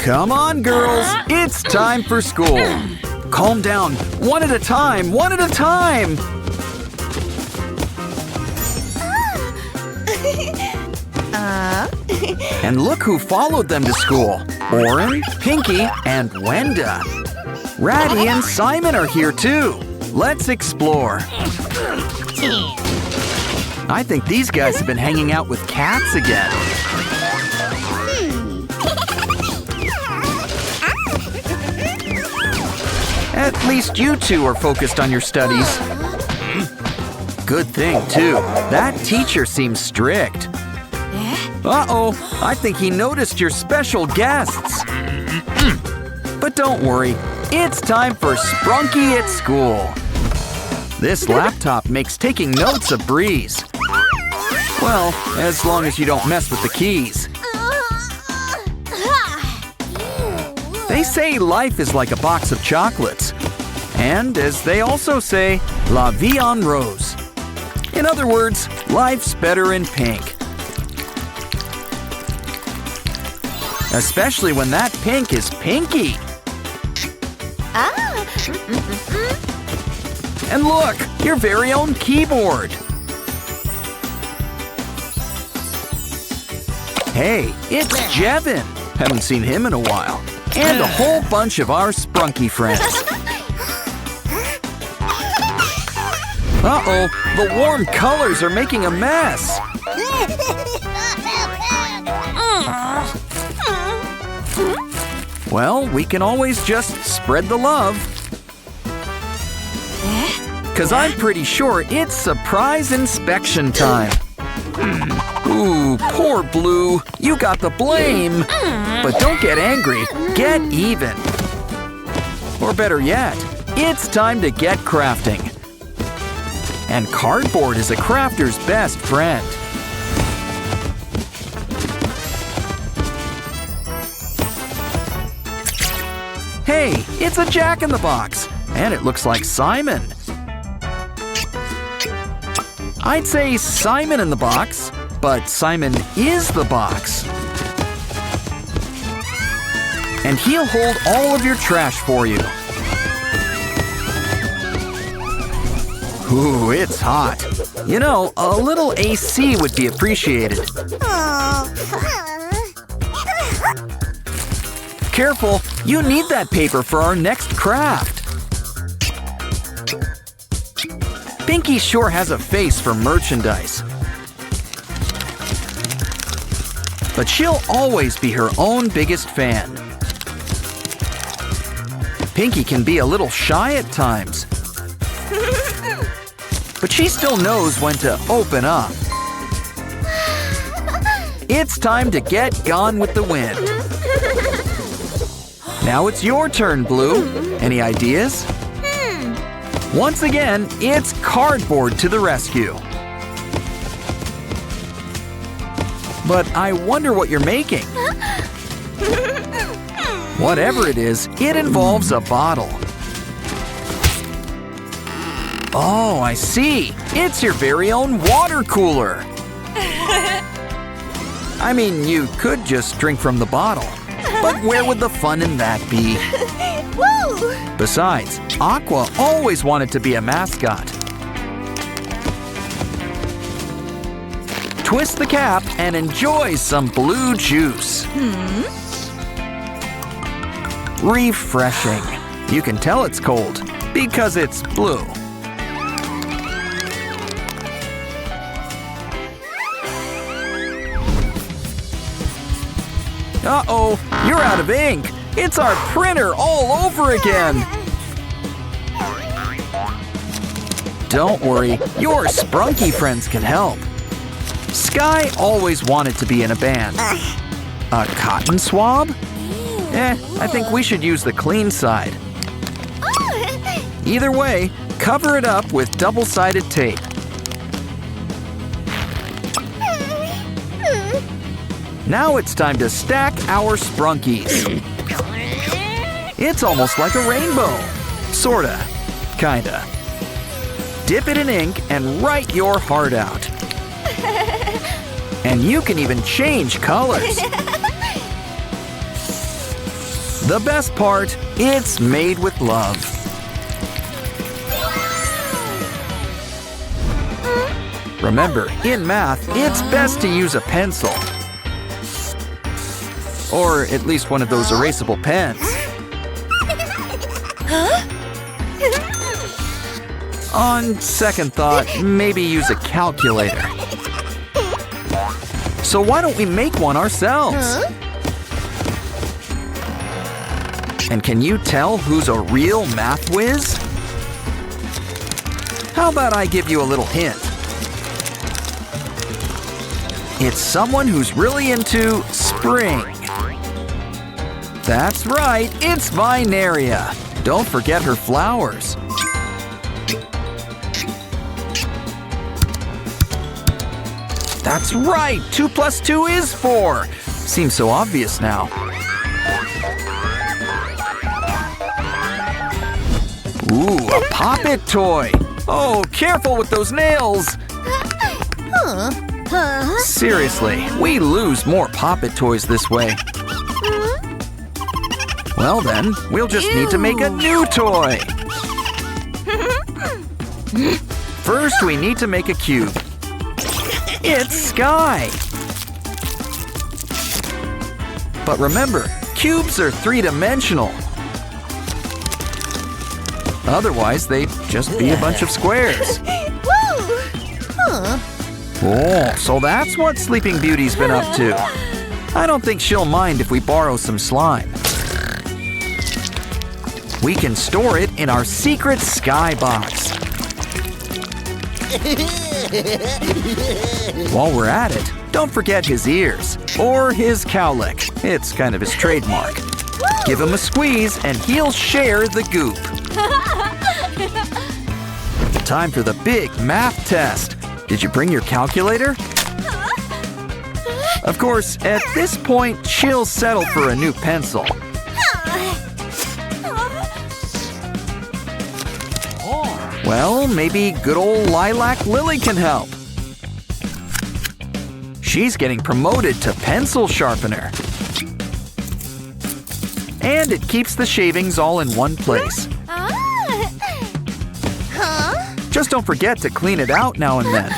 Come on, girls. It's time for school. Calm down. One at a time. One at a time. And look who followed them to school. Oren, Pinky, and Wenda. Ratty and Simon are here too. Let's explore. I think these guys have been hanging out with cats again. At least you two are focused on your studies. Good thing, too. That teacher seems strict. Uh-oh, I think he noticed your special guests. But don't worry, it's time for Sprunki at school. This laptop makes taking notes a breeze. Well, as long as you don't mess with the keys. They say life is like a box of chocolates. And as they also say, la vie en rose. In other words, life's better in pink. Especially when that pink is pinky. And look, your very own keyboard. Hey, it's Jevin. Haven't seen him in a while. And a whole bunch of our Sprunki friends. Uh-oh, the warm colors are making a mess. Well, we can always just spread the love. 'Cause I'm pretty sure it's surprise inspection time. Ooh, poor Blue. You got the blame. But don't get angry. Get even. Or better yet, it's time to get crafting. And cardboard is a crafter's best friend. Hey, it's a Jack-in-the-Box. And it looks like Simon. I'd say Simon in the box, but Simon is the box. And he'll hold all of your trash for you. Ooh, it's hot. You know, a little AC would be appreciated. Careful, you need that paper for our next craft. Pinky sure has a face for merchandise. But she'll always be her own biggest fan. Pinky can be a little shy at times. But she still knows when to open up. It's time to get gone with the wind. Now it's your turn, Blue. Any ideas? Once again, it's cardboard to the rescue. But I wonder what you're making. Whatever it is, it involves a bottle. Oh, I see. It's your very own water cooler. I mean, you could just drink from the bottle. But where would the fun in that be? Besides, Aqua always wanted to be a mascot. Twist the cap and enjoy some blue juice. Refreshing. You can tell it's cold because it's blue. Uh-oh, you're out of ink. It's our printer all over again. Don't worry, your Sprunki friends can help. Sky always wanted to be in a band. A cotton swab? I think we should use the clean side. Either way, cover it up with double-sided tape. Now it's time to stack our Sprunkis. It's almost like a rainbow. Sorta. Kinda. Dip it in ink and write your heart out. And you can even change colors. The best part, it's made with love. Remember, in math, it's best to use a pencil. Or at least one of those erasable pens. On second thought, maybe use a calculator. So why don't we make one ourselves? And can you tell who's a real math whiz? How about I give you a little hint? It's someone who's really into spring. That's right, it's Vinaria. Don't forget her flowers. That's right, 2 plus 2 is 4. Seems so obvious now. Ooh, a Pop-It toy. Oh, careful with those nails. Seriously, we lose more Pop-It toys this way. Well then, we'll just need to make a new toy. First, we need to make a cube. It's Sky. But remember, cubes are three-dimensional. Otherwise, they'd just be a bunch of squares. Oh, so that's what Sleeping Beauty's been up to. I don't think she'll mind if we borrow some slime. We can store it in our secret Sky box. While we're at it, don't forget his ears, or his cowlick. It's kind of his trademark. Give him a squeeze and he'll share the goop. Time for the big math test. Did you bring your calculator? Of course, at this point, she'll settle for a new pencil. Well, maybe good old Lilac Lily can help. She's getting promoted to pencil sharpener. And it keeps the shavings all in one place. Just don't forget to clean it out now and then.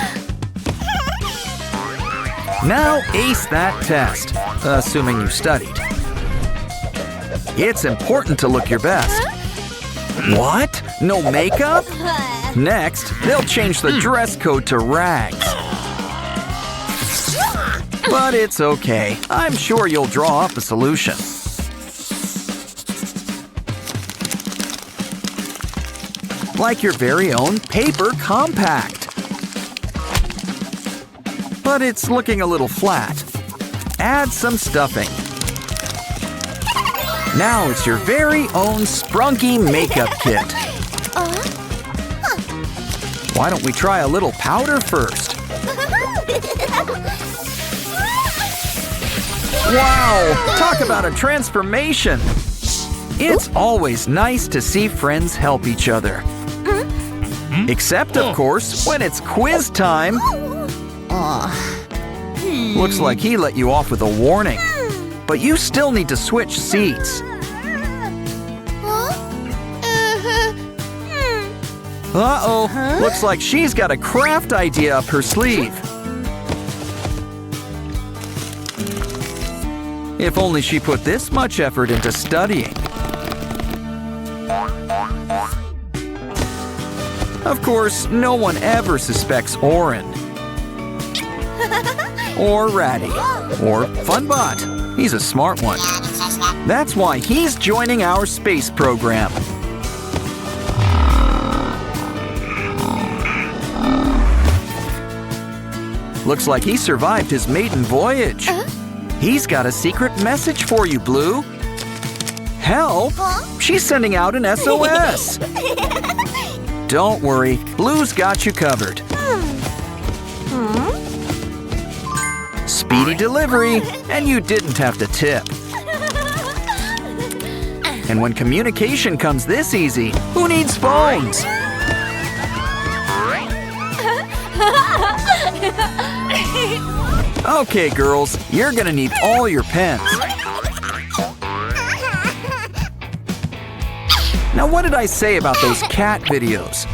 Now ace that test, assuming you studied. It's important to look your best. What? No makeup? Next, they'll change the dress code to rags. But it's okay. I'm sure you'll draw up a solution. Like your very own paper compact. But it's looking a little flat. Add some stuffing. Now it's your very own Sprunki makeup kit. Why don't we try a little powder first? Wow! Talk about a transformation! It's always nice to see friends help each other. Except, of course, when it's quiz time. Looks like he let you off with a warning. But you still need to switch seats. Uh-oh, looks like she's got a craft idea up her sleeve. If only she put this much effort into studying. Of course, no one ever suspects Orin. Or Ratty. Or Funbot. He's a smart one. That's why he's joining our space program. Looks like he survived his maiden voyage. He's got a secret message for you, Blue. Help! She's sending out an SOS. Don't worry, Blue's got you covered. Speedy delivery, and you didn't have to tip. And when communication comes this easy, who needs phones? Okay, girls, you're gonna need all your pens. Now what did I say about those cat videos?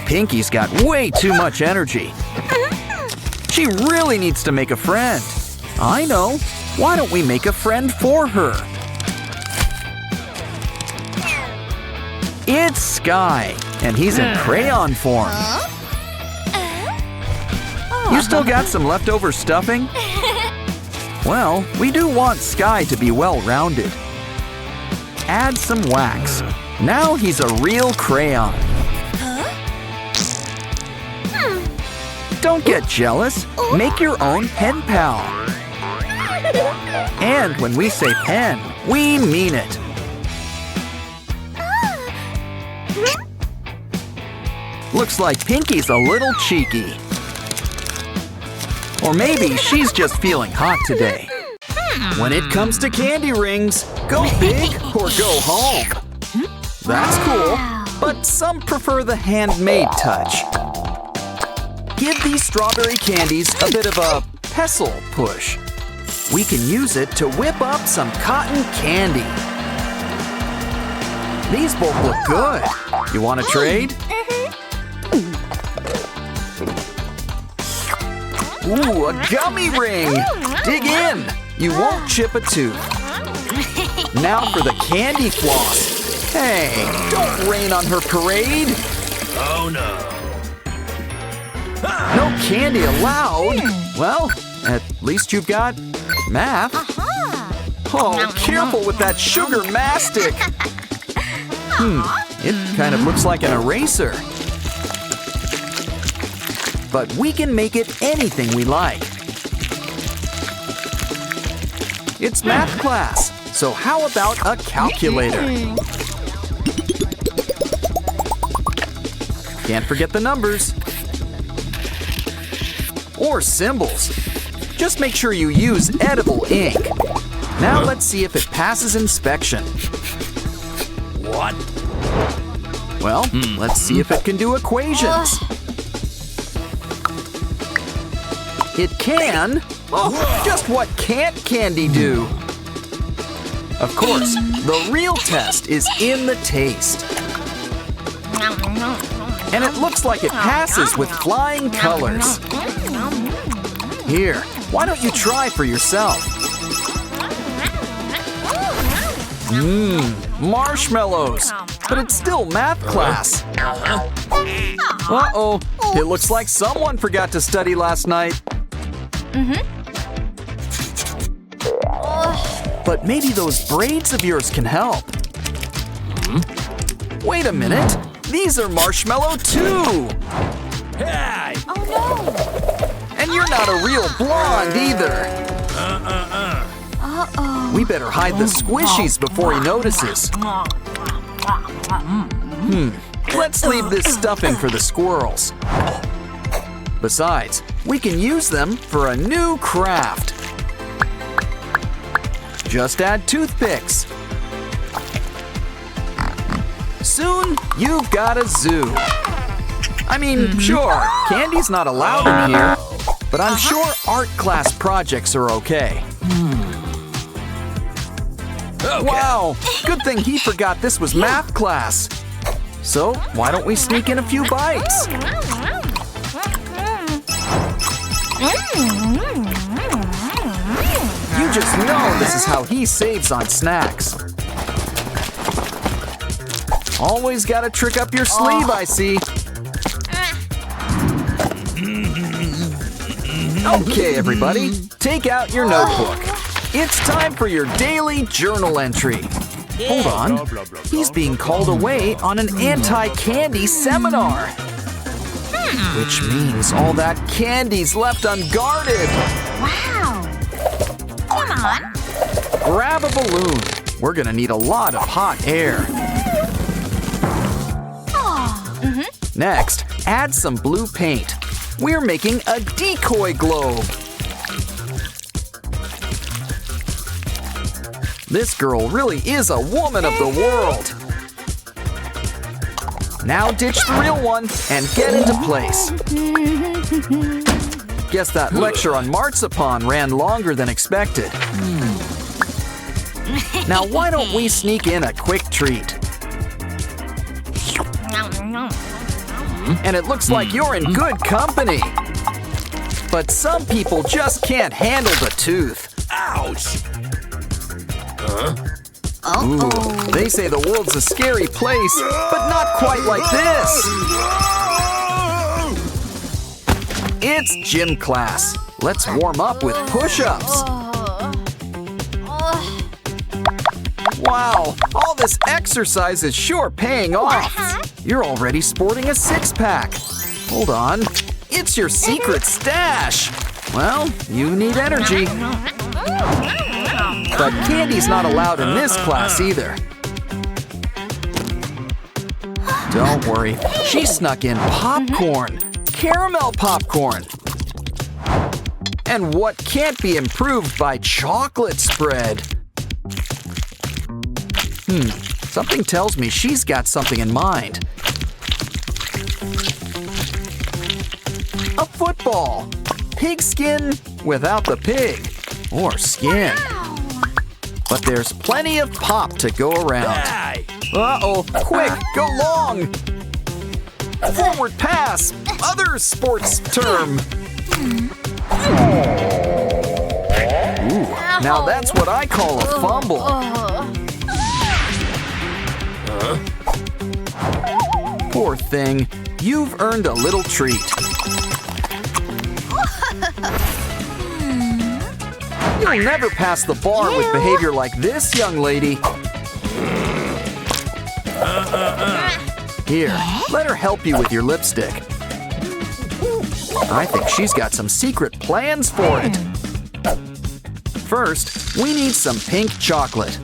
Pinky's got way too much energy. She really needs to make a friend. I know. Why don't we make a friend for her? It's Sky, and he's in crayon form. You still got some leftover stuffing? Well, we do want Sky to be well-rounded. Add some wax. Now he's a real crayon. Don't get jealous. Make your own pen pal. And when we say pen, we mean it. Looks like Pinky's a little cheeky. Or maybe she's just feeling hot today. When it comes to candy rings, go big or go home. That's cool, but some prefer the handmade touch. Give these strawberry candies a bit of a pestle push. We can use it to whip up some cotton candy. These both look good. You want to trade? Ooh, a gummy ring! Dig in! You won't chip a tooth. Now for the candy floss. Hey, don't rain on her parade. Oh no. No candy allowed. Well, at least you've got math. Oh, careful with that sugar mastic. It kind of looks like an eraser. But we can make it anything we like. It's math class, so how about a calculator? Can't forget the numbers. Or symbols. Just make sure you use edible ink. Now let's see if it passes inspection. What? Well, let's see if it can do equations. It can? Oh, just what can't candy do? Of course, the real test is in the taste. And it looks like it passes with flying colors. Here, why don't you try for yourself? Marshmallows, but it's still math class. Uh-oh, it looks like someone forgot to study last night. But maybe those braids of yours can help. Wait a minute, these are marshmallow too. Hey! Oh no! And you're not a real blonde either. Uh-oh. We better hide the squishies before he notices. Let's leave this stuffing for the squirrels. Besides, we can use them for a new craft. Just add toothpicks. Soon, you've got a zoo. I mean, sure, candy's not allowed in here, but I'm sure art class projects are okay. Wow, good thing he forgot this was math class. So, why don't we sneak in a few bites? You just know this is how he saves on snacks. Always gotta trick up your sleeve, I see. Okay, everybody, take out your notebook. It's time for your daily journal entry. Hold on, he's being called away on an anti-candy seminar. Which means all that candy's left unguarded. Wow! Come on. Grab a balloon. We're gonna need a lot of hot air. Next, add some blue paint. We're making a decoy globe. This girl really is a woman of the world. Now ditch the real one and get into place. Guess that lecture on marzipan ran longer than expected. Now why don't we sneak in a quick treat? And it looks like you're in good company. But some people just can't handle the tooth. Ouch! Ooh, they say the world's a scary place, but not quite like this. It's gym class. Let's warm up with push-ups. Wow, all this exercise is sure paying off. You're already sporting a six-pack. Hold on, it's your secret stash. Well, you need energy. But candy's not allowed in this class either. Don't worry, she snuck in popcorn. Caramel popcorn. And what can't be improved by chocolate spread? Something tells me she's got something in mind. A football. Pigskin without the pig. Or skin. But there's plenty of pop to go around. Hey! Uh-oh, quick, go long! Forward pass, other sports term. Ooh, now that's what I call a fumble. Poor thing, you've earned a little treat. You'll never pass the bar with behavior like this, young lady. Here, let her help you with your lipstick. I think she's got some secret plans for it. First, we need some pink chocolate.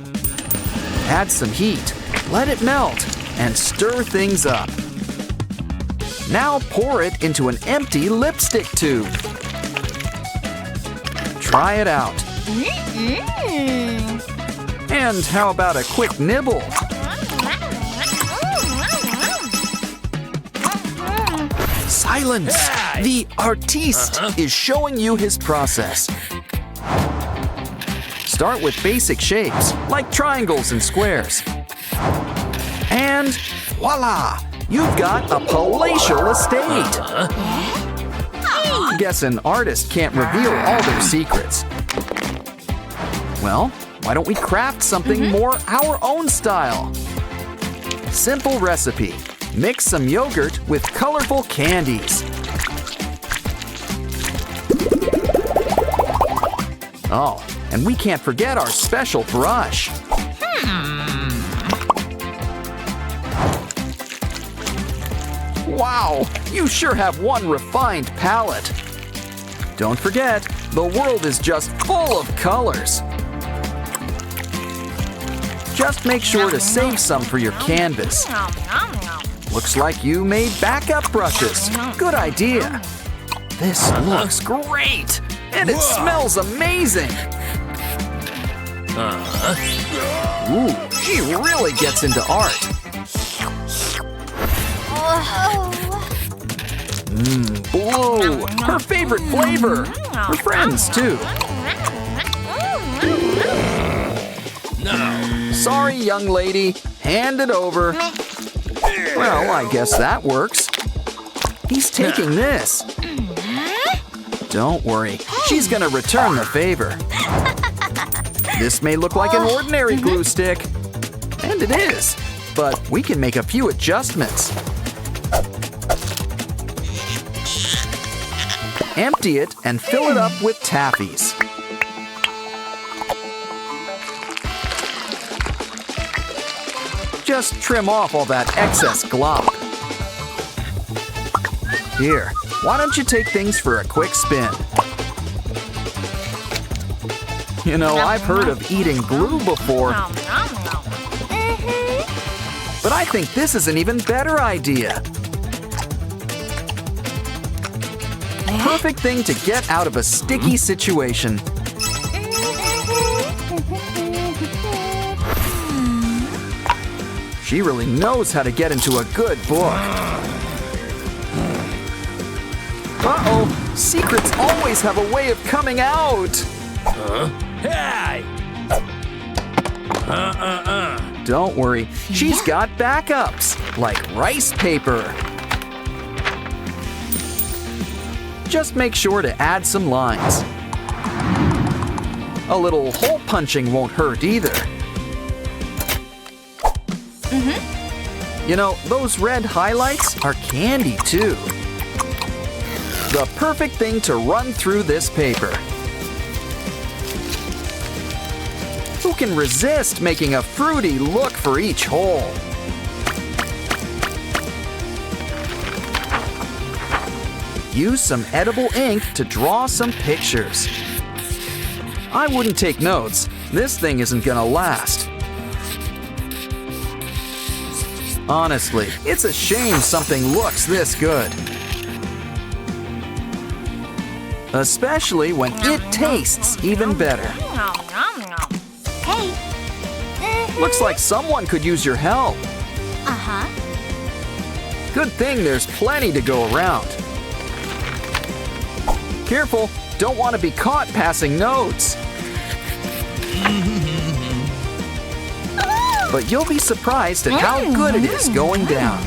Add some heat, let it melt, and stir things up. Now pour it into an empty lipstick tube. Try it out. And how about a quick nibble? Silence! The artiste is showing you his process. Start with basic shapes, like triangles and squares. And voila! You've got a palatial estate! Guess an artist can't reveal all their secrets. Well, why don't we craft something more our own style? Simple recipe. Mix some yogurt with colorful candies. Oh, and we can't forget our special brush. Wow, you sure have one refined palette. Don't forget, the world is just full of colors. Just make sure to save some for your canvas. Looks like you made backup brushes. Good idea. This looks great, and it smells amazing. Ooh, she really gets into art. Blue, her favorite flavor. Her friends, too. No. Sorry, young lady. Hand it over. Well, I guess that works. He's taking this. Don't worry, she's gonna return the favor. This may look like an ordinary glue stick. And it is. But we can make a few adjustments. Empty it and fill it up with taffies. Just trim off all that excess glop. Here, why don't you take things for a quick spin? You know, I've heard of eating glue before. But I think this is an even better idea. Perfect thing to get out of a sticky situation. She really knows how to get into a good book. Uh-oh, secrets always have a way of coming out. Hey! Don't worry, she's got backups, like rice paper. Just make sure to add some lines. A little hole punching won't hurt either. You know, those red highlights are candy too. The perfect thing to run through this paper. Who can resist making a fruity look for each hole? Use some edible ink to draw some pictures. I wouldn't take notes. This thing isn't gonna last. Honestly, it's a shame something looks this good. Especially when it tastes even better. Hey. Looks like someone could use your help. Good thing there's plenty to go around. Careful, don't want to be caught passing notes. But you'll be surprised at how good it is going down.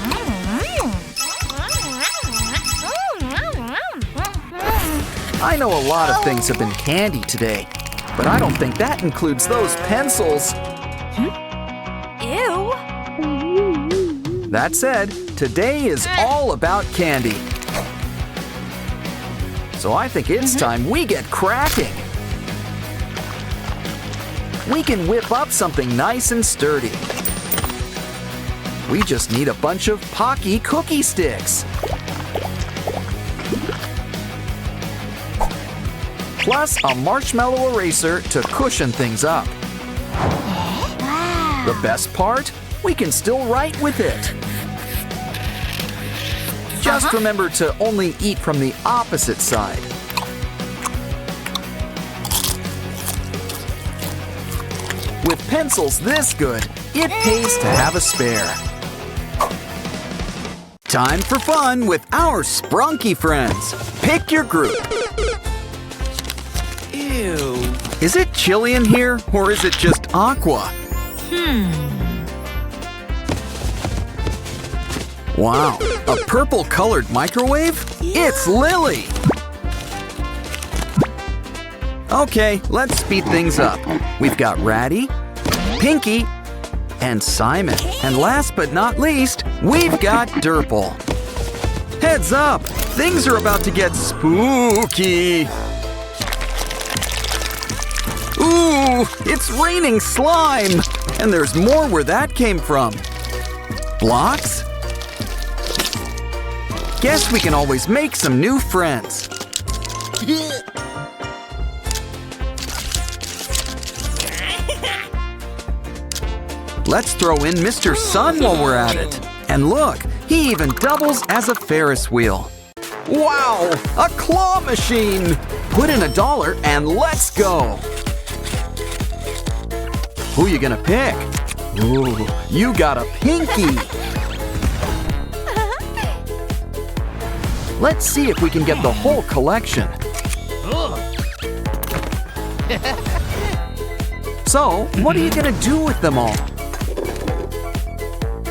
I know a lot of things have been candy today, but I don't think that includes those pencils. Ew. That said, today is all about candy. So I think it's time we get cracking. We can whip up something nice and sturdy. We just need a bunch of Pocky cookie sticks. Plus a marshmallow eraser to cushion things up. Wow. The best part? We can still write with it. Just remember to only eat from the opposite side. With pencils this good, it pays to have a spare. Time for fun with our Sprunki friends. Pick your group. Ew. Is it chilly in here, or is it just aqua? Wow, a purple-colored microwave? It's Lily! Okay, let's speed things up. We've got Ratty, Pinky, and Simon. And last but not least, we've got Durple. Heads up, things are about to get spooky. Ooh, it's raining slime! And there's more where that came from. Blocks? Guess we can always make some new friends. Let's throw in Mr. Sun while we're at it. And look, he even doubles as a Ferris wheel. Wow, a claw machine! Put in $1 and let's go! Who you gonna pick? Ooh, you got a Pinky! Let's see if we can get the whole collection. So, what are you gonna do with them all?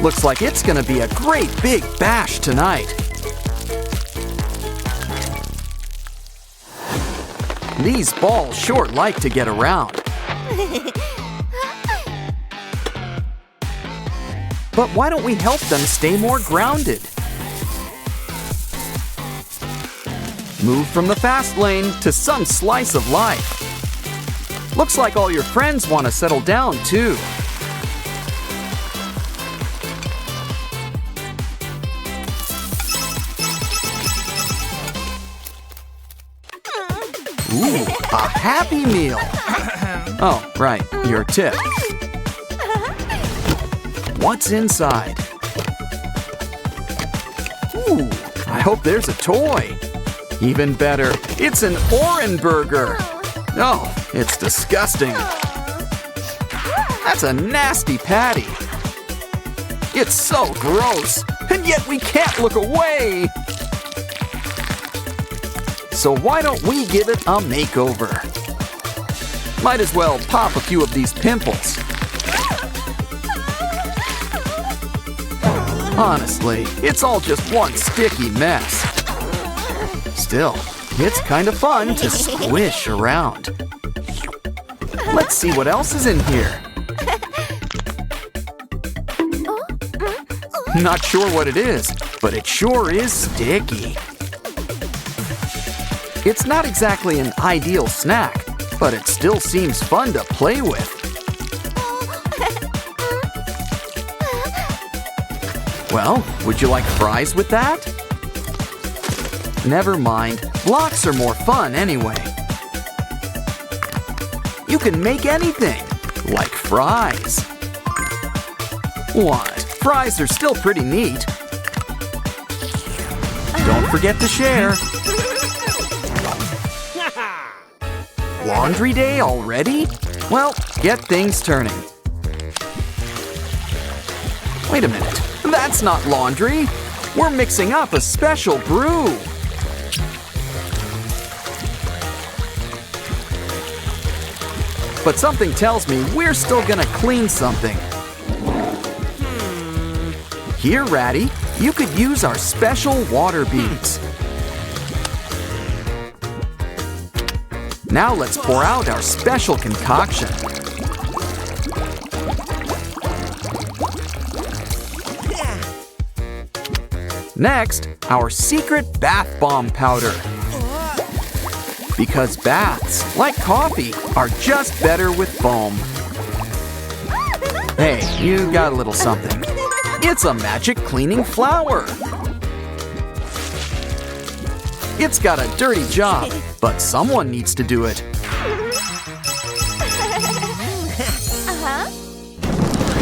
Looks like it's gonna be a great big bash tonight. These balls sure like to get around. But why don't we help them stay more grounded? Move from the fast lane to some slice of life. Looks like all your friends want to settle down too. Ooh, a Happy Meal. Oh, right, your tip. What's inside? Ooh, I hope there's a toy. Even better, it's an Orenburger. Oh, it's disgusting. That's a nasty patty. It's so gross, and yet we can't look away. So why don't we give it a makeover? Might as well pop a few of these pimples. Honestly, it's all just one sticky mess. Still, it's kind of fun to squish around. Let's see what else is in here. Not sure what it is, but it sure is sticky. It's not exactly an ideal snack, but it still seems fun to play with. Well, would you like fries with that? Never mind, blocks are more fun anyway. You can make anything, like fries. What? Fries are still pretty neat. Don't forget to share. Laundry day already? Well, get things turning. Wait a minute, that's not laundry. We're mixing up a special brew. But something tells me we're still gonna clean something. Here, Ratty, you could use our special water beads. Now let's pour out our special concoction. Next, our secret bath bomb powder. Because baths, like coffee, are just better with foam. Hey, you got a little something. It's a magic cleaning flower. It's got a dirty job, but someone needs to do it.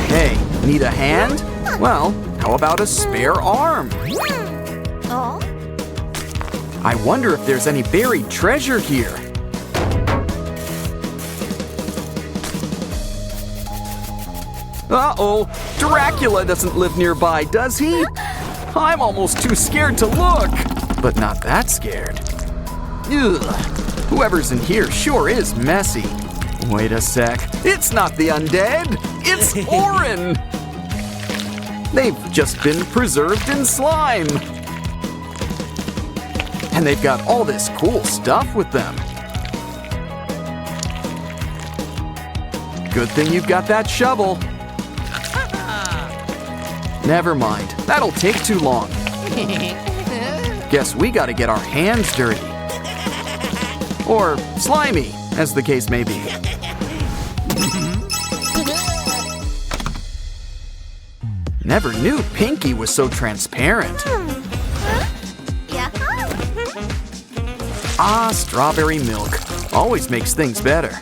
Hey, need a hand? Well, how about a spare arm? I wonder if there's any buried treasure here. Uh-oh, Dracula doesn't live nearby, does he? I'm almost too scared to look, but not that scared. Ugh, whoever's in here sure is messy. Wait a sec, it's not the undead, it's Orin! They've just been preserved in slime. And they've got all this cool stuff with them. Good thing you've got that shovel. Never mind, that'll take too long. Guess we gotta get our hands dirty. Or slimy, as the case may be. Never knew Pinky was so transparent. Ah, strawberry milk. Always makes things better.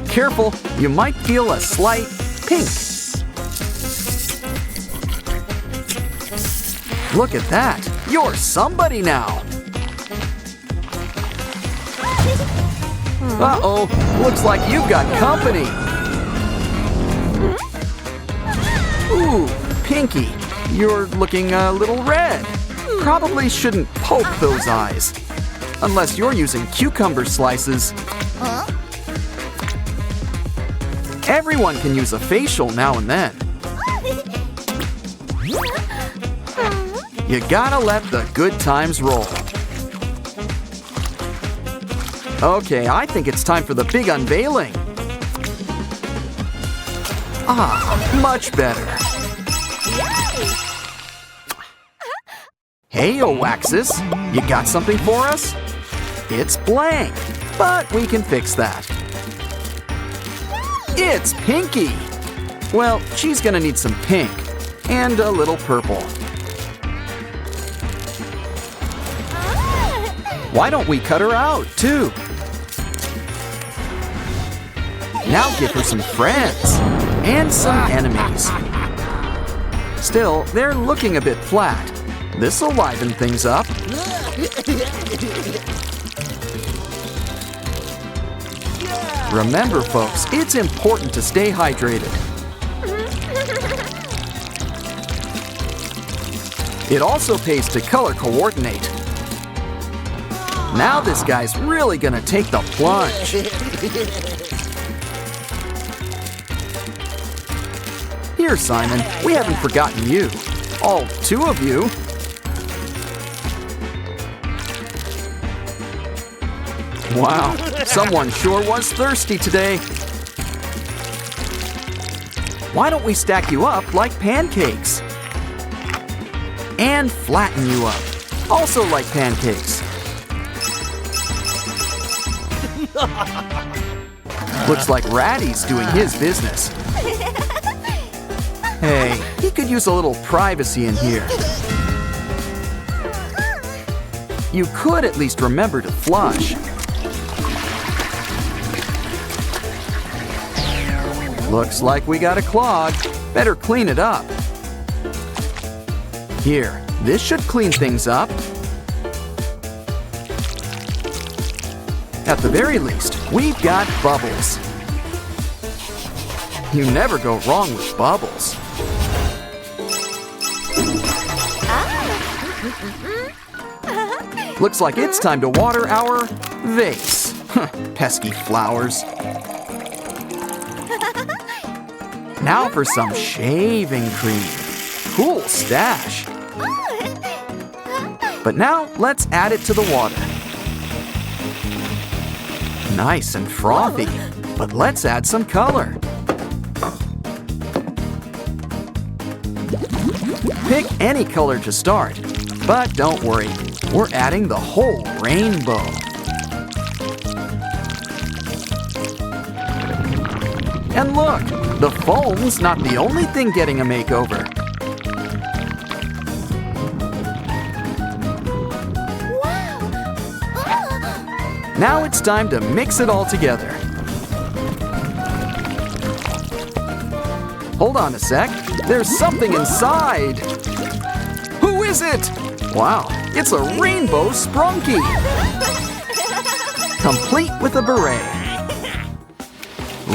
Careful, you might feel a slight pink. Look at that, you're somebody now. Uh-oh, looks like you've got company. Ooh, Pinky, you're looking a little red. Probably shouldn't poke those eyes. Unless you're using cucumber slices. Everyone can use a facial now and then. You gotta let the good times roll. Okay, I think it's time for the big unveiling. Ah, much better. Hey, Oaxis, you got something for us? It's blank, but we can fix that. It's Pinky! Well, she's gonna need some pink and a little purple. Why don't we cut her out, too? Now give her some friends and some enemies. Still, they're looking a bit flat. This'll liven things up. Remember, folks, it's important to stay hydrated. It also pays to color coordinate. Now this guy's really gonna take the plunge. Here, Simon, we haven't forgotten you. All 2 of you. Wow, someone sure was thirsty today. Why don't we stack you up like pancakes? And flatten you up, also like pancakes. Looks like Ratty's doing his business. Hey, he could use a little privacy in here. You could at least remember to flush. Looks like we got a clog. Better clean it up. Here, this should clean things up. At the very least, we've got bubbles. You never go wrong with bubbles. Looks like it's time to water our vase. Pesky flowers. Now for some shaving cream. Cool stash. But now let's add it to the water. Nice and frothy, but let's add some color. Pick any color to start, but don't worry, we're adding the whole rainbow. And look, the foam's not the only thing getting a makeover. Now it's time to mix it all together. Hold on a sec, there's something inside. Who is it? Wow, it's a rainbow Sprunki. Complete with a beret.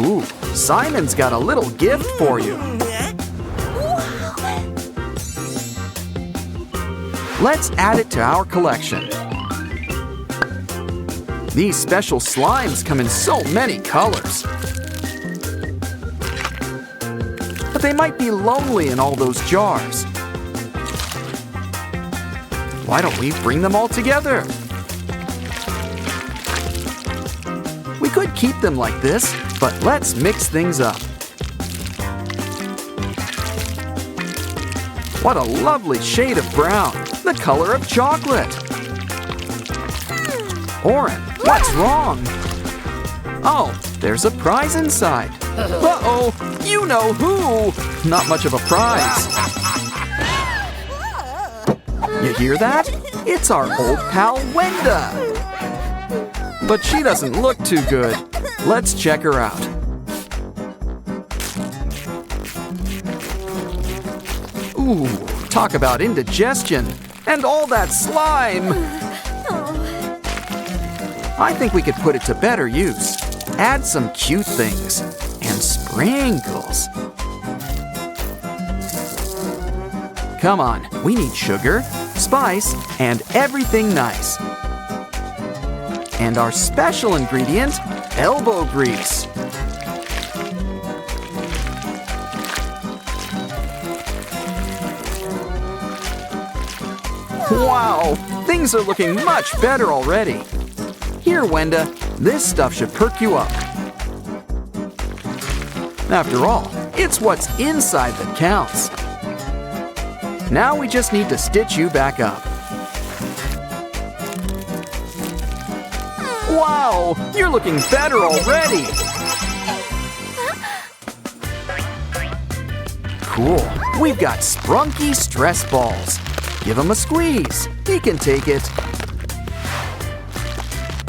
Ooh, Simon's got a little gift for you. Let's add it to our collection. These special slimes come in so many colors. But they might be lonely in all those jars. Why don't we bring them all together? We could keep them like this, but let's mix things up. What a lovely shade of brown, the color of chocolate. Oren, what's wrong? Oh, there's a prize inside. Uh-oh, you know who? Not much of a prize. You hear that? It's our old pal Wenda. But she doesn't look too good. Let's check her out. Ooh, talk about indigestion. And all that slime. I think we could put it to better use. Add some cute things. And sprinkles. Come on, we need sugar, spice, and everything nice. And our special ingredient, elbow grease. Wow, things are looking much better already. Here, Wenda, this stuff should perk you up. After all, it's what's inside that counts. Now we just need to stitch you back up. Wow, you're looking better already. Cool, we've got Sprunki stress balls. Give him a squeeze, he can take it.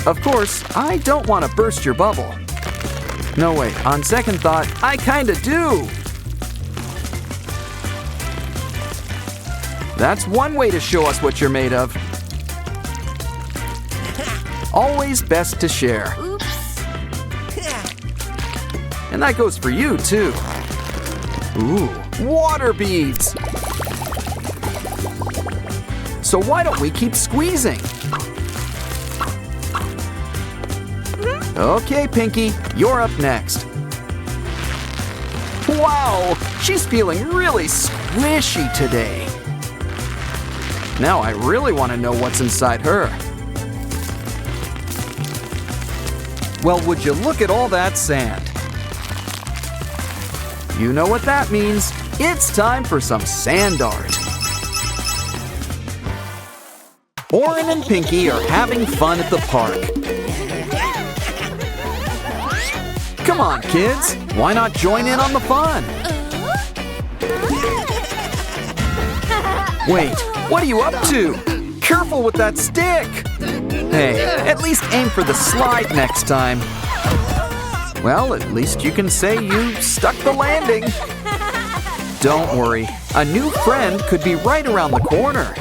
Of course, I don't want to burst your bubble. No, wait, on second thought, I kinda do. That's one way to show us what you're made of. Always best to share. Oops. And that goes for you, too. Ooh, water beads. So why don't we keep squeezing? Okay, Pinky, you're up next. Wow, she's feeling really squishy today. Now I really want to know what's inside her. Well, would you look at all that sand? You know what that means. It's time for some sand art. Oren and Pinky are having fun at the park. Come on, kids. Why not join in on the fun? Wait, what are you up to? Careful with that stick. Hey, at least aim for the slide next time. Well, at least you can say you stuck the landing. Don't worry, a new friend could be right around the corner.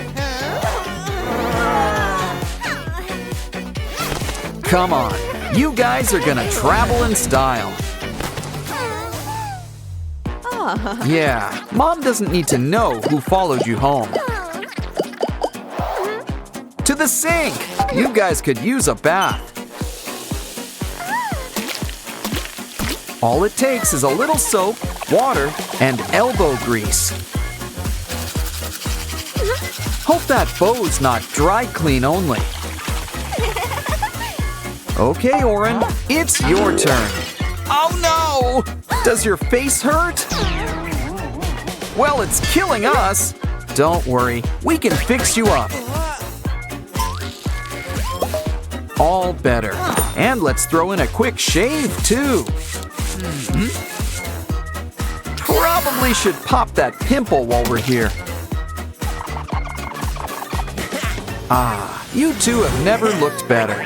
Come on, you guys are gonna travel in style. Yeah, Mom doesn't need to know who followed you home. To the sink! You guys could use a bath. All it takes is a little soap, water, and elbow grease. Hope that bow's not dry clean only. Okay, Oren, it's your turn. Oh no! Does your face hurt? Well, it's killing us. Don't worry, we can fix you up. All better. And let's throw in a quick shave, too. Probably should pop that pimple while we're here. Ah, you two have never looked better.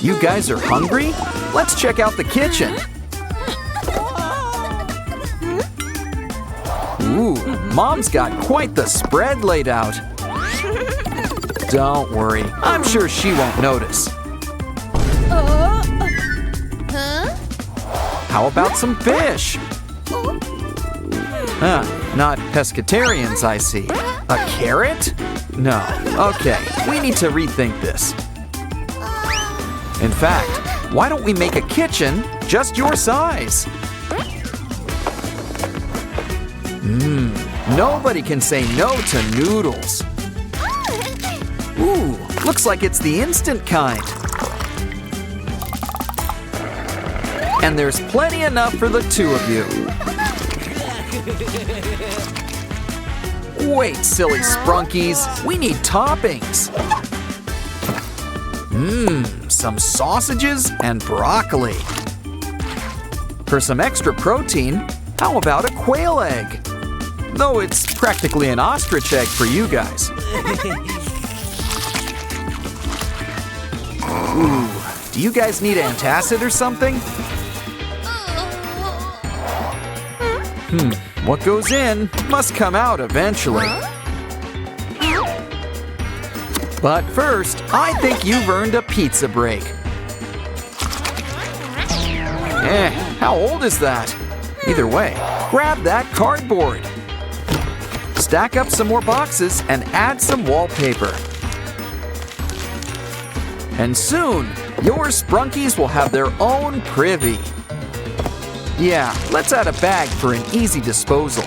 You guys are hungry? Let's check out the kitchen. Ooh, Mom's got quite the spread laid out. Don't worry, I'm sure she won't notice. How about some fish? Not pescatarians, I see. A carrot? No. Okay, we need to rethink this. In fact, why don't we make a kitchen just your size? Nobody can say no to noodles. Ooh, looks like it's the instant kind. And there's plenty enough for the two of you. Wait, silly Sprunkies, we need toppings. Some sausages and broccoli. For some extra protein, how about a quail egg? Though it's practically an ostrich egg for you guys. Ooh, do you guys need antacid or something? What goes in must come out eventually. But first, I think you've earned a pizza break. How old is that? Either way, grab that cardboard. Stack up some more boxes and add some wallpaper. And soon, your Sprunkies will have their own privy. Yeah, let's add a bag for an easy disposal.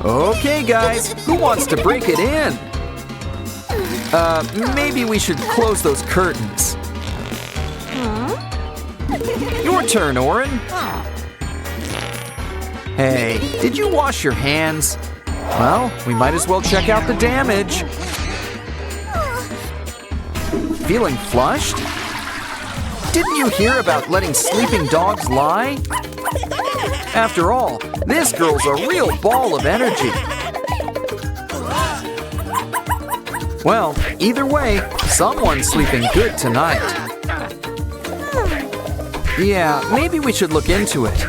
Okay, guys, who wants to break it in? Maybe we should close those curtains. Your turn, Oren. Hey, did you wash your hands? Well, we might as well check out the damage. Feeling flushed? Didn't you hear about letting sleeping dogs lie? After all, this girl's a real ball of energy. Well, either way, someone's sleeping good tonight. Yeah, maybe we should look into it.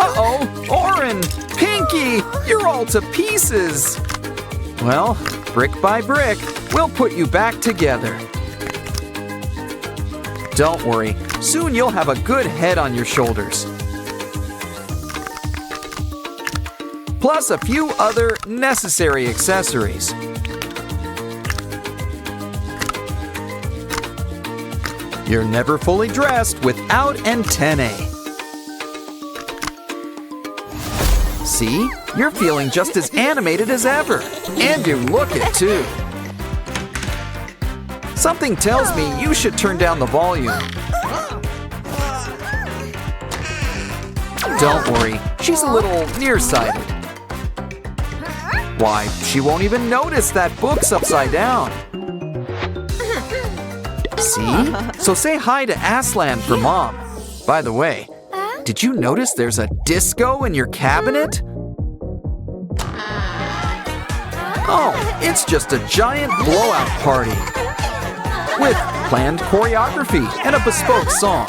Uh-oh, Oren, Pinky, you're all to pieces. Well, brick by brick, we'll put you back together. Don't worry, soon you'll have a good head on your shoulders. Plus a few other necessary accessories. You're never fully dressed without antennae. See? You're feeling just as animated as ever. And you look it, too. Something tells me you should turn down the volume. Don't worry, she's a little nearsighted. Why, she won't even notice that book's upside down. See? So say hi to Aslan for Mom. By the way, did you notice there's a disco in your cabinet? Oh, it's just a giant blowout party with planned choreography and a bespoke song.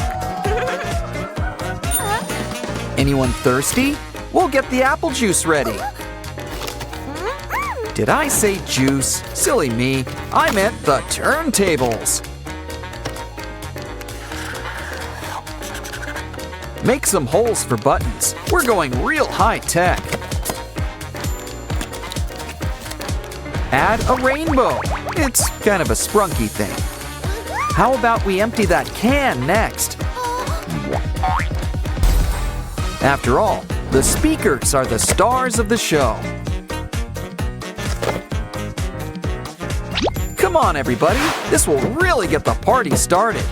Anyone thirsty? We'll get the apple juice ready. Did I say juice? Silly me. I meant the turntables. Make some holes for buttons. We're going real high tech. Add a rainbow. It's kind of a Sprunki thing. How about we empty that can next? After all, the speakers are the stars of the show. Come on, everybody. This will really get the party started.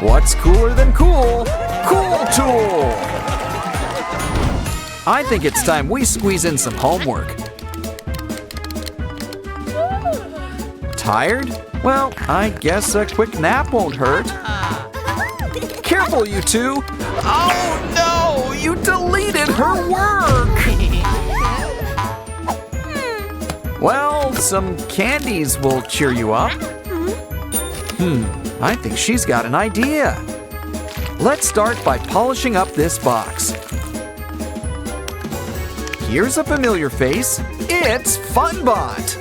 What's cooler than cool? Cool Tool! I think it's time we squeeze in some homework. Tired? Well, I guess a quick nap won't hurt. Careful, you two! Oh no! You deleted her work! Well, some candies will cheer you up. I think she's got an idea. Let's start by polishing up this box. Here's a familiar face. It's Funbot.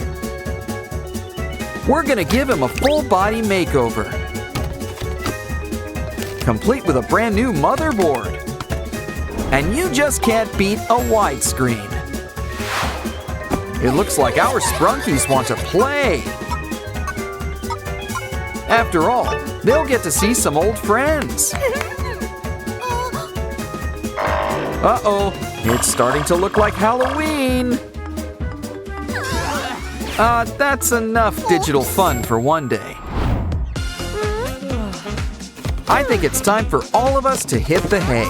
We're gonna give him a full body makeover, complete with a brand new motherboard. And you just can't beat a widescreen. It looks like our Sprunkies want to play. After all, they'll get to see some old friends. Uh-oh, it's starting to look like Halloween. That's enough digital fun for one day. I think it's time for all of us to hit the hay.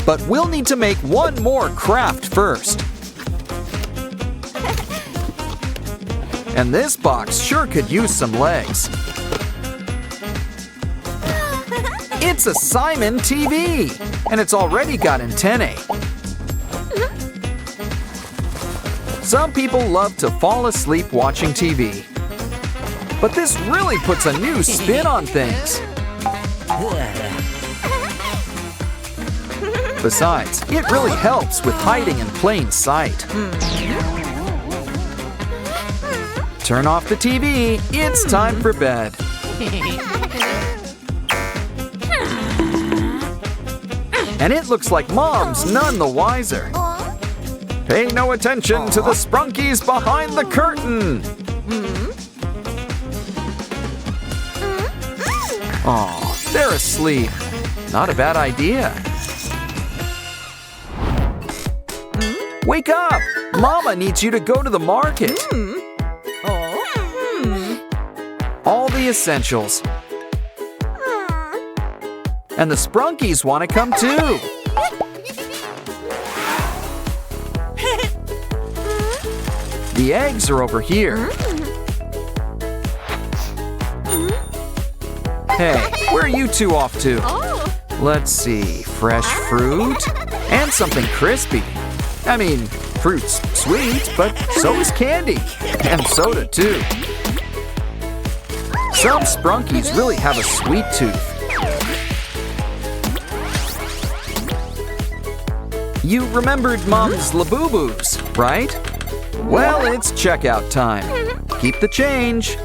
But we'll need to make one more craft first. And this box sure could use some legs. It's a Simon TV, and it's already got antennae. Some people love to fall asleep watching TV. But this really puts a new spin on things. Besides, it really helps with hiding in plain sight. Turn off the TV. It's time for bed. And it looks like Mom's none the wiser. Pay no attention to the Sprunkies behind the curtain. Aw, they're asleep. Not a bad idea. Wake up! Mama needs you to go to the market. All the essentials. And the Sprunkies want to come too. The eggs are over here. Hey, where are you two off to? Let's see, fresh fruit and something crispy. I mean, fruit's sweet, but so is candy. And soda too. Some Sprunkies really have a sweet tooth. You remembered Mom's Labubu's, right? Well, it's checkout time. Keep the change.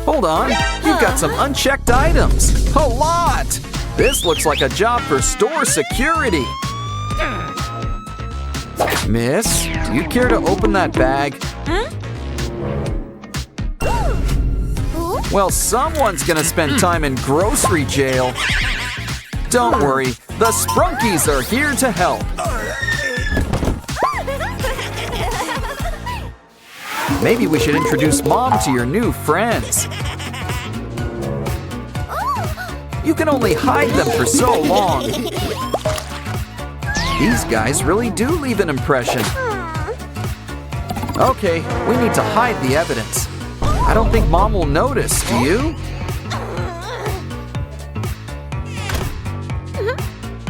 Hold on, you've got some unchecked items. A lot! This looks like a job for store security. Miss, do you care to open that bag? Well, someone's gonna spend time in grocery jail. Don't worry, the Sprunkies are here to help. Maybe we should introduce Mom to your new friends. You can only hide them for so long. These guys really do leave an impression. Okay, we need to hide the evidence. I don't think Mom will notice, do you?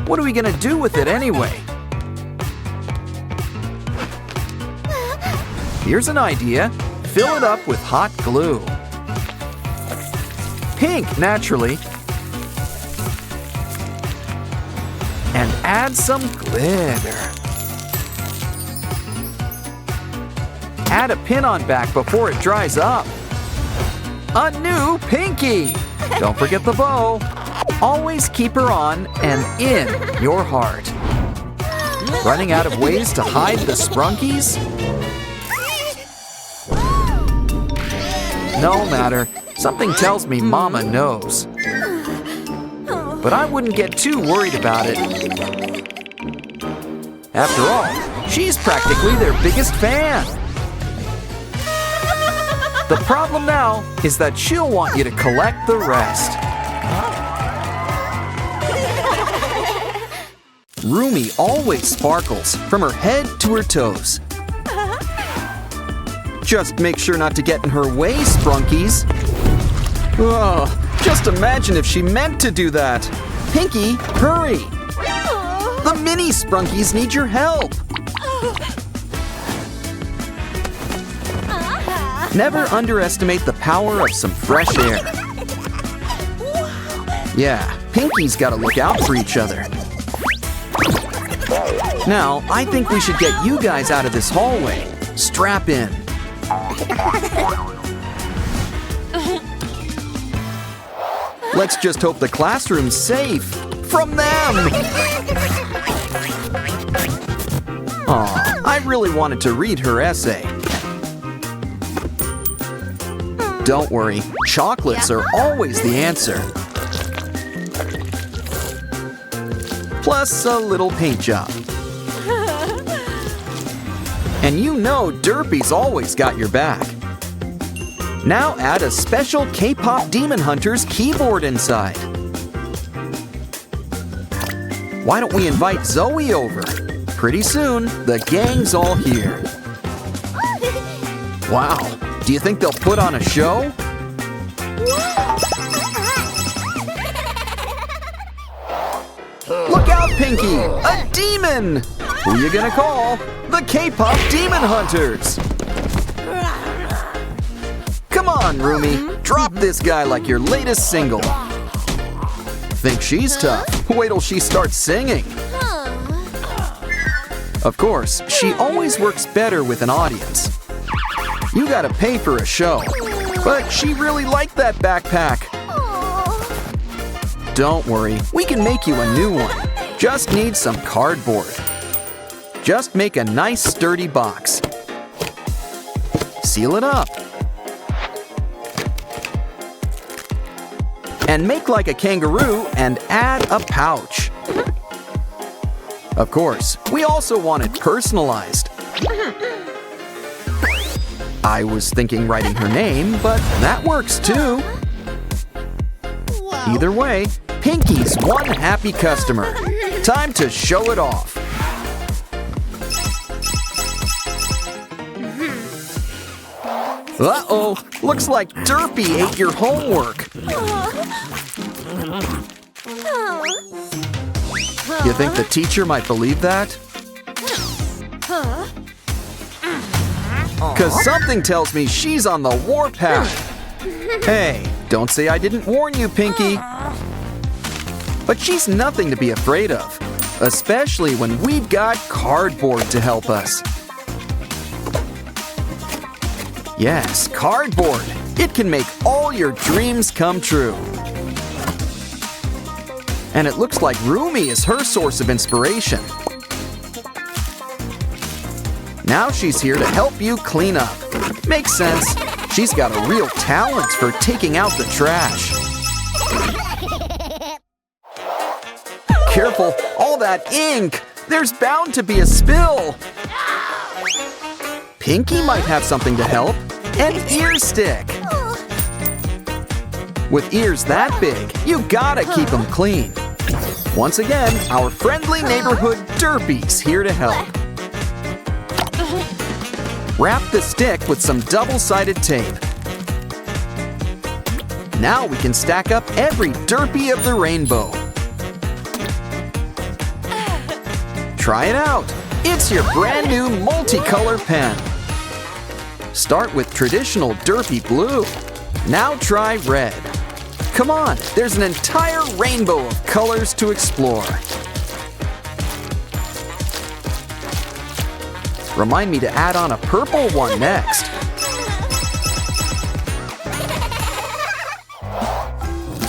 What are we gonna do with it anyway? Here's an idea. Fill it up with hot glue. Pink, naturally. And add some glitter. Add a pin on back before it dries up. A new pinky! Don't forget the bow. Always keep her on and in your heart. Running out of ways to hide the Sprunkies? No matter. Something tells me Mama knows. But I wouldn't get too worried about it. After all, she's practically their biggest fan. The problem now is that she'll want you to collect the rest. Rumi always sparkles from her head to her toes. Just make sure not to get in her way, Sprunkies. Oh, just imagine if she meant to do that. Pinky, hurry! The mini Sprunkies need your help. Never underestimate the power of some fresh air. Yeah, Pinky's gotta look out for each other. Now, I think we should get you guys out of this hallway. Strap in. Let's just hope the classroom's safe from them. Aw, I really wanted to read her essay. Don't worry, chocolates are always the answer. Plus a little paint job. And you know Derpy's always got your back. Now add a special K-pop Demon Hunter's keyboard inside. Why don't we invite Zoe over? Pretty soon, the gang's all here. Wow, do you think they'll put on a show? Look out, Pinky! A demon! Who you gonna call? The K-pop Demon Hunters! Come on, Rumi. Drop this guy like your latest single. Think she's tough? Wait till she starts singing. Of course, she always works better with an audience. You gotta pay for a show. But she really liked that backpack. Don't worry, we can make you a new one. Just need some cardboard. Just make a nice sturdy box. Seal it up. And make like a kangaroo and add a pouch. Of course, we also want it personalized. I was thinking writing her name, but that works too. Either way, Pinky's one happy customer. Time to show it off. Uh-oh, looks like Derpy ate your homework. You think the teacher might believe that? 'Cause something tells me she's on the warpath. Hey, don't say I didn't warn you, Pinky. But she's nothing to be afraid of, especially when we've got cardboard to help us. Yes, cardboard. It can make all your dreams come true. And it looks like Rumi is her source of inspiration. Now she's here to help you clean up. Makes sense. She's got a real talent for taking out the trash. Careful, all that ink! There's bound to be a spill! Pinky might have something to help. An ear stick! With ears that big, you gotta keep them clean. Once again, our friendly neighborhood derpies here to help. Wrap the stick with some double-sided tape. Now we can stack up every derpy of the rainbow. Try it out! It's your brand new multicolor pen. Start with traditional derpy blue. Now try red. Come on, there's an entire rainbow of colors to explore. Remind me to add on a purple one next.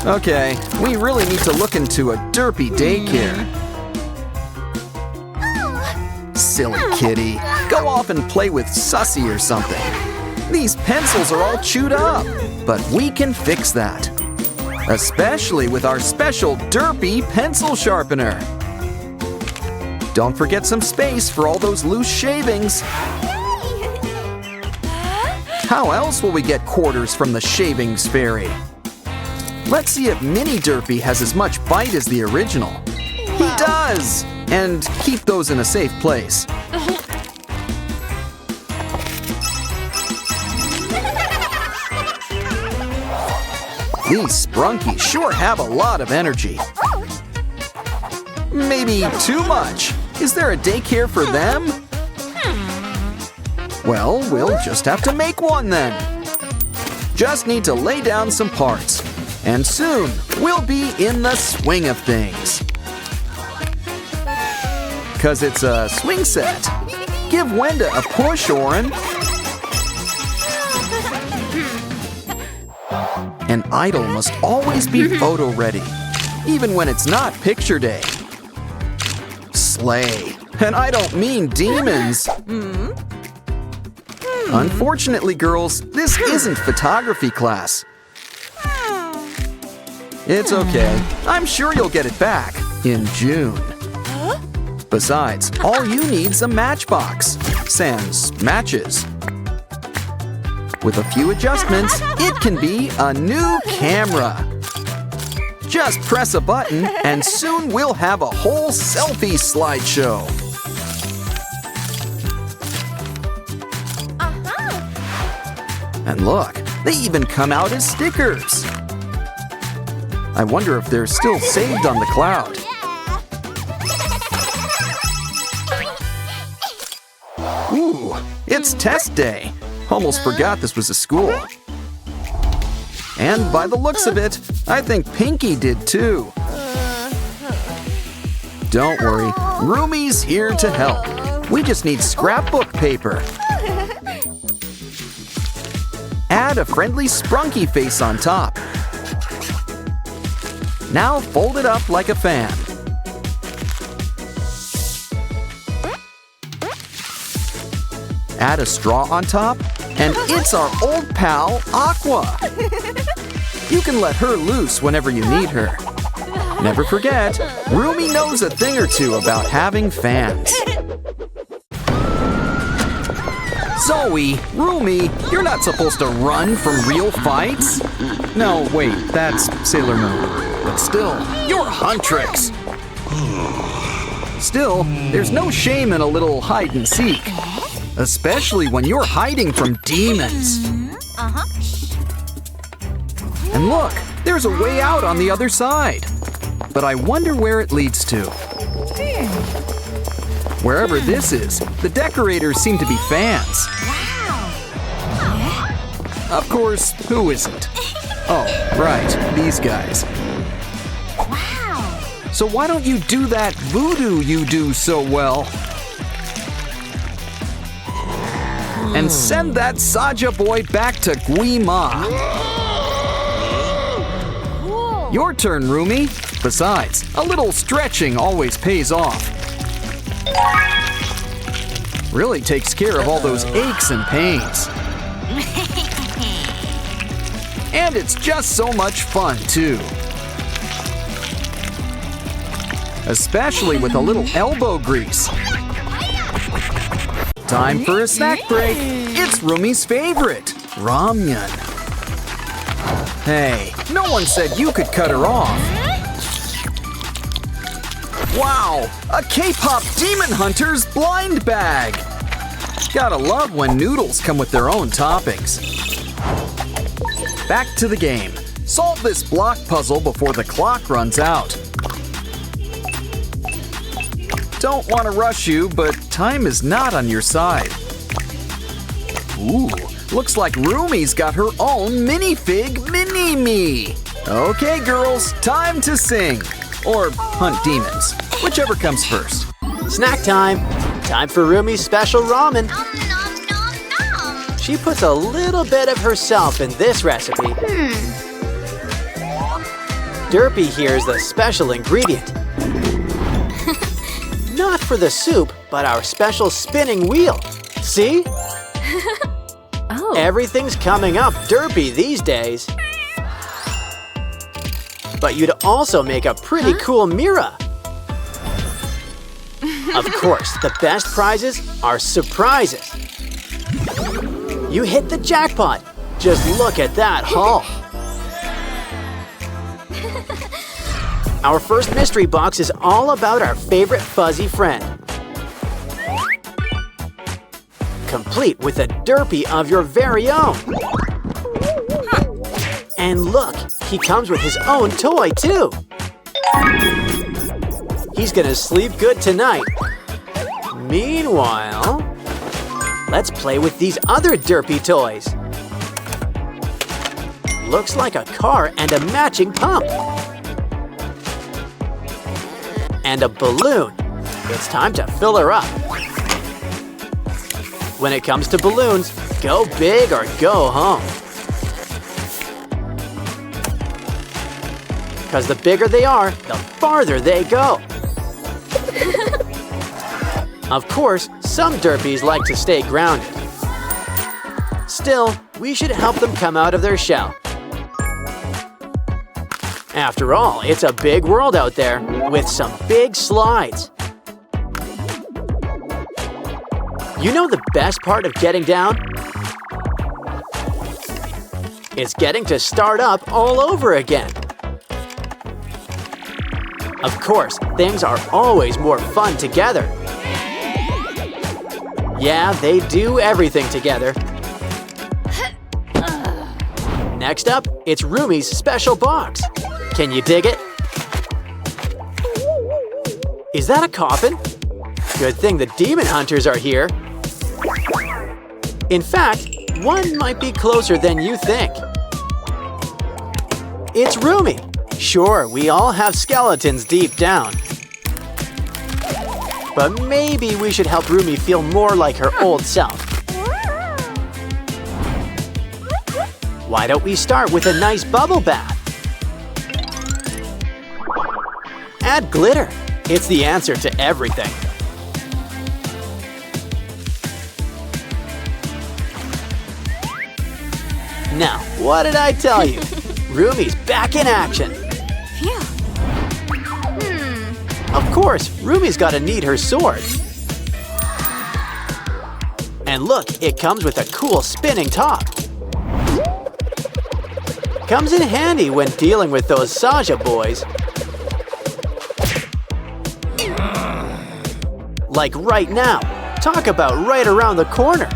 Okay, we really need to look into a derpy daycare. Silly kitty, go off and play with Sussy or something. These pencils are all chewed up, but we can fix that. Especially with our special derpy pencil sharpener. Don't forget some space for all those loose shavings. How else will we get quarters from the shavings fairy? Let's see if Mini Derpy has as much bite as the original. He does! And keep those in a safe place. These Sprunkies sure have a lot of energy. Maybe too much. Is there a daycare for them? Well, we'll just have to make one then. Just need to lay down some parts. And soon, we'll be in the swing of things. 'Cause it's a swing set. Give Wenda a push, Oren. An idol must always be photo ready, even when it's not picture day. Slay. And I don't mean demons. Unfortunately, girls, this isn't photography class. It's okay. I'm sure you'll get it back in June. Besides, all you need's a matchbox. Sans matches. With a few adjustments, it can be a new camera. Just press a button and soon we'll have a whole selfie slideshow. And look, they even come out as stickers. I wonder if they're still saved on the cloud. Ooh, it's test day. Almost forgot this was a school. And by the looks of it, I think Pinky did too. Don't worry, Roomy's here to help. We just need scrapbook paper. Add a friendly Sprunky face on top. Now fold it up like a fan. Add a straw on top, and it's our old pal, Aqua. You can let her loose whenever you need her. Never forget, Roomy knows a thing or two about having fans. Zoe, Roomy, you're not supposed to run from real fights. No, wait, that's Sailor Moon. But still, you're Huntrix. Still, there's no shame in a little hide and seek. Especially when you're hiding from demons. And look, there's a way out on the other side. But I wonder where it leads to. Wherever this is, the decorators seem to be fans. Of course, who isn't? Oh, right, these guys. So why don't you do that voodoo you do so well? And send that Saja boy back to Guima. Your turn, Roomy. Besides, a little stretching always pays off. Really takes care of all those aches and pains. And it's just so much fun, too. Especially with a little elbow grease. Time for a snack break. It's Rumi's favorite, ramyun. Hey, no one said you could cut her off. Wow, a K-pop Demon Hunter's blind bag. Gotta love when noodles come with their own toppings. Back to the game. Solve this block puzzle before the clock runs out. Don't want to rush you, but time is not on your side. Ooh, looks like Rumi's got her own minifig mini-me. Okay, girls, time to sing. Or hunt demons, whichever comes first. Snack time. Time for Rumi's special ramen. Nom, nom, nom, nom. She puts a little bit of herself in this recipe. Derpy here is the special ingredient. Not for the soup, but our special spinning wheel. See? Oh. Everything's coming up derpy these days. But you'd also make a pretty cool Mira. Of course, the best prizes are surprises. You hit the jackpot. Just look at that haul. Our first mystery box is all about our favorite fuzzy friend. Complete with a derpy of your very own. And look, he comes with his own toy too. He's gonna sleep good tonight. Meanwhile, let's play with these other derpy toys. Looks like a car and a matching pump. And a balloon. It's time to fill her up. When it comes to balloons, go big or go home. Because the bigger they are, the farther they go. Of course, some derpies like to stay grounded. Still, we should help them come out of their shell. After all, it's a big world out there with some big slides. You know the best part of getting down? It's getting to start up all over again. Of course, things are always more fun together. Yeah, they do everything together. Next up, it's Rumi's special box. Can you dig it? Is that a coffin? Good thing the demon hunters are here. In fact, one might be closer than you think. It's Rumi. Sure, we all have skeletons deep down. But maybe we should help Rumi feel more like her old self. Why don't we start with a nice bubble bath? Add glitter. It's the answer to everything. Now, what did I tell you? Rumi's back in action. Phew. Of course, Rumi's gotta need her sword. And look, it comes with a cool spinning top. Comes in handy when dealing with those Saja boys. Like right now. Talk about right around the corner.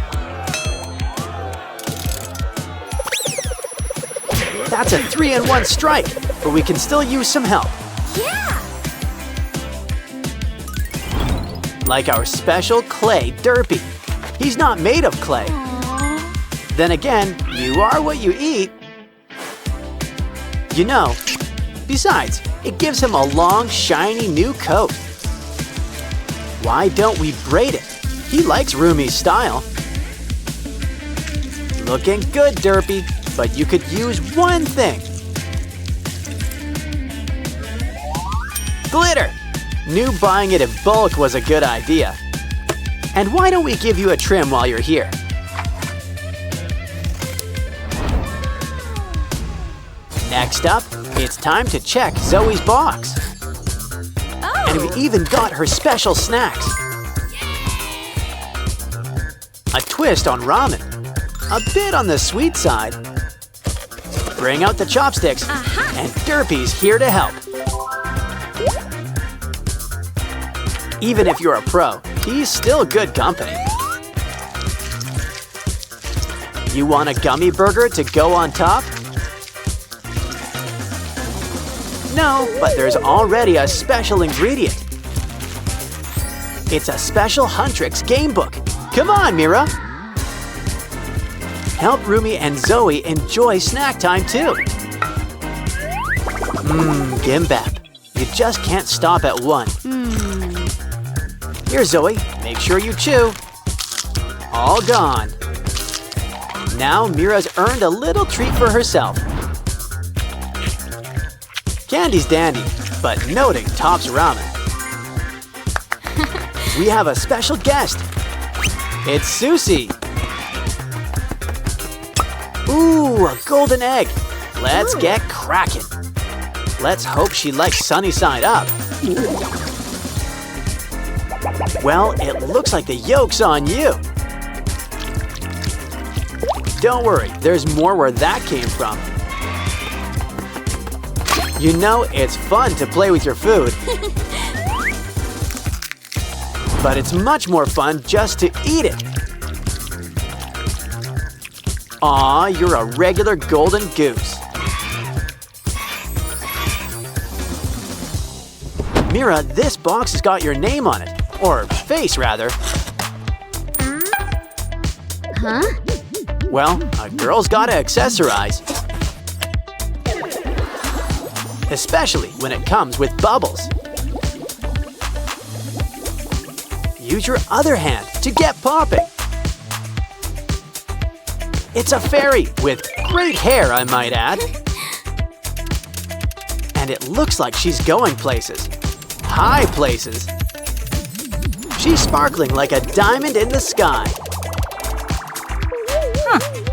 That's a 3-in-1 strike, but we can still use some help. Yeah. Like our special clay derpy. He's not made of clay. Aww. Then again, you are what you eat. You know, besides, it gives him a long, shiny new coat. Why don't we braid it? He likes Rumi's style. Looking good, derpy, but you could use one thing. Glitter! Knew buying it in bulk was a good idea. And why don't we give you a trim while you're here? Next up, it's time to check Zoe's box. And we even got her special snacks. A twist on ramen. A bit on the sweet side. Bring out the chopsticks, and Derpy's here to help. Even if you're a pro, he's still good company. You want a gummy burger to go on top? No, but there's already a special ingredient. It's a special Huntrix game book. Come on, Mira. Help Rumi and Zoe enjoy snack time too. Gimbap. You just can't stop at one. Here, Zoe, make sure you chew. All gone. Now Mira's earned a little treat for herself. Candy's dandy, but noting tops ramen. We have a special guest. It's Susie. Ooh, a golden egg. Let's get cracking. Let's hope she likes sunny side up. Well, it looks like the yolk's on you. Don't worry, there's more where that came from. You know, it's fun to play with your food. But it's much more fun just to eat it. Aw, you're a regular golden goose. Mira, this box has got your name on it. Or face, rather. Huh? Well, a girl's gotta accessorize. Especially when it comes with bubbles. Use your other hand to get popping. It's a fairy with great hair, I might add. And it looks like she's going places. High places. She's sparkling like a diamond in the sky.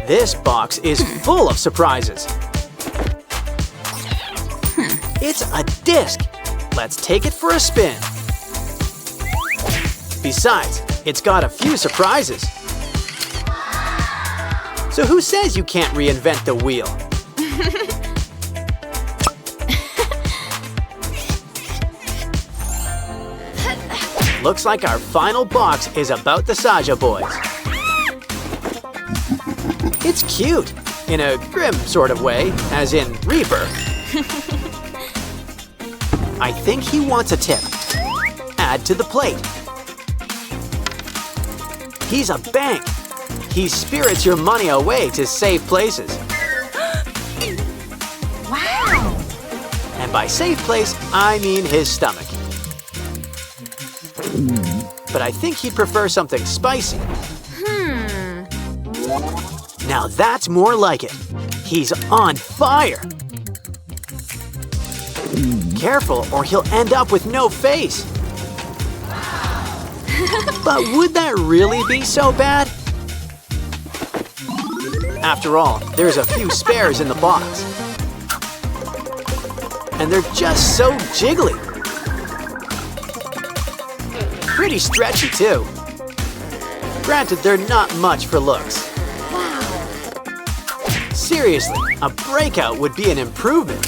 This box is full of surprises. It's a disc. Let's take it for a spin. Besides, it's got a few surprises. So who says you can't reinvent the wheel? Looks like our final box is about the Saja boys. It's cute, in a grim sort of way, as in Reaper. I think he wants a tip. Add to the plate. He's a bank. He spirits your money away to safe places. Wow! And by safe place, I mean his stomach. But I think he'd prefer something spicy. Now that's more like it. He's on fire. Careful, or he'll end up with no face. But would that really be so bad? After all, there's a few spares in the box. And they're just so jiggly. Pretty stretchy, too. Granted, they're not much for looks. Seriously, a breakout would be an improvement.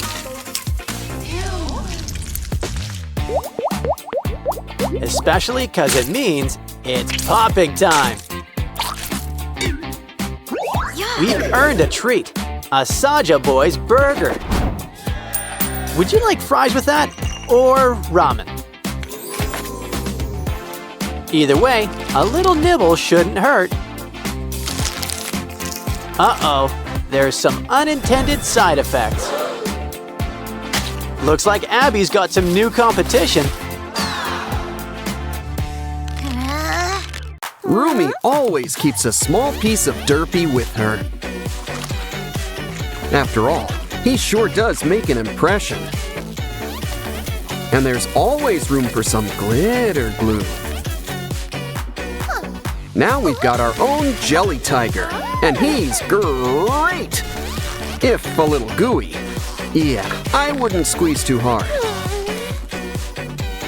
Especially because it means it's popping time. We've earned a treat, a Saja Boys burger. Would you like fries with that, or ramen? Either way, a little nibble shouldn't hurt. Uh-oh, there's some unintended side effects. Looks like Abby's got some new competition. Rumi always keeps a small piece of Derpy with her. After all, he sure does make an impression. And there's always room for some glitter glue. Now we've got our own jelly tiger, and he's great! If a little gooey. Yeah, I wouldn't squeeze too hard.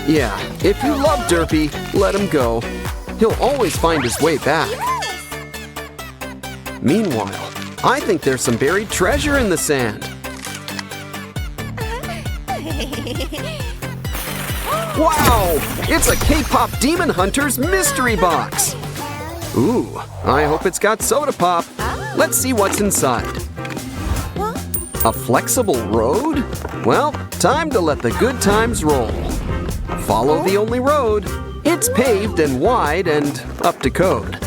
Yeah, if you love Derpy, let him go. He'll always find his way back. Meanwhile, I think there's some buried treasure in the sand. Wow! It's a K-pop Demon Hunter's mystery box! Ooh, I hope it's got soda pop. Let's see what's inside. A flexible road? Well, time to let the good times roll. Follow the only road. It's paved and wide and up to code.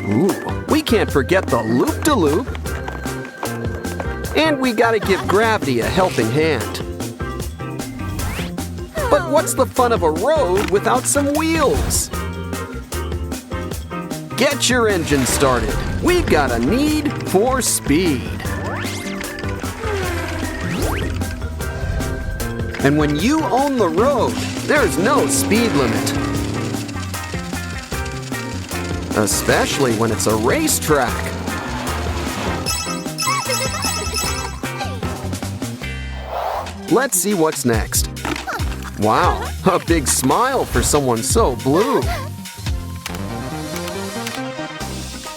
Ooh, we can't forget the loop-de-loop. And we gotta give gravity a helping hand. But what's the fun of a road without some wheels? Get your engine started. We've got a need for speed. And when you own the road, there's no speed limit. Especially when it's a racetrack. Let's see what's next. Wow, a big smile for someone so blue.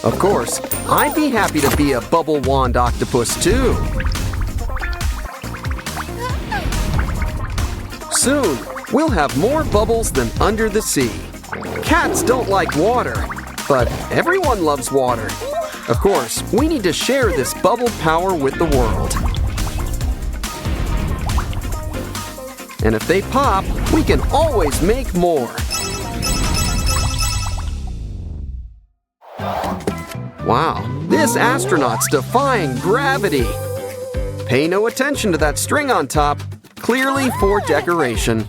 Of course, I'd be happy to be a bubble wand octopus too. Soon, we'll have more bubbles than under the sea. Cats don't like water, but everyone loves water. Of course, we need to share this bubble power with the world. And if they pop, we can always make more. Wow, this astronaut's defying gravity. Pay no attention to that string on top. Clearly for decoration.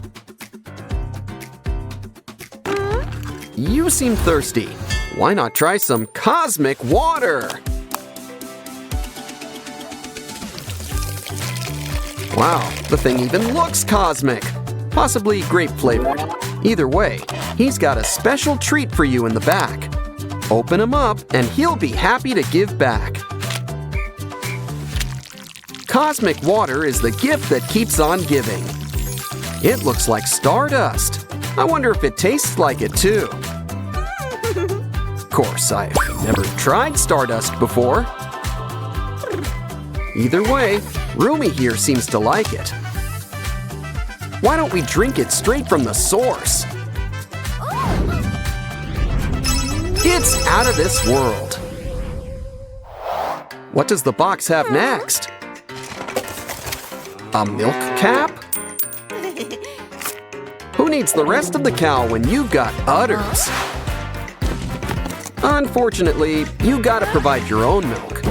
You seem thirsty. Why not try some cosmic water? Wow, the thing even looks cosmic. Possibly grape flavored. Either way, he's got a special treat for you in the back. Open him up and he'll be happy to give back. Cosmic water is the gift that keeps on giving. It looks like stardust. I wonder if it tastes like it too. Of course, I've never tried stardust before. Either way, Rumi here seems to like it. Why don't we drink it straight from the source? It's out of this world. What does the box have next? A milk cap? Who needs the rest of the cow when you've got udders? Unfortunately, you gotta provide your own milk.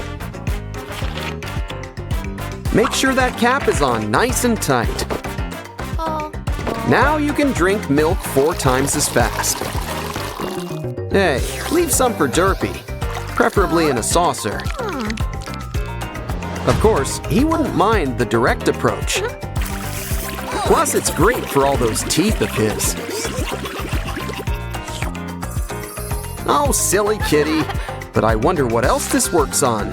Make sure that cap is on nice and tight. Now you can drink milk 4 times as fast. Hey, leave some for Derpy, preferably in a saucer. Of course, he wouldn't mind the direct approach. Plus, it's great for all those teeth of his. Oh, silly kitty. But I wonder what else this works on.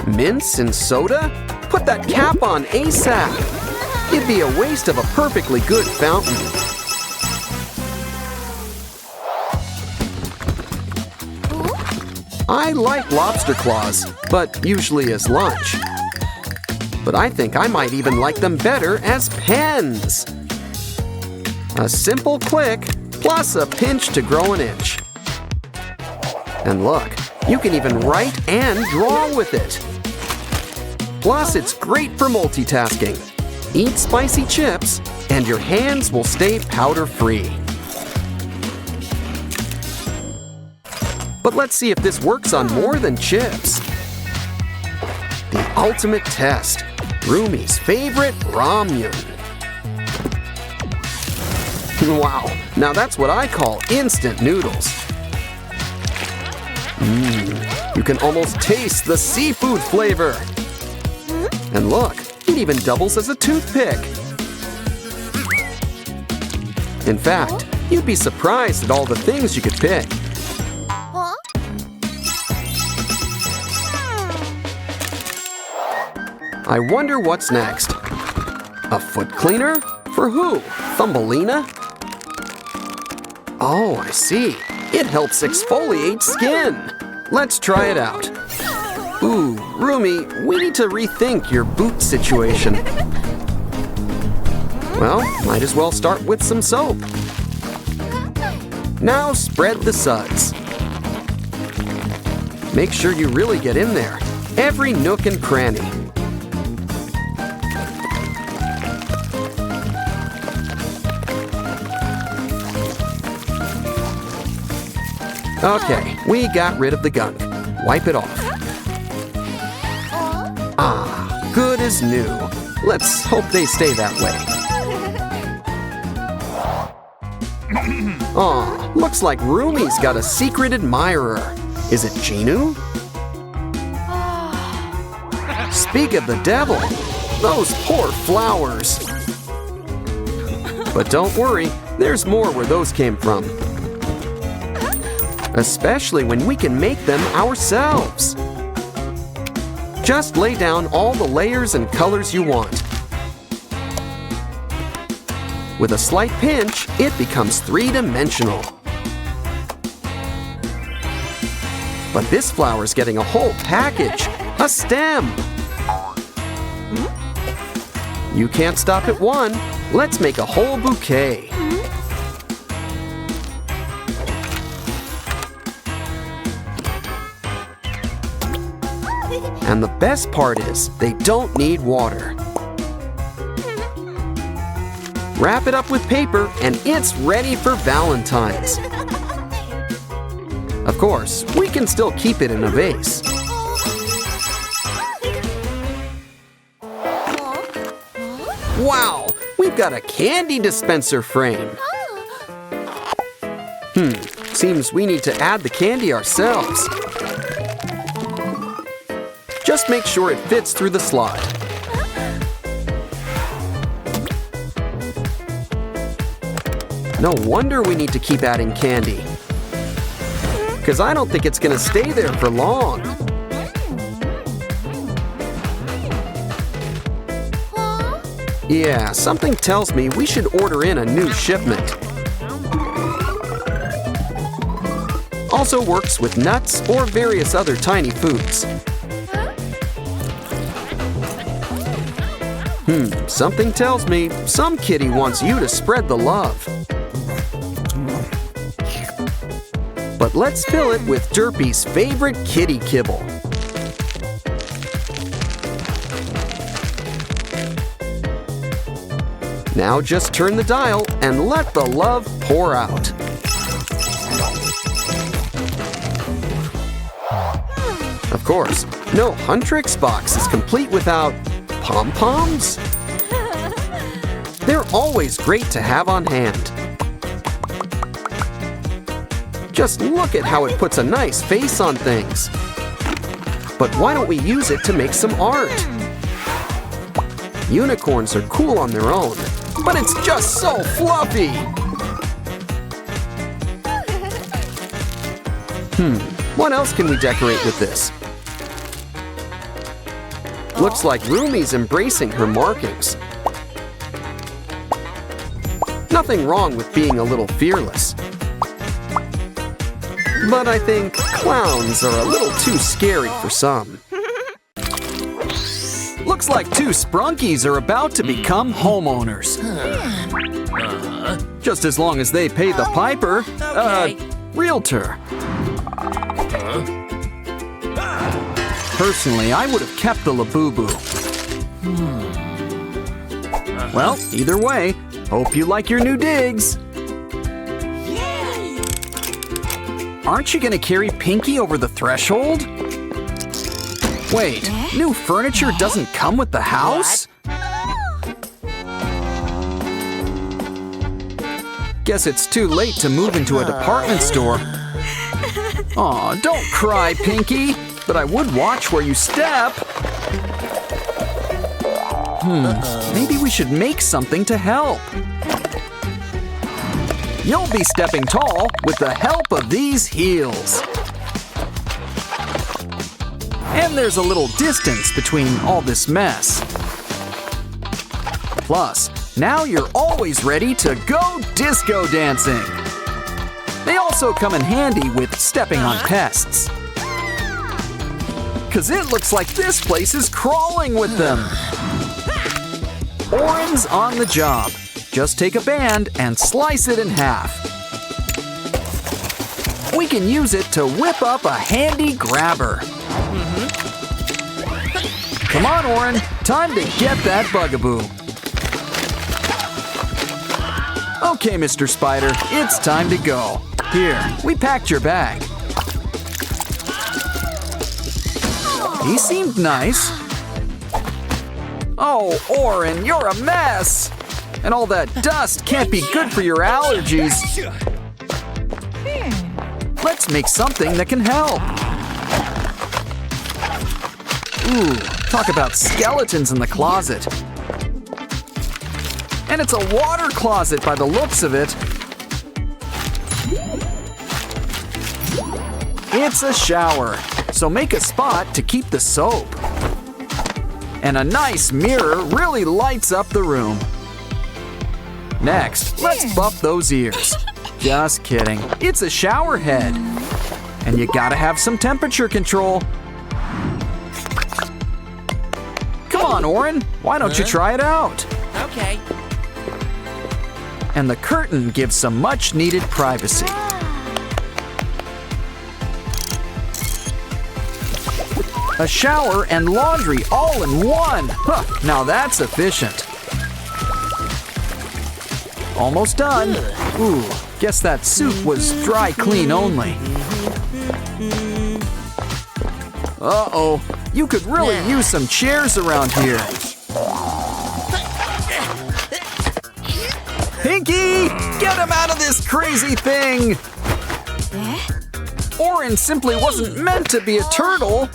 Mints and soda? Put that cap on ASAP. It'd be a waste of a perfectly good fountain. I like lobster claws, but usually as lunch. But I think I might even like them better as pens. A simple click, plus a pinch to grow an inch. And look, you can even write and draw with it. Plus, it's great for multitasking. Eat spicy chips, and your hands will stay powder-free. But let's see if this works on more than chips. The ultimate test. Rumi's favorite ramyun. Wow, now that's what I call instant noodles. You can almost taste the seafood flavor. And look, it even doubles as a toothpick. In fact, you'd be surprised at all the things you could pick. I wonder what's next. A foot cleaner? For who? Thumbelina? Oh, I see. It helps exfoliate skin. Let's try it out. Ooh, Rumi, we need to rethink your boot situation. Well, might as well start with some soap. Now spread the suds. Make sure you really get in there. Every nook and cranny. Okay, we got rid of the gunk. Wipe it off. Ah, good as new. Let's hope they stay that way. Aw, looks like Rumi's got a secret admirer. Is it Genu? Speak of the devil, those poor flowers. But don't worry, there's more where those came from. Especially when we can make them ourselves. Just lay down all the layers and colors you want. With a slight pinch, it becomes three-dimensional. But this flower's getting a whole package, a stem. You can't stop at one. Let's make a whole bouquet. And the best part is, they don't need water. Wrap it up with paper and it's ready for Valentine's. Of course, we can still keep it in a vase. Wow, we've got a candy dispenser frame. Seems we need to add the candy ourselves. Just make sure it fits through the slot. No wonder we need to keep adding candy. Because I don't think it's going to stay there for long. Yeah, something tells me we should order in a new shipment. Also works with nuts or various other tiny foods. Something tells me some kitty wants you to spread the love. But let's fill it with Derpy's favorite kitty kibble. Now just turn the dial and let the love pour out. Of course, no Huntrix box is complete without pom-poms? They're always great to have on hand. Just look at how it puts a nice face on things. But why don't we use it to make some art? Unicorns are cool on their own, but it's just so fluffy! What else can we decorate with this? Looks like Rumi's embracing her markings. Nothing wrong with being a little fearless. But I think clowns are a little too scary for some. Looks like two Sprunkies are about to become homeowners. Just as long as they pay the piper, realtor. Personally, I would have kept the Labubu. Well, either way, hope you like your new digs. Aren't you gonna carry Pinky over the threshold? Wait, new furniture doesn't come with the house? Guess it's too late to move into a department store. Aw, don't cry, Pinky, but I would watch where you step. Maybe we should make something to help. You'll be stepping tall with the help of these heels. And there's a little distance between all this mess. Plus, now you're always ready to go disco dancing. They also come in handy with stepping on pests. 'Cause it looks like this place is crawling with them. Oren's on the job. Just take a band and slice it in half. We can use it to whip up a handy grabber. Come on, Oren. Time to get that bugaboo. Okay, Mr. Spider, it's time to go. Here, we packed your bag. He seemed nice. Oh, Oren, you're a mess. And all that dust can't be good for your allergies. Let's make something that can help. Ooh, talk about skeletons in the closet. And it's a water closet by the looks of it. It's a shower, so make a spot to keep the soap. And a nice mirror really lights up the room. Next, let's buff those ears. Just kidding, it's a shower head. And you gotta have some temperature control. Come on, Oren, why don't you try it out? Okay. And the curtain gives some much needed privacy. A shower and laundry all in one. Huh, now that's efficient. Almost done. Ooh, guess that suit was dry clean only. Uh-oh, you could really use some chairs around here. Pinky, get him out of this crazy thing! Oren simply wasn't meant to be a turtle.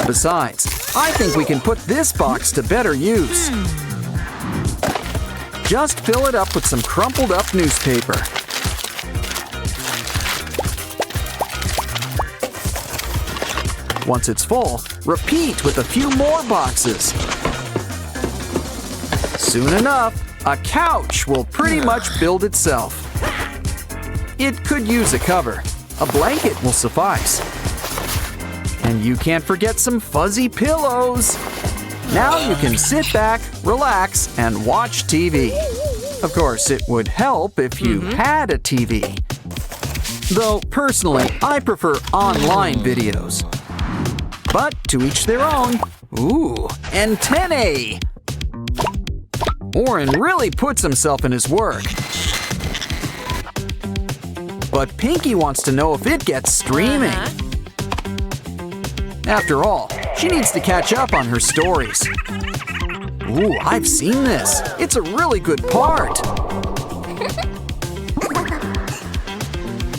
Besides, I think we can put this box to better use. Just fill it up with some crumpled up newspaper. Once it's full, repeat with a few more boxes. Soon enough, a couch will pretty much build itself. It could use a cover. A blanket will suffice. And you can't forget some fuzzy pillows. Now you can sit back, relax, and watch TV. Of course, it would help if you had a TV. Though, personally, I prefer online videos. But to each their own. Ooh, antennae! Oren really puts himself in his work. But Pinky wants to know if it gets streaming. After all, she needs to catch up on her stories. Ooh, I've seen this. It's a really good part.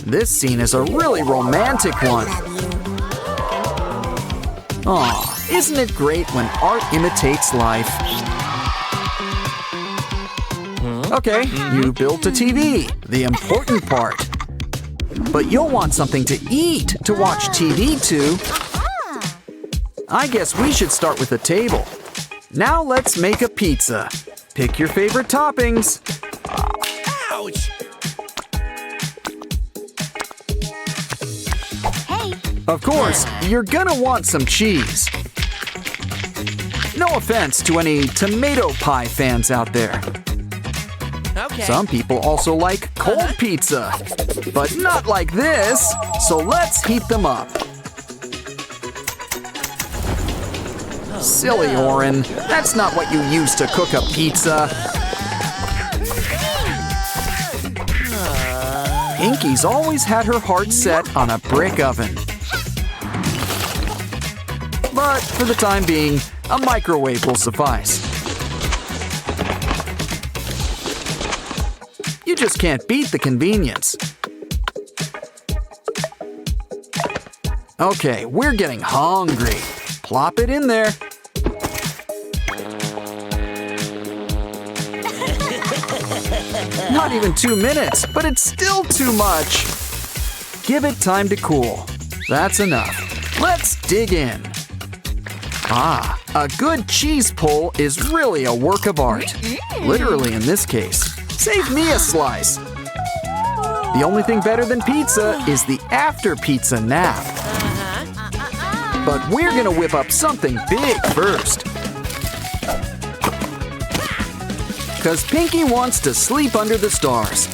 This scene is a really romantic one. Aw, isn't it great when art imitates life? Okay, you built a TV, the important part. But you'll want something to eat to watch TV to. I guess we should start with a table. Now let's make a pizza. Pick your favorite toppings. Ouch! Hey. Of course, you're gonna want some cheese. No offense to any tomato pie fans out there. Okay. Some people also like cold pizza, but not like this, so let's heat them up. Silly Oren, that's not what you use to cook a pizza. Pinky's always had her heart set on a brick oven. But for the time being, a microwave will suffice. You just can't beat the convenience. Okay, we're getting hungry. Plop it in there. Not even 2 minutes, but it's still too much. Give it time to cool. That's enough. Let's dig in. Ah, a good cheese pull is really a work of art. Literally in this case. Save me a slice. The only thing better than pizza is the after pizza nap. But we're gonna whip up something big first. 'Cause Pinky wants to sleep under the stars.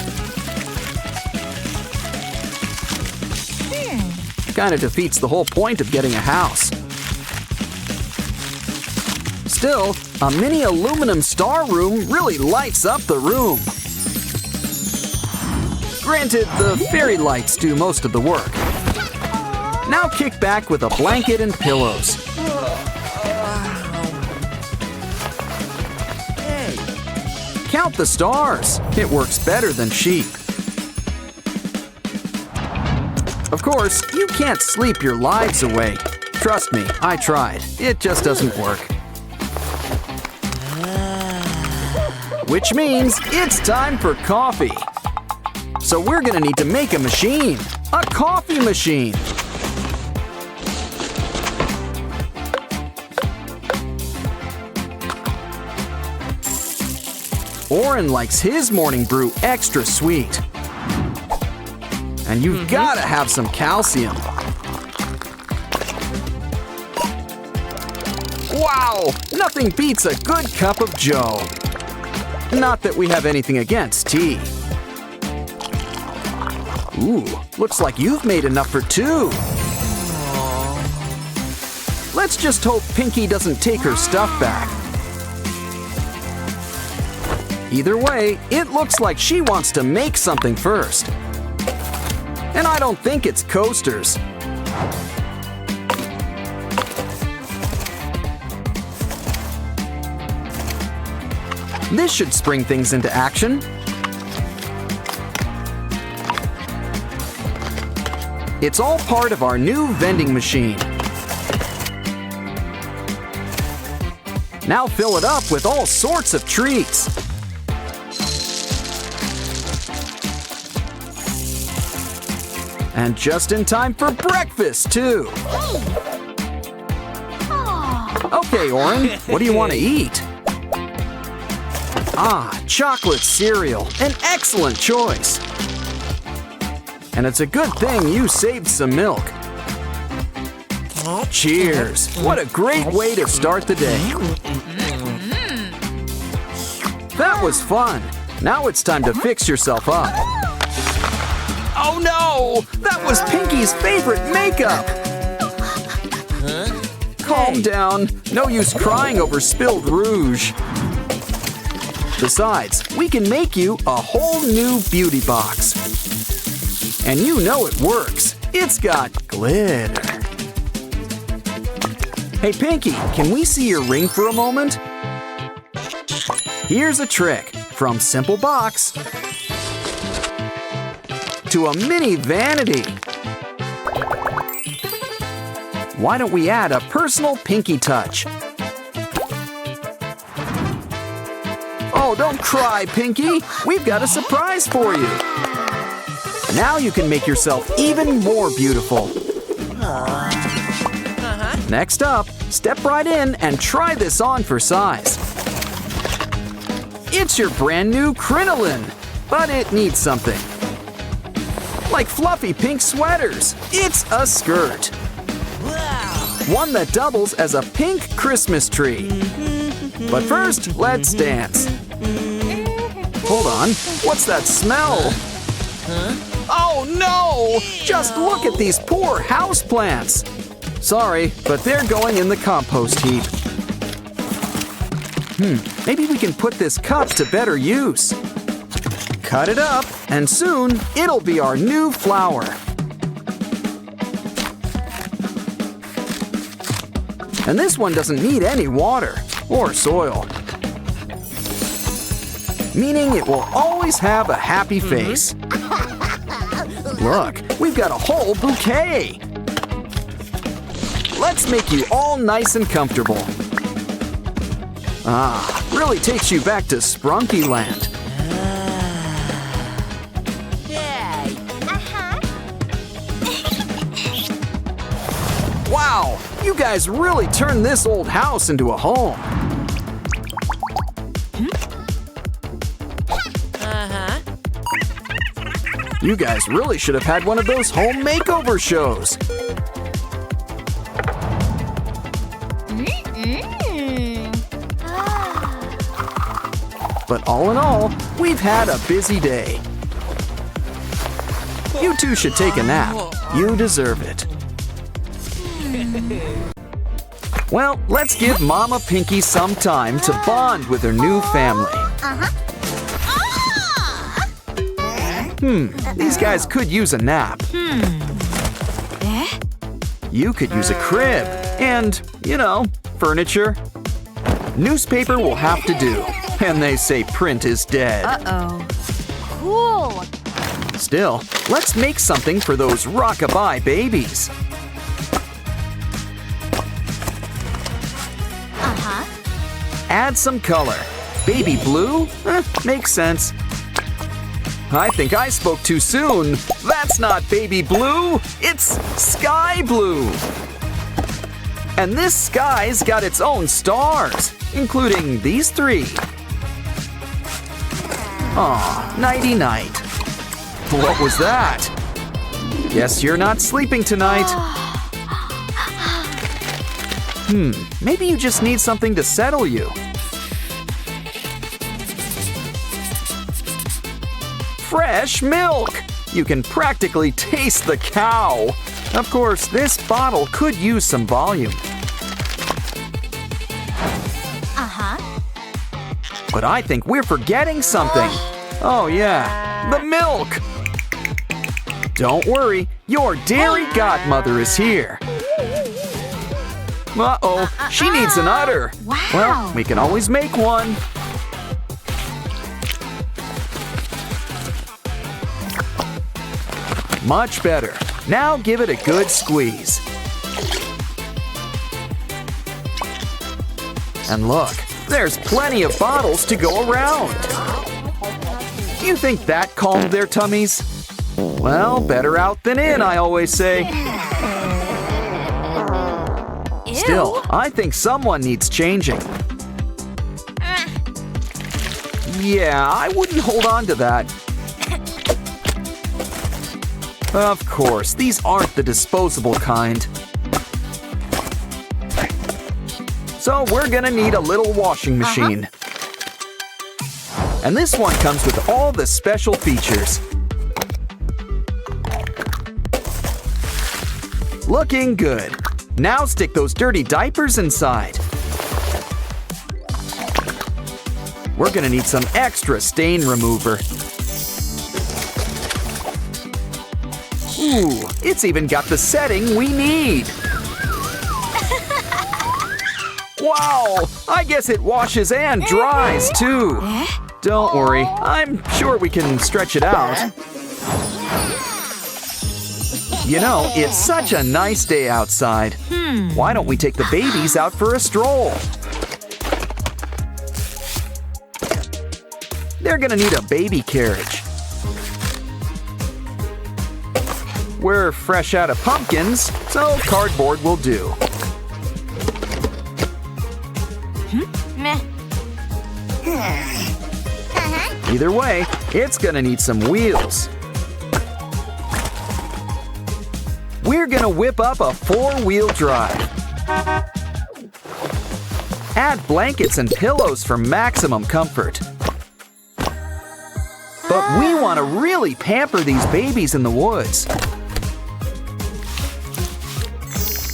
Kinda defeats the whole point of getting a house. Still, a mini aluminum star room really lights up the room. Granted, the fairy lights do most of the work. Now kick back with a blanket and pillows. Hey. Count the stars. It works better than sheep. Of course, you can't sleep your lives away. Trust me, I tried. It just doesn't work. Which means it's time for coffee. So we're gonna need to make a machine. A coffee machine. Oren likes his morning brew extra sweet. And you've gotta have some calcium. Wow! Nothing beats a good cup of joe. Not that we have anything against tea. Ooh, looks like you've made enough for two. Let's just hope Pinky doesn't take her stuff back. Either way, it looks like she wants to make something first. And I don't think it's coasters. This should spring things into action. It's all part of our new vending machine. Now fill it up with all sorts of treats. And just in time for breakfast, too. Okay, Oren, what do you want to eat? Ah, chocolate cereal, an excellent choice. And it's a good thing you saved some milk. Cheers! What a great way to start the day. That was fun. Now it's time to fix yourself up. Oh no! That was Pinky's favorite makeup! Calm down. No use crying over spilled rouge. Besides, we can make you a whole new beauty box. And you know it works. It's got glitter. Hey Pinky, can we see your ring for a moment? Here's a trick. From simple box to a mini vanity. Why don't we add a personal Pinky touch? Oh, don't cry, Pinky. We've got a surprise for you. Now you can make yourself even more beautiful. Next up, step right in and try this on for size. It's your brand new crinoline, but it needs something. Like fluffy pink sweaters, it's a skirt. One that doubles as a pink Christmas tree. But first, let's dance. Hold on, what's that smell? Oh no! Just look at these poor houseplants. Sorry, but they're going in the compost heap. Maybe we can put this cup to better use. Cut it up, and soon it'll be our new flower. And this one doesn't need any water or soil. Meaning it will always have a happy face. Look, we've got a whole bouquet. Let's make you all nice and comfortable. Ah, really takes you back to Sprunki land. Wow! You guys really turned this old house into a home. Uh-huh. You guys really should have had one of those home makeover shows. But all in all, we've had a busy day. You two should take a nap. You deserve it. Well, let's give Mama Pinky some time to bond with her new family. These guys could use a nap. You could use a crib and, you know, furniture. Newspaper will have to do. And they say print is dead. Cool. Still, let's make something for those rockabye babies. Add some color. Baby blue? Makes sense. I think I spoke too soon. That's not baby blue, it's sky blue. And this sky's got its own stars, including these three. Aw, nighty-night. What was that? Guess you're not sleeping tonight. Maybe you just need something to settle you. Fresh milk! You can practically taste the cow. Of course, this bottle could use some volume. But I think we're forgetting something. Oh yeah, the milk! Don't worry, your dairy godmother is here. Uh-oh, she needs an udder. Wow. Well, we can always make one. Much better. Now give it a good squeeze. And look, there's plenty of bottles to go around. Do you think that calmed their tummies? Well, better out than in, I always say. Still, I think someone needs changing. Yeah, I wouldn't hold on to that. Of course, these aren't the disposable kind. So we're gonna need a little washing machine. And this one comes with all the special features. Looking good. Now stick those dirty diapers inside. We're gonna need some extra stain remover. Ooh, it's even got the setting we need. Wow, I guess it washes and dries too. Don't worry, I'm sure we can stretch it out. You know, it's such a nice day outside. Why don't we take the babies out for a stroll? They're gonna need a baby carriage. We're fresh out of pumpkins, so cardboard will do. Either way, it's gonna need some wheels. We're gonna whip up a 4-wheel drive. Add blankets and pillows for maximum comfort. But we want to really pamper these babies in the woods.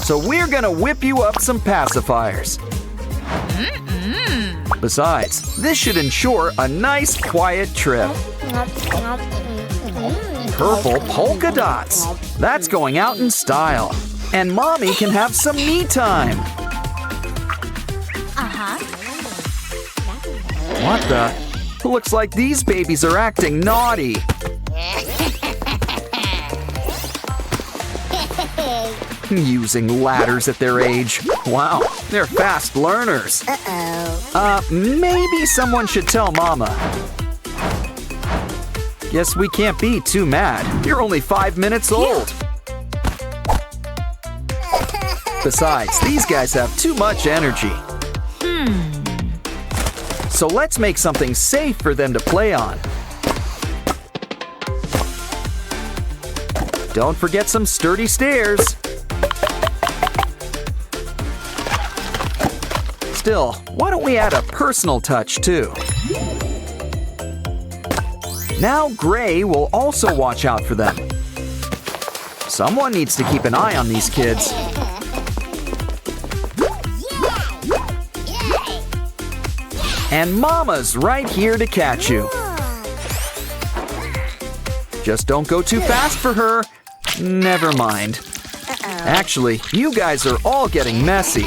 So we're gonna whip you up some pacifiers. Besides, this should ensure a nice, quiet trip. Purple polka dots. That's going out in style. And Mommy can have some me time. What the? Looks like these babies are acting naughty. Using ladders at their age. Wow, they're fast learners. Maybe someone should tell Mama. Guess we can't be too mad. You're only 5 minutes old. Besides, these guys have too much energy. So let's make something safe for them to play on. Don't forget some sturdy stairs. Still, why don't we add a personal touch too? Now Gray will also watch out for them. Someone needs to keep an eye on these kids. And Mama's right here to catch you. Just don't go too fast for her. Never mind. Actually, you guys are all getting messy.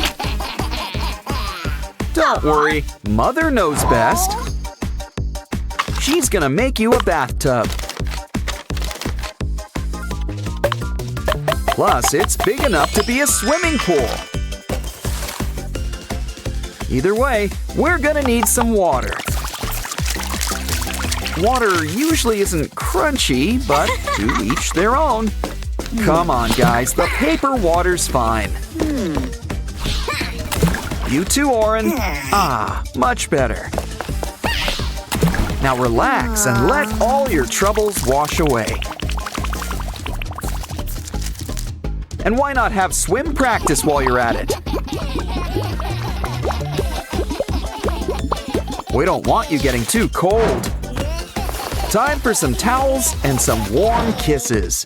Don't worry, Mother knows best. She's gonna make you a bathtub. Plus, it's big enough to be a swimming pool. Either way, we're gonna need some water. Water usually isn't crunchy, but to each their own. Come on, guys, the paper water's fine. You too, Oren. Ah, much better. Now relax and let all your troubles wash away. And why not have swim practice while you're at it? We don't want you getting too cold. Time for some towels and some warm kisses.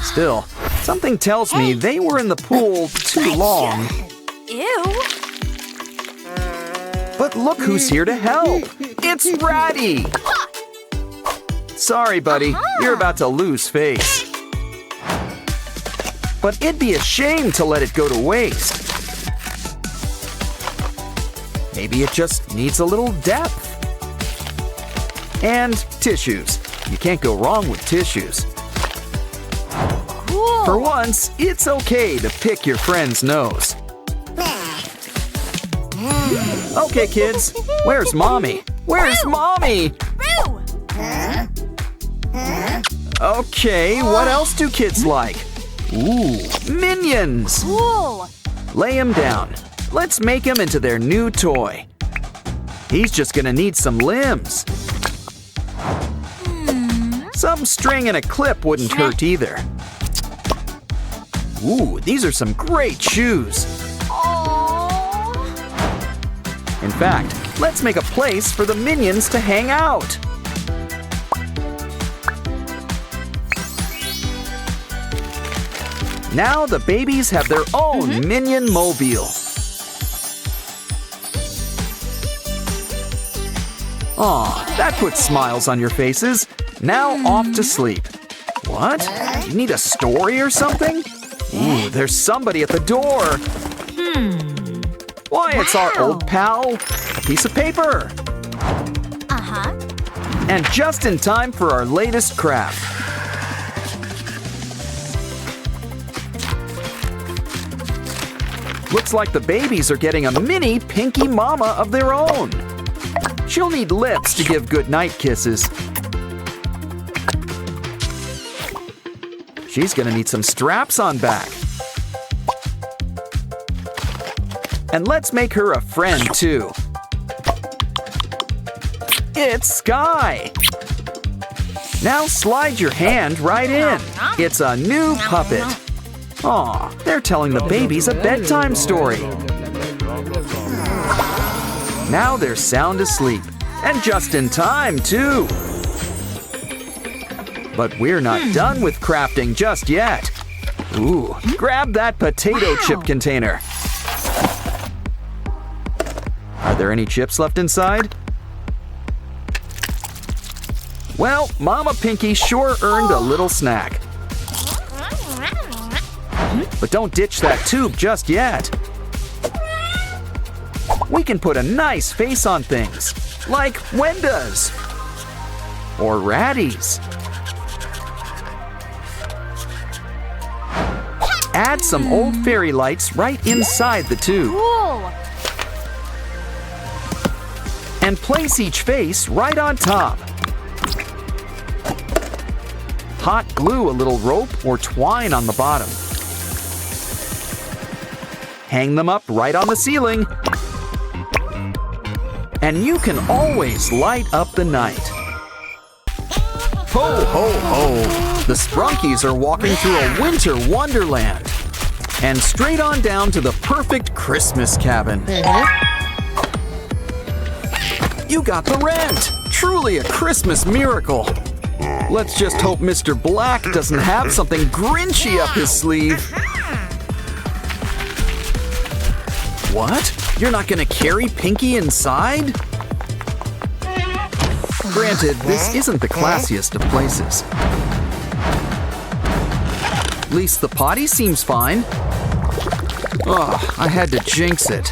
Still, something tells me they were in the pool too long. Ew. But look who's here to help. It's Ratty. Sorry, buddy. You're about to lose face. But it'd be a shame to let it go to waste. Maybe it just needs a little depth. And tissues. You can't go wrong with tissues. Cool. For once, it's okay to pick your friend's nose. Okay, kids, where's Mommy? Where's Mommy? Boo. Okay, what else do kids like? Ooh, minions! Cool. Lay him down. Let's make him into their new toy. He's just gonna need some limbs. Some string and a clip wouldn't hurt either. Ooh, these are some great shoes. In fact, let's make a place for the minions to hang out. Now the babies have their own minion mobile. Aw, that puts smiles on your faces. Now off to sleep. What? You need a story or something? Ooh, there's somebody at the door. Why, it's our old pal. A piece of paper. And just in time for our latest craft. Looks like the babies are getting a mini Pinky Mama of their own. She'll need lips to give goodnight kisses. She's gonna need some straps on back. And let's make her a friend too. It's Sky. Now slide your hand right in. It's a new puppet. Aw, they're telling the babies a bedtime story. Now they're sound asleep, and just in time, too. But we're not done with crafting just yet. Ooh, grab that potato chip container. Are there any chips left inside? Well, Mama Pinky sure earned a little snack. But don't ditch that tube just yet. We can put a nice face on things, like Wenda's or Ratty's. Add some old fairy lights right inside the tube. Cool. And place each face right on top. hot glue a little rope or twine on the bottom. Hang them up right on the ceiling. And you can always light up the night. Ho, ho, ho! The Sprunkies are walking through a winter wonderland. And straight on down to the perfect Christmas cabin. You got the rent! Truly a Christmas miracle. Let's just hope Mr. Black doesn't have something Grinchy up his sleeve. What? You're not gonna carry Pinky inside? Granted, this isn't the classiest of places. At least the potty seems fine. Ugh, I had to jinx it.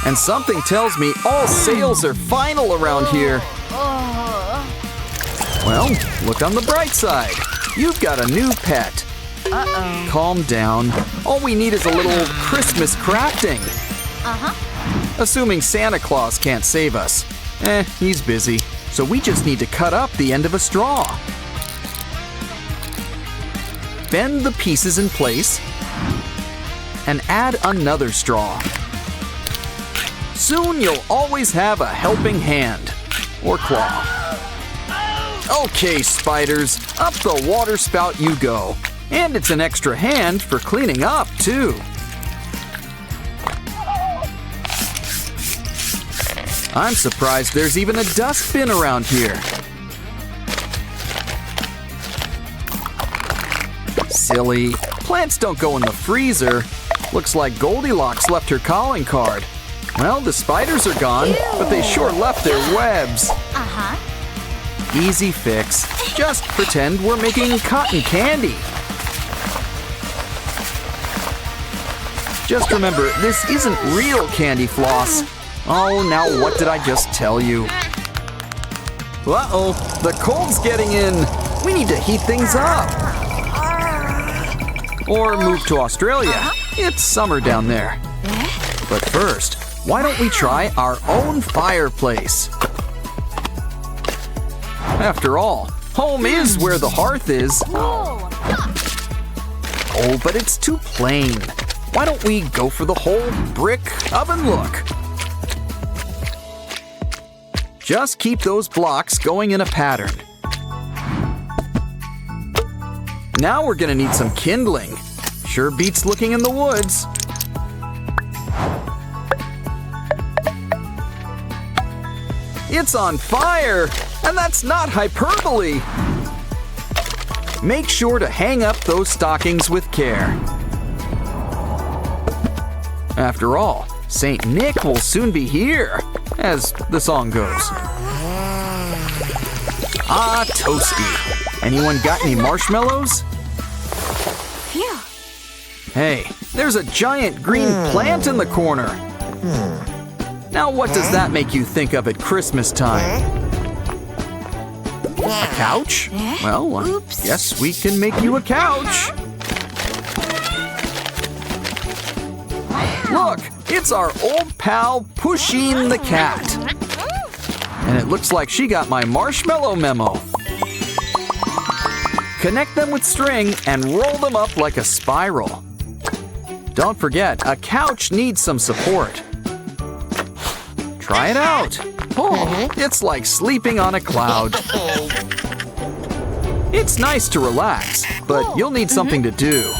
And something tells me all sales are final around here. Well, look on the bright side. You've got a new pet. Calm down. All we need is a little Christmas crafting. Assuming Santa Claus can't save us. He's busy. So we just need to cut up the end of a straw. Bend the pieces in place and add another straw. Soon you'll always have a helping hand or claw. Okay, spiders, up the water spout you go. And it's an extra hand for cleaning up, too. I'm surprised there's even a dustbin around here. Silly. Plants don't go in the freezer. Looks like Goldilocks left her calling card. Well, the spiders are gone, but they sure left their webs. Easy fix. Just pretend we're making cotton candy. Just remember, this isn't real candy floss. Oh, now what did I just tell you? Uh-oh, the cold's getting in. We need to heat things up. Or move to Australia. It's summer down there. But first, why don't we try our own fireplace? After all, home is where the hearth is. Oh, but it's too plain. Why don't we go for the whole brick oven look? Just keep those blocks going in a pattern. Now we're gonna need some kindling. Sure beats looking in the woods. It's on fire! And that's not hyperbole! Make sure to hang up those stockings with care. After all, Saint Nick will soon be here, as the song goes. Ah, toasty. Anyone got any marshmallows? Phew. Hey, there's a giant green plant in the corner. Now what does that make you think of at Christmas time? A couch? Well, I guess we can make you a couch. Look, it's our old pal Pusheen the cat. And it looks like she got my marshmallow memo. Connect them with string and roll them up like a spiral. Don't forget, a couch needs some support. Try it out. Oh, it's like sleeping on a cloud. It's nice to relax, but you'll need something to do.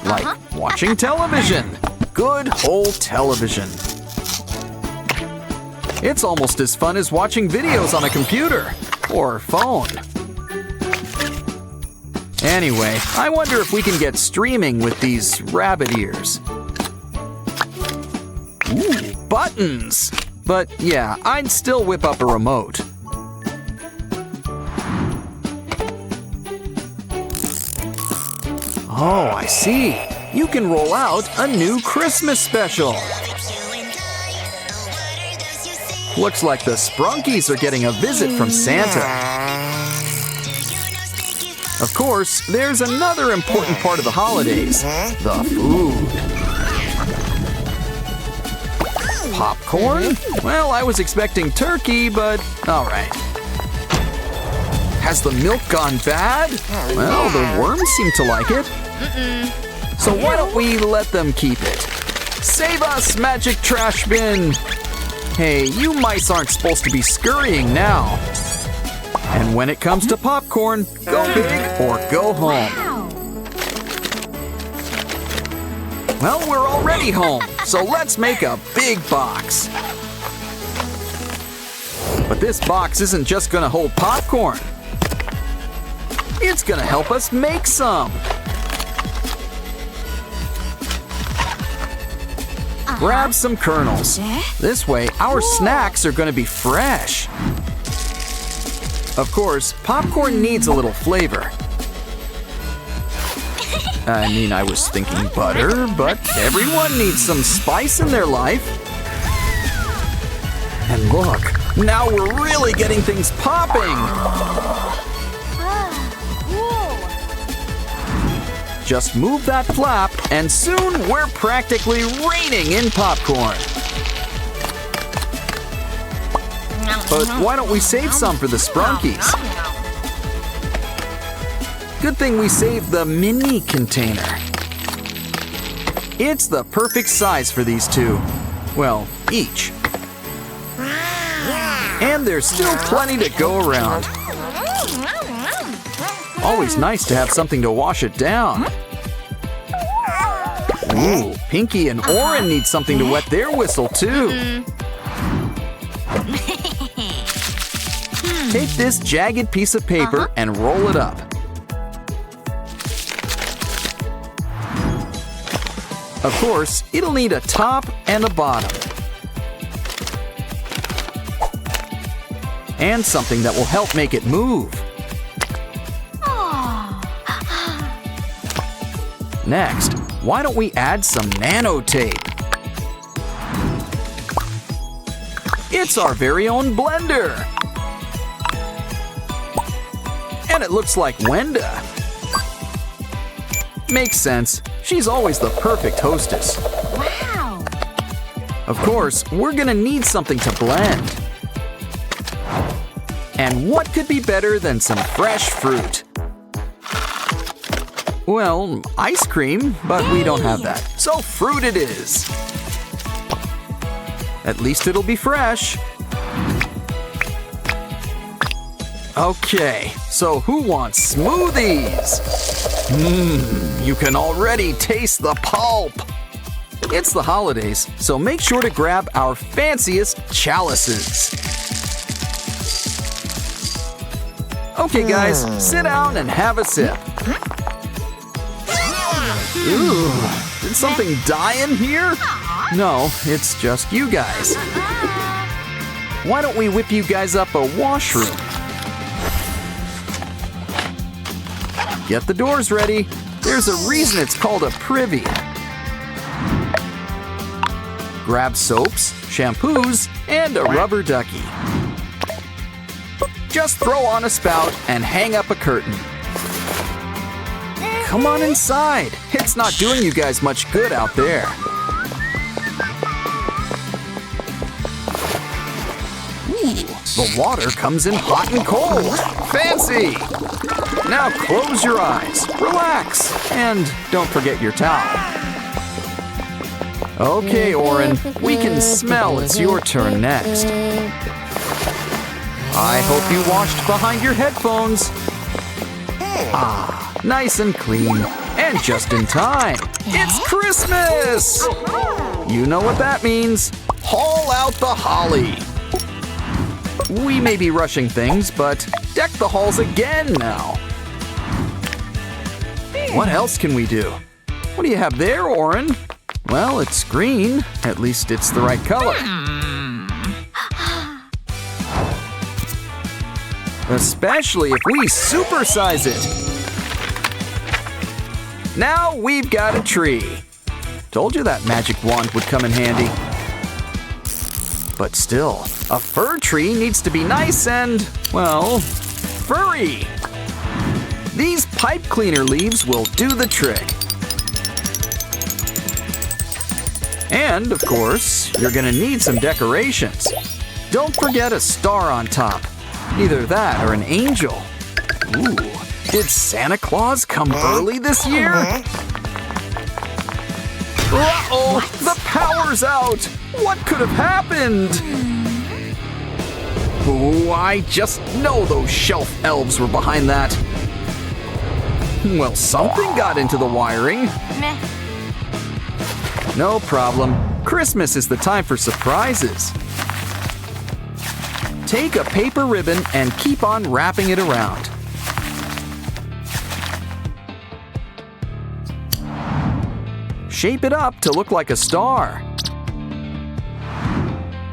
Like watching television. Good old television. It's almost as fun as watching videos on a computer or phone. Anyway, I wonder if we can get streaming with these rabbit ears. Ooh, buttons! But yeah, I'd still whip up a remote. Oh, I see. You can roll out a new Christmas special. Looks like the Sprunkies are getting a visit from Santa. Of course, there's another important part of the holidays, the food. Popcorn? Well, I was expecting turkey, but all right. Has the milk gone bad? Well, the worms seem to like it. So why don't we let them keep it? Save us, magic trash bin! Hey, you mice aren't supposed to be scurrying now. And when it comes to popcorn, go big or go home. Well, we're already home, so let's make a big box. But this box isn't just gonna hold popcorn. It's gonna help us make some. Grab some kernels. This way, our snacks are gonna be fresh. Of course, popcorn needs a little flavor. I mean, I was thinking butter, but everyone needs some spice in their life. And look, now we're really getting things popping. Just move that flap, and soon we're practically raining in popcorn. But why don't we save some for the Sprunkies? Good thing we saved the mini container. It's the perfect size for these two. Well, each. And there's still plenty to go around. Always nice to have something to wash it down. Ooh, Pinky and Oren need something to wet their whistle too. Take this jagged piece of paper and roll it up. Of course, it'll need a top and a bottom. And something that will help make it move. Next, why don't we add some nano tape? It's our very own blender. And it looks like Wenda. Makes sense. She's always the perfect hostess. Wow! Of course, we're gonna need something to blend. And what could be better than some fresh fruit? Well, ice cream, but we don't have that. So fruit it is. At least it'll be fresh. Okay, so who wants smoothies? You can already taste the pulp. It's the holidays, so make sure to grab our fanciest chalices. Okay guys, sit down and have a sip. Ooh, did something die in here? No, it's just you guys. Why don't we whip you guys up a washroom? Get the doors ready. There's a reason it's called a privy. Grab soaps, shampoos, and a rubber ducky. Just throw on a spout and hang up a curtain. Come on inside. It's not doing you guys much good out there. Ooh, the water comes in hot and cold. Fancy! Now close your eyes, relax, and don't forget your towel. Okay, Oren, we can smell it's your turn next. I hope you washed behind your headphones. Ah, nice and clean, and just in time. It's Christmas! You know what that means. Haul out the holly. We may be rushing things, but deck the halls again now. What else can we do? What do you have there, Oren? Well, it's green. At least it's the right color. Especially if we supersize it. Now we've got a tree. Told you that magic wand would come in handy. But still, a fir tree needs to be nice and, well, furry. These pipe cleaner leaves will do the trick. And, of course, you're gonna need some decorations. Don't forget a star on top. Either that or an angel. Ooh, did Santa Claus come early this year? Uh-oh, the power's out! What could have happened? Ooh, I just know those shelf elves were behind that. Well, something got into the wiring. Meh. No problem. Christmas is the time for surprises. Take a paper ribbon and keep on wrapping it around. Shape it up to look like a star.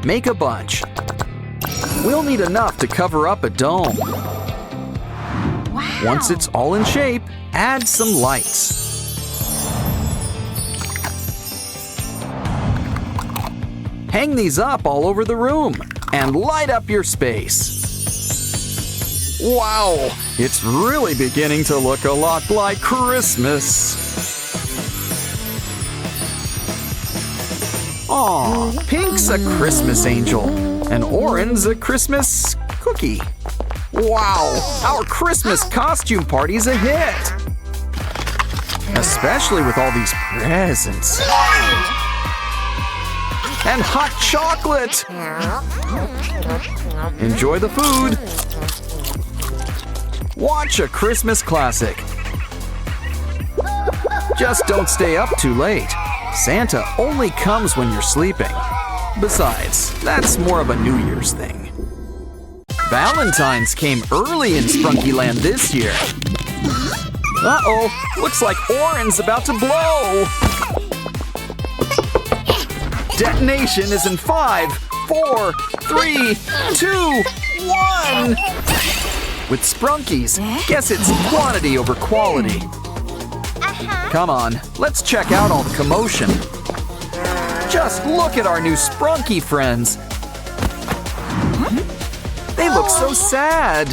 Make a bunch. We'll need enough to cover up a dome. Wow. Once it's all in shape, add some lights. Hang these up all over the room and light up your space. Wow, it's really beginning to look a lot like Christmas. Aw, pink's a Christmas angel, and orange's a Christmas cookie. Wow, our Christmas costume party's a hit. Especially with all these presents. And hot chocolate! Enjoy the food. Watch a Christmas classic. Just don't stay up too late. Santa only comes when you're sleeping. Besides, that's more of a New Year's thing. Valentine's came early in Sprunky Land this year. Uh-oh, looks like Oren's about to blow. Detonation is in 5, 4, 3, 2, 1. With Sprunkies, guess it's quantity over quality. Come on, let's check out all the commotion. Just look at our new Sprunky friends. They look so sad.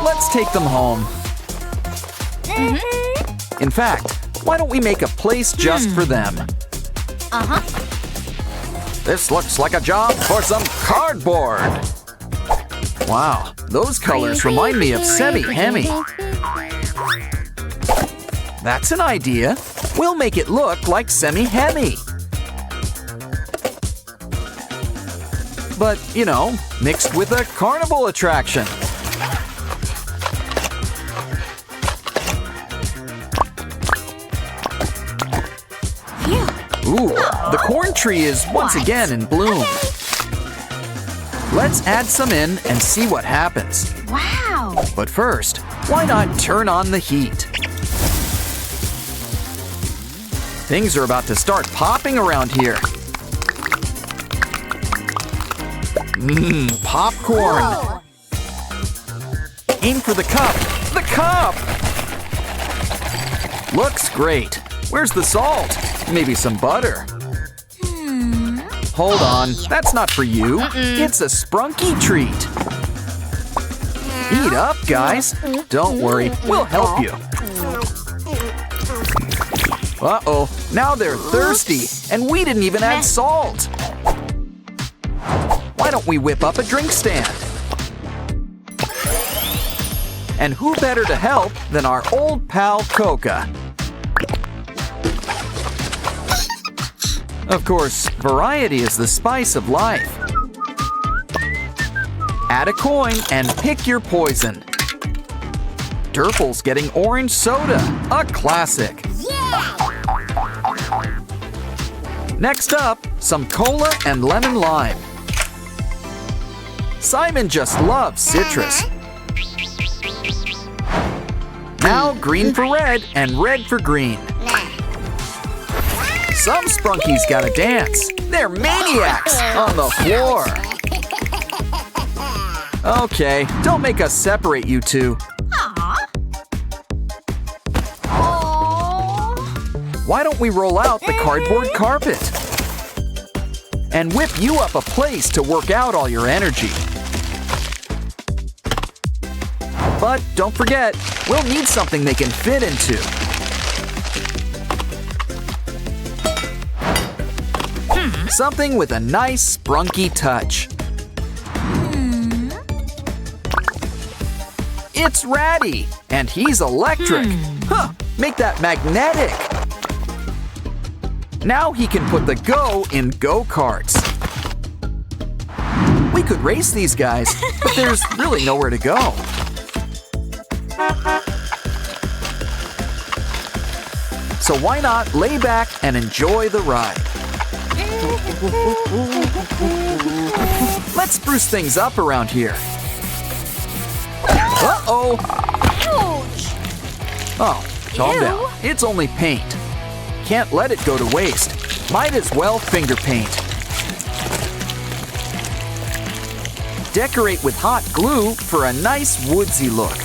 Let's take them home. In fact, why don't we make a place just for them? This looks like a job for some cardboard. Wow, those colors remind me of semi-hemi. That's an idea. We'll make it look like semi-hemi. But, you know, mixed with a carnival attraction. Ooh, the corn tree is once again in bloom. Let's add some in and see what happens. Wow. But first, why not turn on the heat? Things are about to start popping around here. Popcorn. Whoa. Aim for the cup. The cup! Looks great. Where's the salt? Maybe some butter. Hold on, that's not for you. It's a Sprunky treat. Eat up, guys. Don't worry, we'll help you. Uh-oh, now they're thirsty, and we didn't even add salt. Why don't we whip up a drink stand? And who better to help than our old pal Coca? Of course, variety is the spice of life. Add a coin and pick your poison. Durple's getting orange soda, a classic. Next up, some cola and lemon lime. Simon just loves citrus. Now green for red and red for green. Some Sprunkies gotta dance. They're maniacs on the floor. Okay, don't make us separate you two. Why don't we roll out the cardboard carpet? And whip you up a place to work out all your energy. But don't forget, we'll need something they can fit into. Something with a nice sprunky touch. It's Ratty, and he's electric. Huh, make that magnetic. Now he can put the go in go-karts. We could race these guys, but there's really nowhere to go. So why not lay back and enjoy the ride? Let's spruce things up around here. Uh-oh! Oh, calm down. It's only paint. Can't let it go to waste. Might as well finger paint. Decorate with hot glue for a nice woodsy look.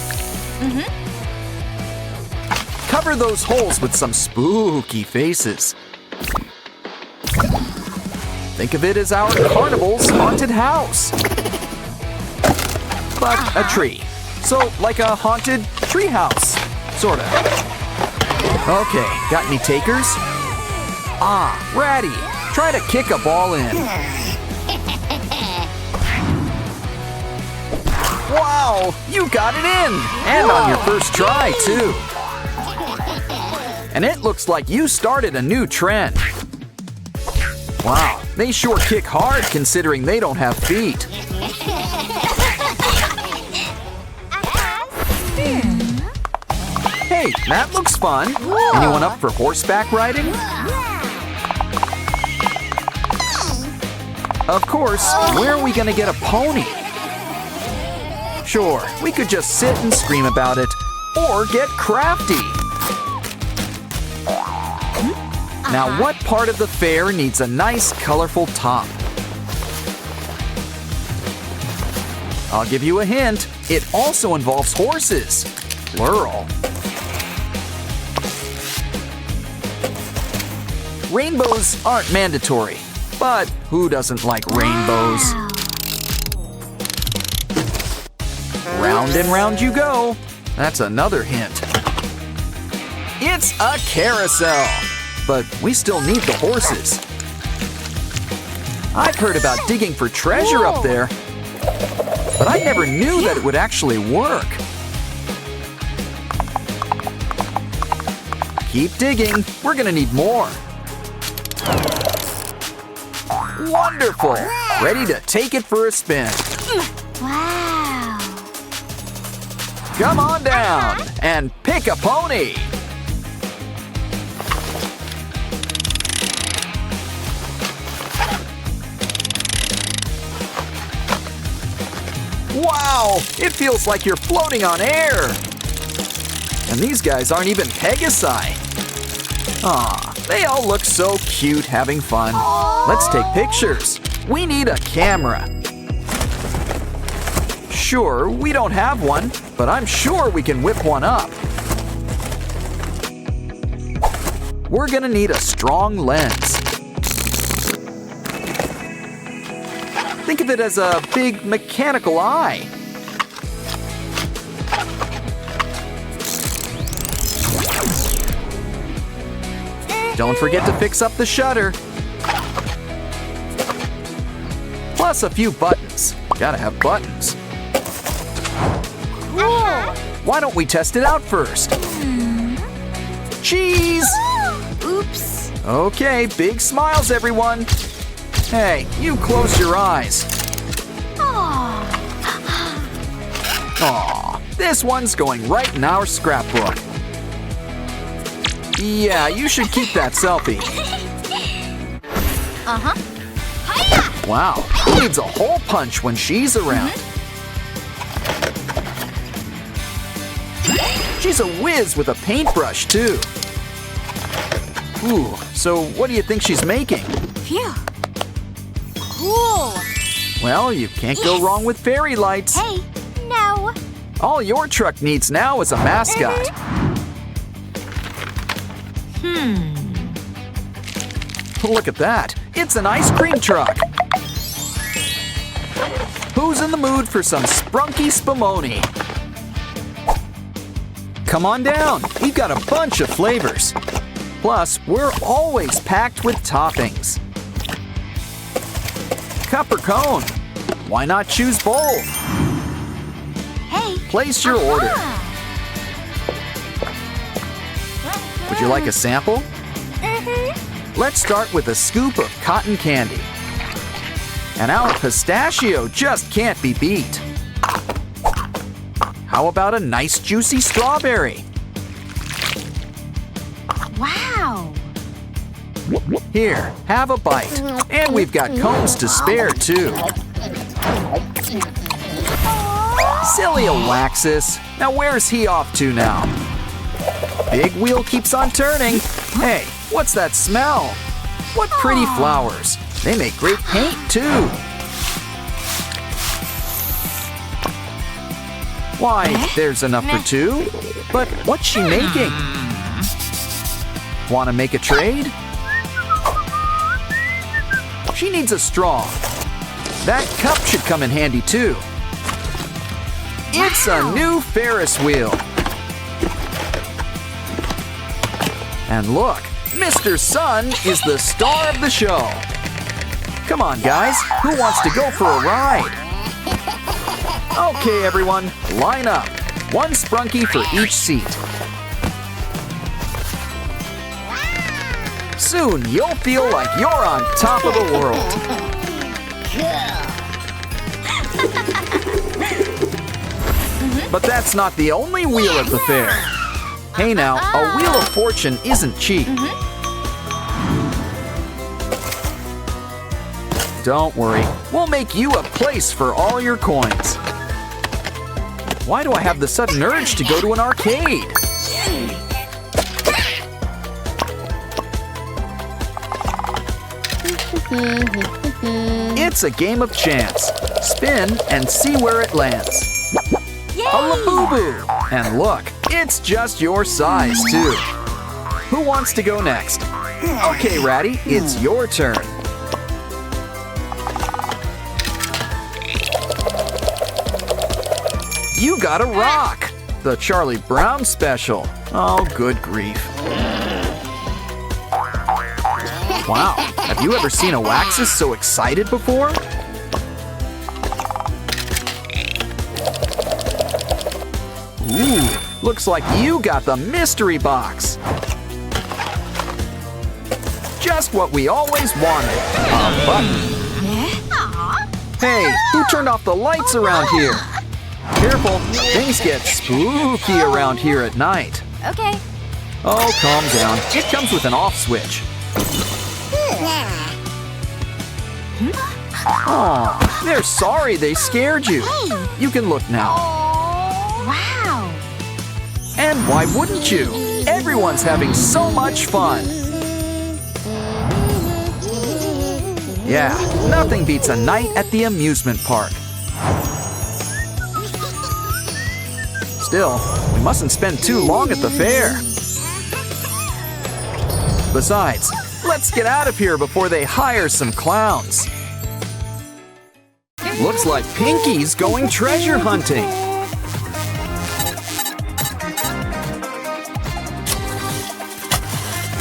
Cover those holes with some spooky faces. Think of it as our carnival's haunted house. But a tree. So, like a haunted tree house. Sorta. Okay, got any takers? Ah, Ratty, try to kick a ball in. Wow, you got it in! And on your first try, too. And it looks like you started a new trend. Wow, they sure kick hard considering they don't have feet. Hey, that looks fun. Anyone up for horseback riding? Of course, where are we gonna get a pony? Sure, we could just sit and scream about it, or get crafty. Now, what part of the fair needs a nice, colorful top? I'll give you a hint. It also involves horses. Plural. Rainbows aren't mandatory, but who doesn't like rainbows? Round and round you go. That's another hint. It's a carousel. But we still need the horses. I've heard about digging for treasure up there, but I never knew that it would actually work. Keep digging, we're gonna need more. Wonderful! Ready to take it for a spin. Wow. Come on down and pick a pony. Wow! It feels like you're floating on air! And these guys aren't even Pegasi. Aw, they all look so cute having fun. Let's take pictures. We need a camera. Sure, we don't have one, but I'm sure we can whip one up. We're gonna need a strong lens. Think of it as a big mechanical eye. Don't forget to fix up the shutter. Plus a few buttons. Gotta have buttons. Cool. Why don't we test it out first? Cheese! Oops. Okay, big smiles, everyone. Hey, you close your eyes. Aw, this one's going right in our scrapbook. Yeah, you should keep that selfie. Hiya! Wow, who needs a hole punch when she's around? She's a whiz with a paintbrush, too. Ooh, so what do you think she's making? Phew. Cool. Well, you can't go wrong with fairy lights. Hey, no. All your truck needs now is a mascot. Look at that. It's an ice cream truck. Who's in the mood for some Sprunki spumoni? Come on down. We've got a bunch of flavors. Plus, we're always packed with toppings. cup or cone? Why not choose both? Hey. Place your order. Would you like a sample? Let's start with a scoop of cotton candy. And our pistachio just can't be beat. How about a nice juicy strawberry? Wow. Here, have a bite. And we've got cones to spare too. Silly Alexis. Now where's he off to now? Big wheel keeps on turning. Hey, what's that smell? What pretty flowers. They make great paint too. Why, there's enough for two. But what's she making? Want to make a trade? She needs a straw. That cup should come in handy too. It's a new Ferris wheel. And look, Mr. Sun is the star of the show. Come on, guys, who wants to go for a ride? Okay, everyone, line up. One Sprunki for each seat. Soon you'll feel like you're on top of the world. But that's not the only wheel at the fair. Hey now, a wheel of fortune isn't cheap. Don't worry, we'll make you a place for all your coins. Why do I have the sudden urge to go to an arcade? It's a game of chance. Spin and see where it lands. A Labubu! And look, it's just your size too. Who wants to go next? Okay, Ratty, it's your turn. You got a rock! The Charlie Brown special. Oh, good grief. Wow, have you ever seen a Waxus so excited before? Ooh, looks like you got the mystery box. Just what we always wanted. A button. Hey, who turned off the lights around here? Careful, things get spooky around here at night. Okay. Oh, calm down. It comes with an off switch. Aw, they're sorry they scared you. You can look now. Wow. And why wouldn't you? Everyone's having so much fun. Yeah, nothing beats a night at the amusement park. Still, we mustn't spend too long at the fair. Besides, let's get out of here before they hire some clowns. Looks like Pinky's going treasure hunting.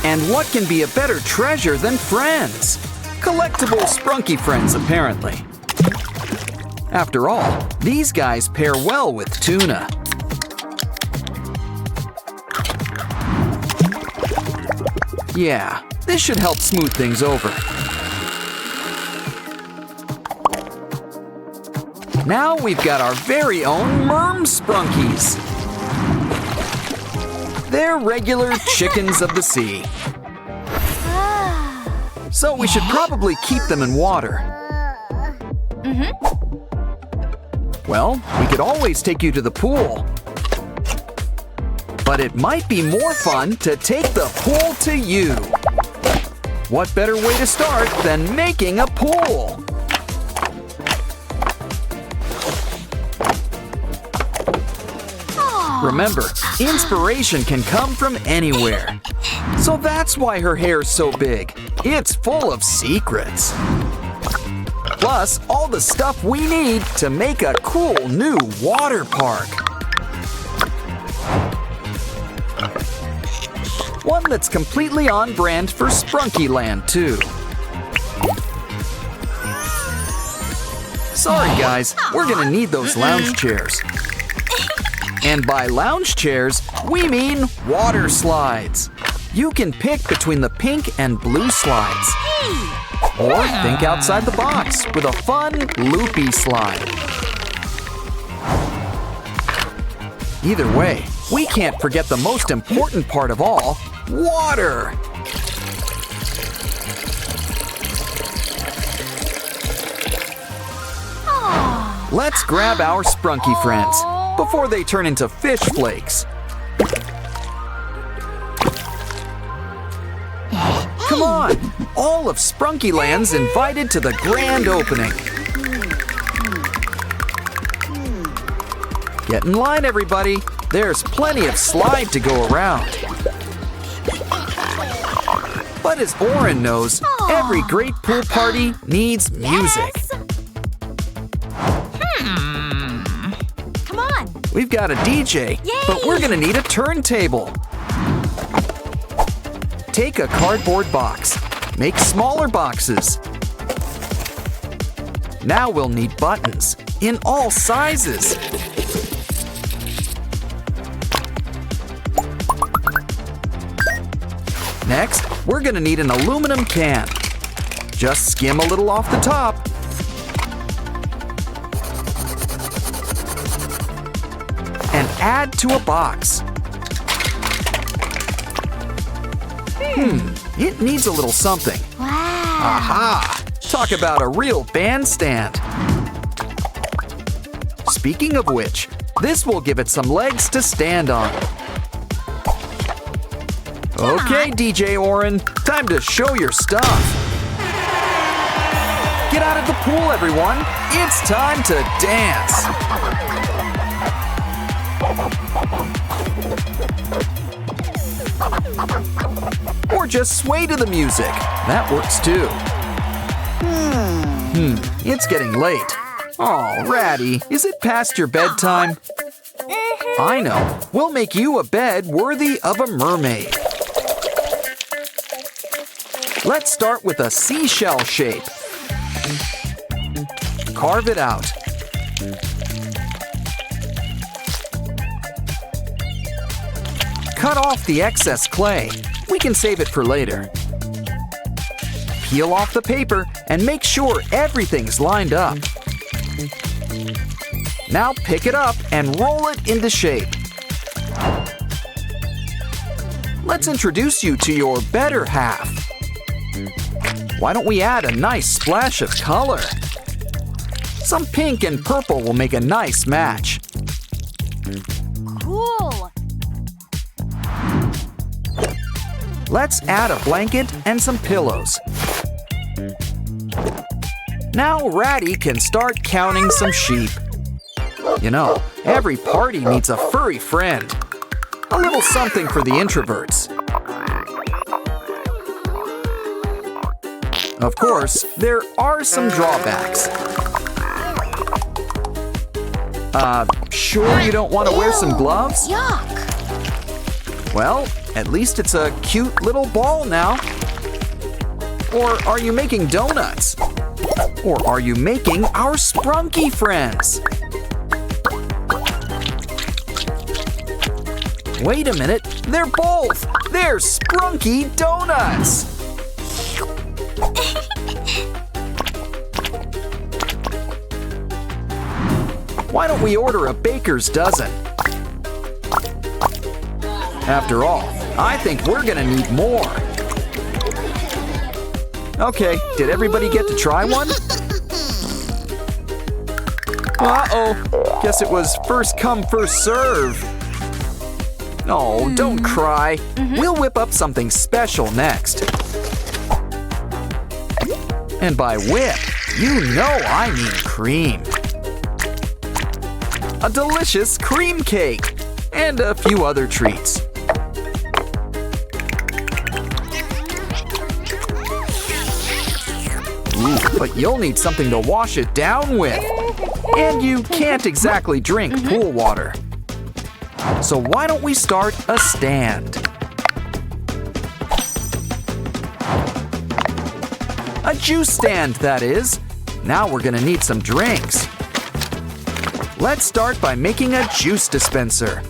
And what can be a better treasure than friends? Collectible Sprunki friends, apparently. After all, these guys pair well with tuna. Yeah, this should help smooth things over. Now we've got our very own Merm Sprunkies. They're regular chickens of the sea. So we should probably keep them in water. Well, we could always take you to the pool. But it might be more fun to take the pool to you. What better way to start than making a pool? Remember, inspiration can come from anywhere. So that's why her hair's so big. It's full of secrets. Plus, all the stuff we need to make a cool new water park. One that's completely on brand for Sprunky Land, too. Sorry guys, we're gonna need those lounge chairs. And by lounge chairs, we mean water slides. You can pick between the pink and blue slides. Or think outside the box with a fun, loopy slide. Either way, we can't forget the most important part of all, water. Let's grab our Sprunki friends before they turn into fish flakes. Come on! All of Sprunky Land's invited to the grand opening. Get in line, everybody. There's plenty of slide to go around. But as Oren knows, every great pool party needs music. Come on. We've got a DJ, but we're gonna need a turntable. Take a cardboard box. Make smaller boxes. Now we'll need buttons in all sizes. Next, we're gonna need an aluminum can. Just skim a little off the top. And add to a box. It needs a little something. Wow. Aha! Talk about a real bandstand. Speaking of which, this will give it some legs to stand on. Okay, DJ Oren, time to show your stuff. Get out of the pool, everyone. It's time to dance. Or just sway to the music. That works too. It's getting late. Oh, Ratty, is it past your bedtime? I know. We'll make you a bed worthy of a mermaid. Let's start with a seashell shape. Carve it out. Cut off the excess clay. We can save it for later. Peel off the paper and make sure everything's lined up. Now pick it up and roll it into shape. Let's introduce you to your better half. Why don't we add a nice splash of color? Some pink and purple will make a nice match. Cool. Let's add a blanket and some pillows. Now Ratty can start counting some sheep. You know, every party needs a furry friend. A little something for the introverts. Of course, there are some drawbacks. Sure you don't want to wear some gloves? Yuck. Well, at least it's a cute little ball now. Or are you making donuts? Or are you making our Sprunky friends? Wait a minute, they're both! They're Sprunky donuts! Why don't we order a baker's dozen? After all, I think we're gonna need more. Okay, did everybody get to try one? Uh-oh, guess it was first come, first serve. Oh, don't cry. We'll whip up something special next. And by whip, you know I mean cream. A delicious cream cake and a few other treats. Ooh, but you'll need something to wash it down with. And you can't exactly drink pool water. So why don't we start a stand? A juice stand, that is. Now we're gonna need some drinks. Let's start by making a juice dispenser.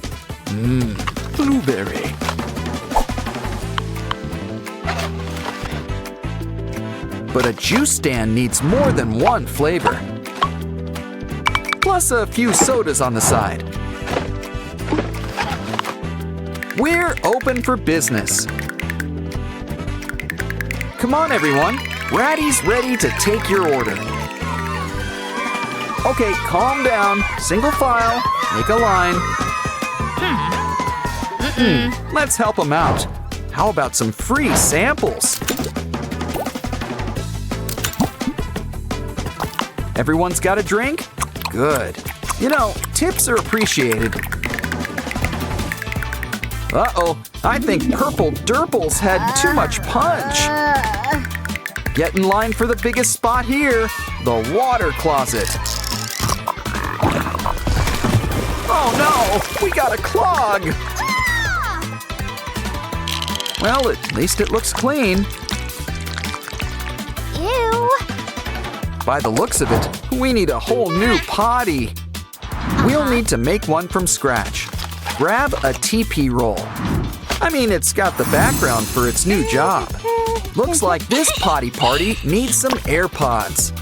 Blueberry. But a juice stand needs more than one flavor. Plus a few sodas on the side. We're open for business. Come on, everyone. Ratty's ready to take your order. Okay, calm down. Single file. Make a line. Let's help them out. How about some free samples? Everyone's got a drink? Good. You know, tips are appreciated. Uh-oh, I think Purple Durples had too much punch. Get in line for the biggest spot here, the water closet. Oh no, we got a clog. Well, at least it looks clean. Ew. By the looks of it, we need a whole new potty. We'll need to make one from scratch. Grab a TP roll. I mean, it's got the background for its new job. Looks like this potty party needs some AirPods.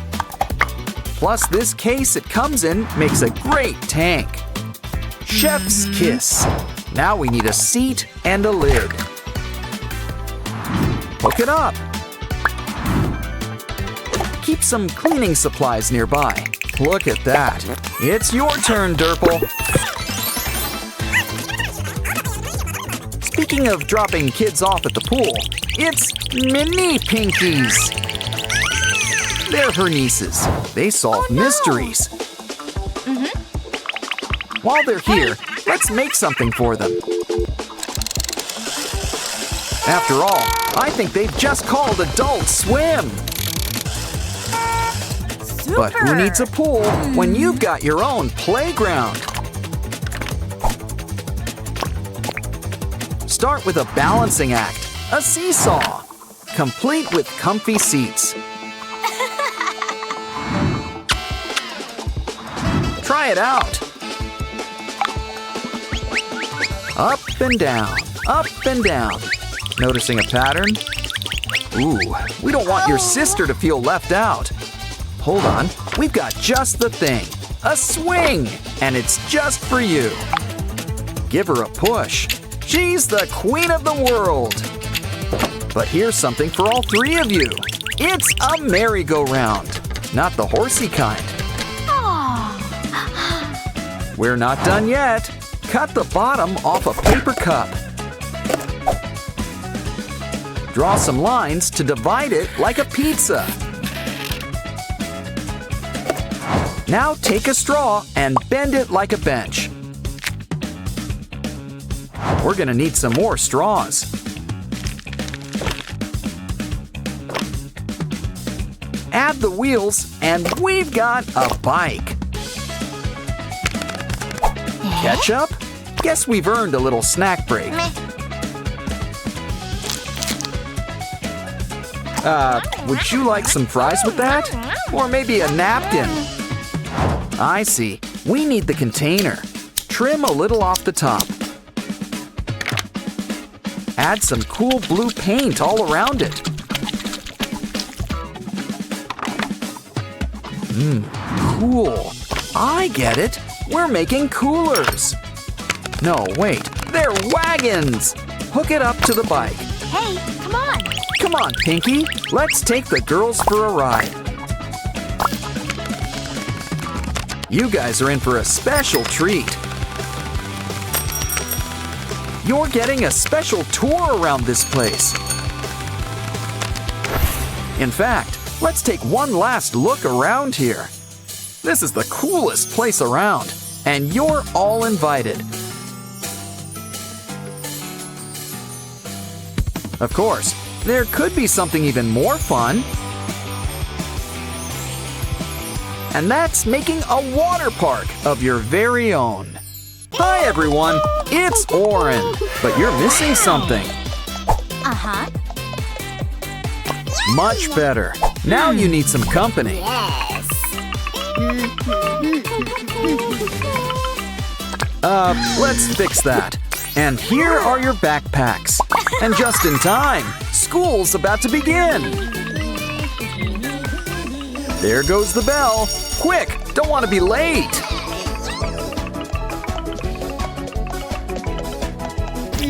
Plus, this case it comes in makes a great tank. Chef's kiss. Now we need a seat and a lid. Hook it up. Keep some cleaning supplies nearby. Look at that. It's your turn, Durple. Speaking of dropping kids off at the pool, it's Mini Pinkies. They're her nieces. They solve mysteries. While they're here, let's make something for them. After all, I think they've just called Adult Swim. But who needs a pool when you've got your own playground? Start with a balancing act, a seesaw, complete with comfy seats. Try it out. Up and down, up and down. Noticing a pattern? Ooh, we don't want your sister to feel left out. Hold on, we've got just the thing. A swing, and it's just for you. Give her a push. She's the queen of the world. But here's something for all three of you. It's a merry-go-round, not the horsey kind. We're not done yet. Cut the bottom off a paper cup. Draw some lines to divide it like a pizza. Now take a straw and bend it like a bench. We're gonna need some more straws. Add the wheels and we've got a bike. Ketchup? Guess we've earned a little snack break. Would you like some fries with that? Or maybe a napkin? I see. We need the container. Trim a little off the top. Add some cool blue paint all around it. Cool. I get it. We're making coolers. No, wait. They're wagons. Hook it up to the bike. Hey, come on. Come on, Pinky. Let's take the girls for a ride. You guys are in for a special treat. You're getting a special tour around this place. In fact, let's take one last look around here. This is the coolest place around, and you're all invited. Of course, there could be something even more fun. And that's making a water park of your very own. Hi everyone, it's Oren, but you're missing something. Much better. Now you need some company. Yes. Let's fix that. And here are your backpacks. And just in time, school's about to begin. There goes the bell. Quick, don't want to be late.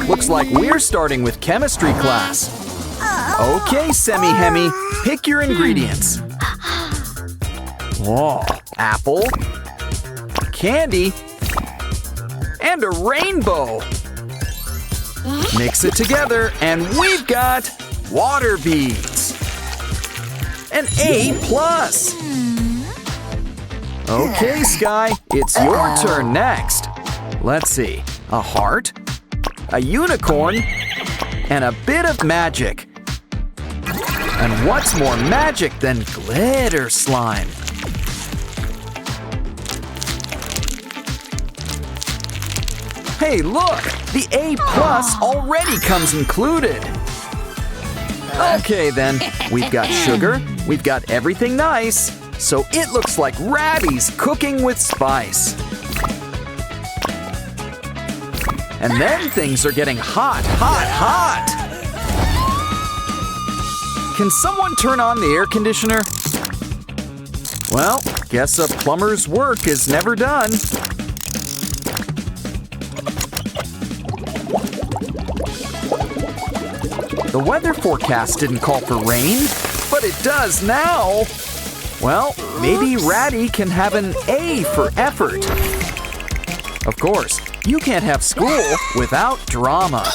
Looks like we're starting with chemistry class. Okay, Semi-Hemi, pick your ingredients. Whoa, apple, candy, and a rainbow. Mix it together and we've got water beads. An A+. Okay, Sky, it's your turn next. Let's see, a heart, a unicorn, and a bit of magic. And what's more magic than glitter slime? Hey, look! The A+ already comes included! Okay then, we've got sugar, we've got everything nice, so it looks like Ratty's cooking with spice. And then things are getting hot, hot, hot! Can someone turn on the air conditioner? Well, guess a plumber's work is never done. The weather forecast didn't call for rain, but it does now. Well, maybe Ratty can have an A for effort. Of course, you can't have school without drama.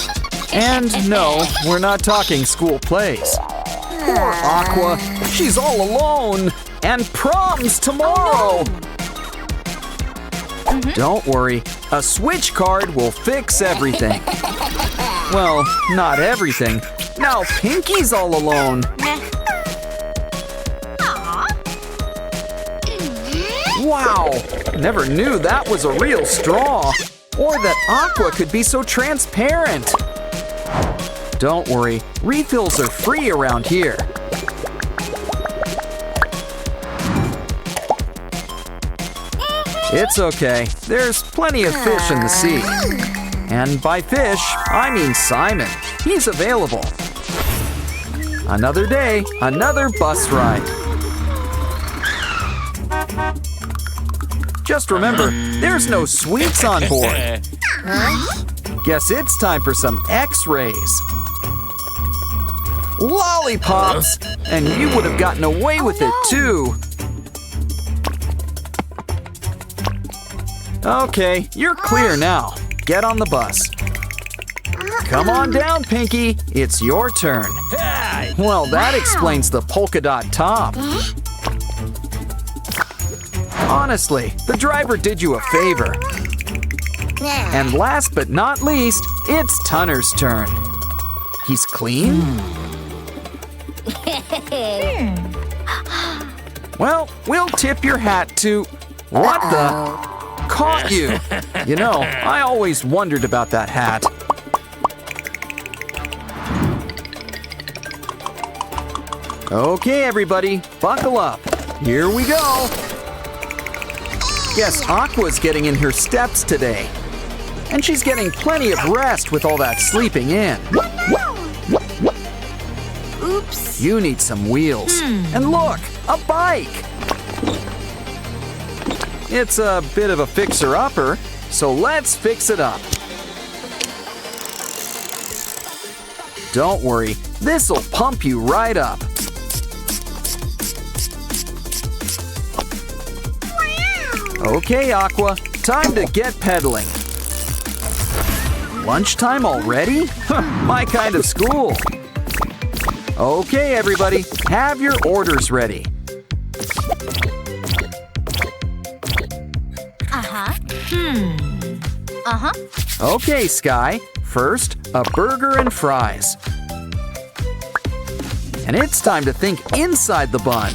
And no, we're not talking school plays. Poor Aqua, she's all alone, and prom's tomorrow. Don't worry, a switch card will fix everything. Well, not everything. Now Pinky's all alone. Wow, never knew that was a real straw. Or that Aqua could be so transparent. Don't worry, refills are free around here. It's okay, there's plenty of fish in the sea. And by fish, I mean Simon. He's available. Another day, another bus ride. Just remember, there's no sweets on board. Guess it's time for some X-rays. Lollipops! And you would have gotten away with it too. Okay, you're clear now. Get on the bus. Come on down, Pinky. It's your turn. Well, that explains the polka dot top. Honestly, the driver did you a favor. And last but not least, it's Tunner's turn. He's clean? Well, we'll tip your hat to... What the... Caught you! You know, I always wondered about that hat. Okay, everybody, buckle up. Here we go. Guess Aqua's getting in her steps today. And she's getting plenty of rest with all that sleeping in. Oops. You need some wheels. And look, a bike! It's a bit of a fixer-upper, so let's fix it up. Don't worry, this'll pump you right up. Okay, Aqua, time to get pedaling. Lunchtime already? My kind of school. Okay, everybody, have your orders ready. Okay, Sky. First, a burger and fries. And it's time to think inside the bun.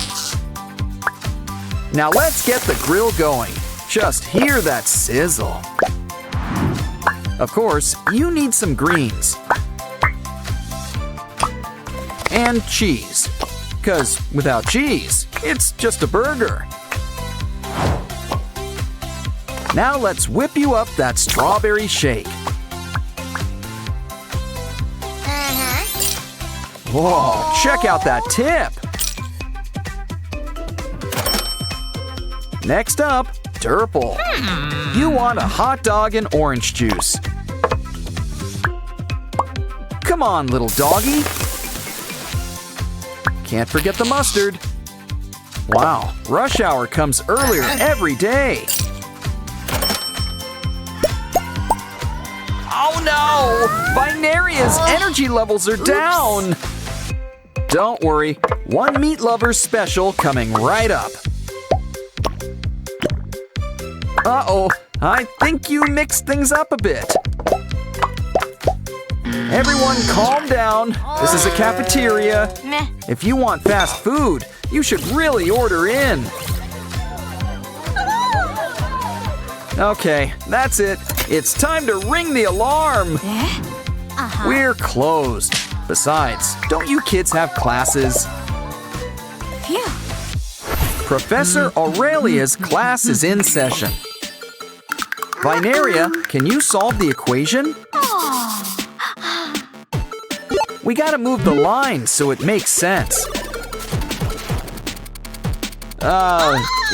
Now let's get the grill going. Just hear that sizzle. Of course, you need some greens. And cheese. 'Cause without cheese, it's just a burger. Now let's whip you up that strawberry shake. Whoa, check out that tip. Next up, Durple. You want a hot dog and orange juice. Come on, little doggy. Can't forget the mustard. Wow, rush hour comes earlier every day. Oh no! Binaria's energy levels are down. Don't worry, one meat lover special coming right up. Uh-oh, I think you mixed things up a bit. Everyone calm down. This is a cafeteria. Meh. If you want fast food, you should really order in. Okay, that's it. It's time to ring the alarm. We're closed. Besides, don't you kids have classes? Phew. Professor Aurelia's class is in session. Binaria, can you solve the equation? We gotta move the line so it makes sense.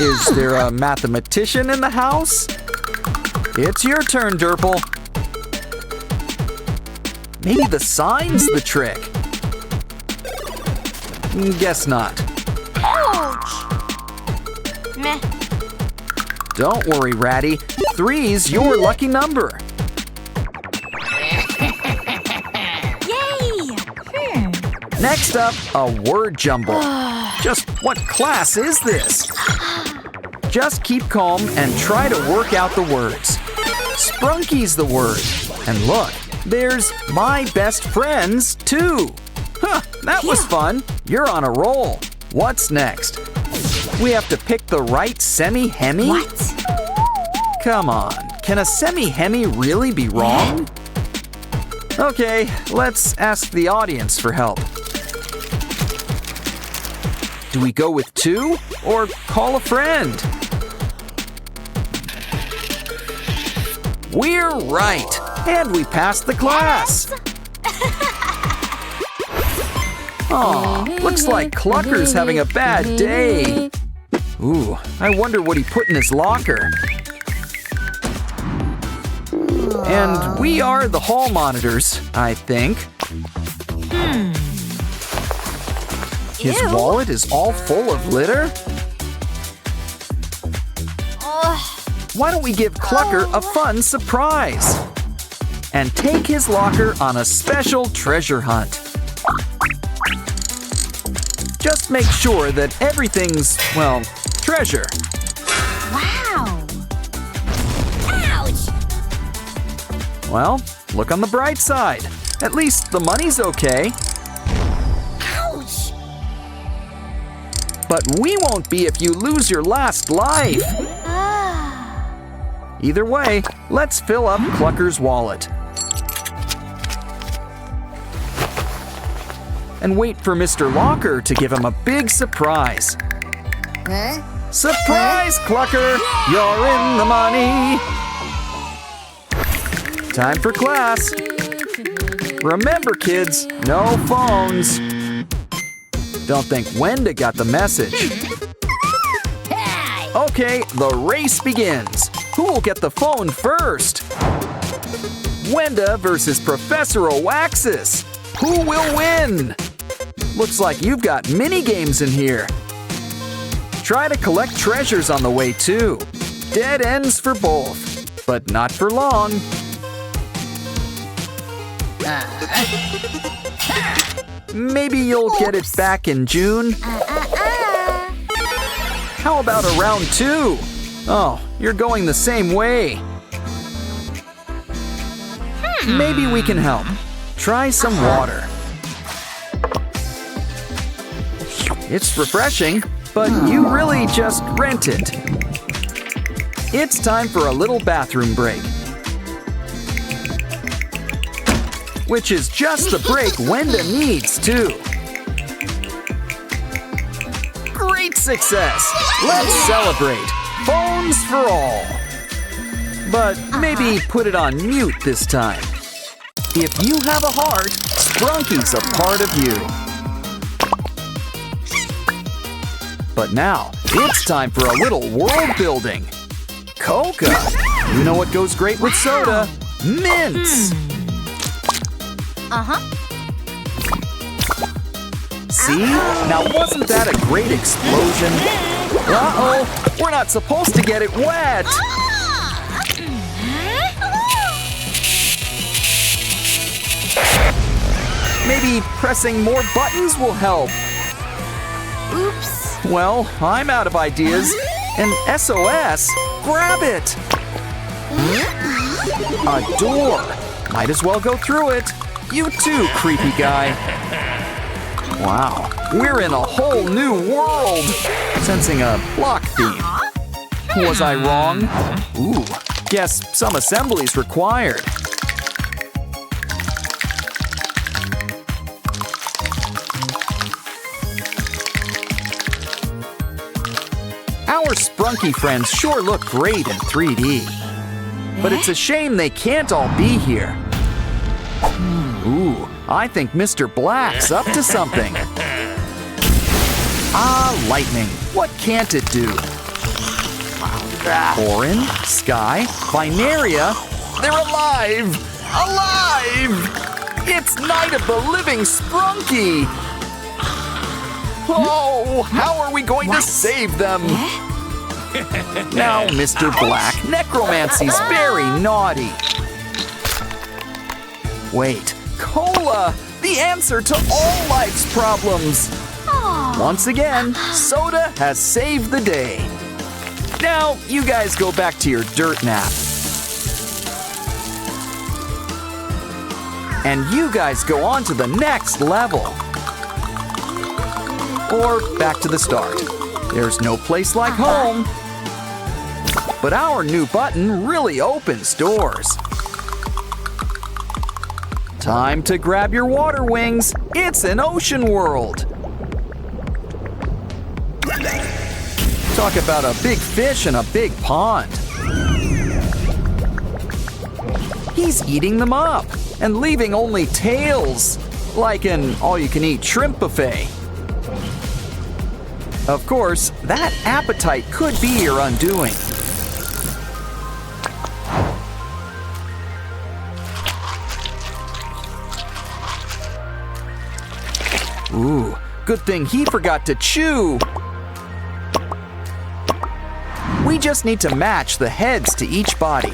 Is there a mathematician in the house? It's your turn, Durple. Maybe the sign's the trick. Guess not. Ouch. Meh. Don't worry, Ratty. 3's your lucky number. Yay! Next up, a word jumble. Just what class is this? Just keep calm and try to work out the words. Sprunki's the word. And look, there's my best friends, too. Huh, that was fun. You're on a roll. What's next? We have to pick the right semi-hemi? What? Come on, can a semi-hemi really be wrong? Okay, let's ask the audience for help. Do we go with 2 or call a friend? We're right, and we passed the class. Aw, looks like Clucker's having a bad day. Ooh, I wonder what he put in his locker. And we are the hall monitors, I think. His Ew. wallet is all full of litter? Why don't we give Clucker a fun surprise? And take his locker on a special treasure hunt. Just make sure that everything's, well, treasure. Wow. Ouch. Well, look on the bright side. At least the money's okay. Ouch. But we won't be if you lose your last life. Either way, let's fill up Clucker's wallet. And wait for Mr. Locker to give him a big surprise. Surprise, Clucker! You're in the money! Time for class. Remember, kids, no phones. Don't think Wenda got the message. Okay, the race begins. Who will get the phone first? Wenda versus Professor Oaxis. Who will win? Looks like you've got mini games in here. Try to collect treasures on the way too. Dead ends for both, but not for long. Maybe you'll get it back in June. How about a round 2? Oh, you're going the same way. Maybe we can help. Try some water. It's refreshing, but you really just rent it. It's time for a little bathroom break. Which is just the break Wenda needs, too. Great success! Let's celebrate! Phones for all! but maybe put it on mute this time. If you have a heart, Sprunki's a part of you. But now, it's time for a little world building. Coca! You know what goes great with soda? Mints! See? Now wasn't that a great explosion? Uh-oh! We're not supposed to get it wet! Maybe pressing more buttons will help. Oops. Well, I'm out of ideas. An SOS? Grab it! A door! Might as well go through it. You too, creepy guy. Wow, we're in a whole new world. Sensing a block theme. Was I wrong? Ooh, guess some assembly's required. Our Sprunki friends sure look great in 3D. But it's a shame they can't all be here. Ooh, I think Mr. Black's up to something. Ah, lightning. What can't it do? Orin, Sky, Binaria, they're alive! Alive! It's Night of the Living Sprunki! Oh, how are we going to save them? Now, Mr. Black, necromancy's very naughty. Wait, cola! The answer to all life's problems! Once again, soda has saved the day. Now, you guys go back to your dirt nap. And you guys go on to the next level. Or back to the start. There's no place like home. But our new button really opens doors. Time to grab your water wings. It's an ocean world. Talk about a big fish in a big pond. He's eating them up and leaving only tails, like an all-you-can-eat shrimp buffet. Of course, that appetite could be your undoing. Ooh, good thing he forgot to chew. We just need to match the heads to each body.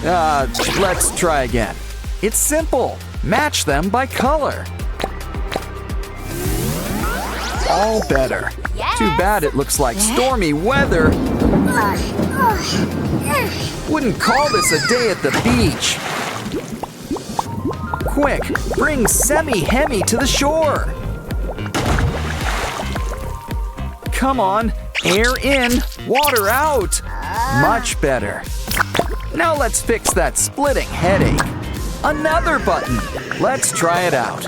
Let's try again. It's simple. Match them by color. All better. Too bad it looks like stormy weather. Wouldn't call this a day at the beach. Quick, bring Semi-Hemi to the shore. Come on, air in, water out. Much better. Now let's fix that splitting headache. Another button. Let's try it out.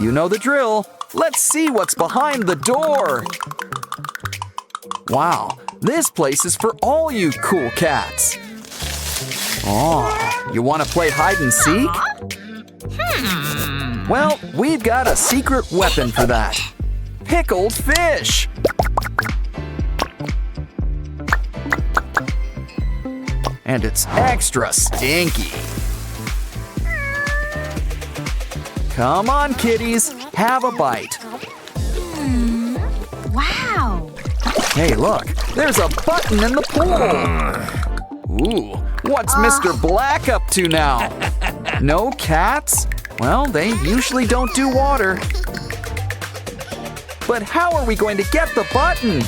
You know the drill. Let's see what's behind the door. Wow, this place is for all you cool cats. Oh, you want to play hide and seek? Well, we've got a secret weapon for that. Pickled fish. And it's extra stinky. Come on, kitties, have a bite. Wow. Hey, look, there's a button in the pool. Ooh, what's Mr. Black up to now? No cats? Well, they usually don't do water. But how are we going to get the button?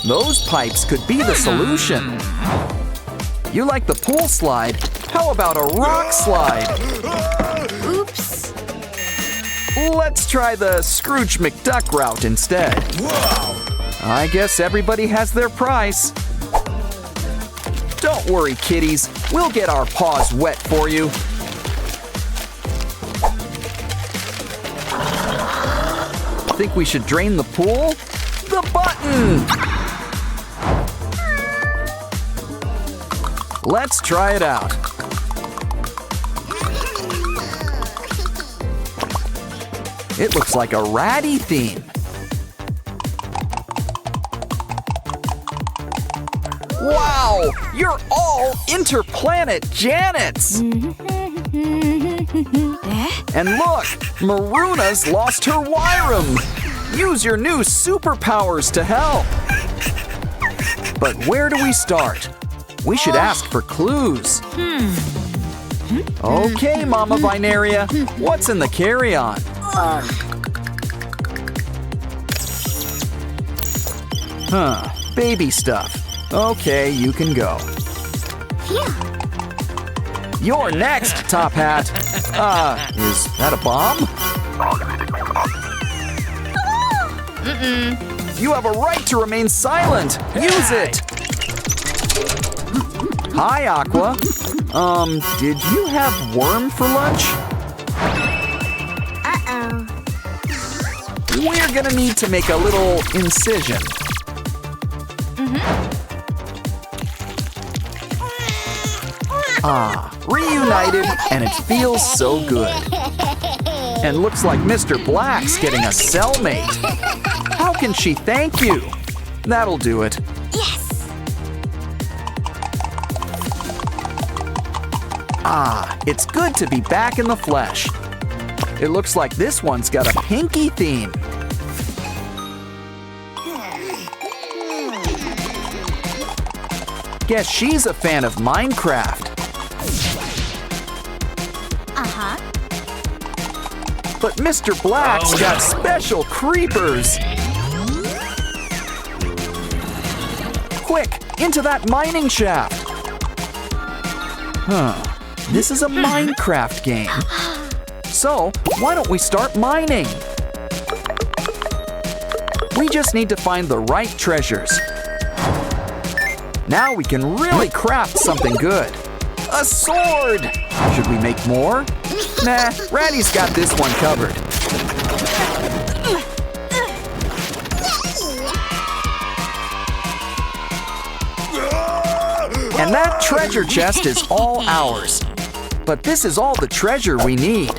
Those pipes could be the solution. You like the pool slide? How about a rock slide? Oops. Let's try the Scrooge McDuck route instead. I guess everybody has their price. Don't worry, kitties. We'll get our paws wet for you. think we should drain the pool? The button! Let's try it out. It looks like a ratty theme. Wow! You're all interplanet Janets! And look! Maruna's lost her Wyram! Use your new superpowers to help! But where do we start? We should ask for clues. Okay, Mama Binaria, what's in the carry-on? Baby stuff. Okay, you can go. You're next, Top Hat. Is that a bomb? You have a right to remain silent. Use it. Hi, Aqua. Did you have worm for lunch? We're gonna need to make a little incision. Reunited, and it feels so good. And looks like Mr. Black's getting a cellmate. How can she thank you? That'll do it. It's good to be back in the flesh. It looks like this one's got a pinky theme. Guess she's a fan of Minecraft. But Mr. Black's got special creepers. Quick, into that mining shaft. This is a Minecraft game. So, why don't we start mining? We just need to find the right treasures. Now we can really craft something good. A sword! Should we make more? Nah, Ratty's got this one covered. And that treasure chest is all ours. But this is all the treasure we need.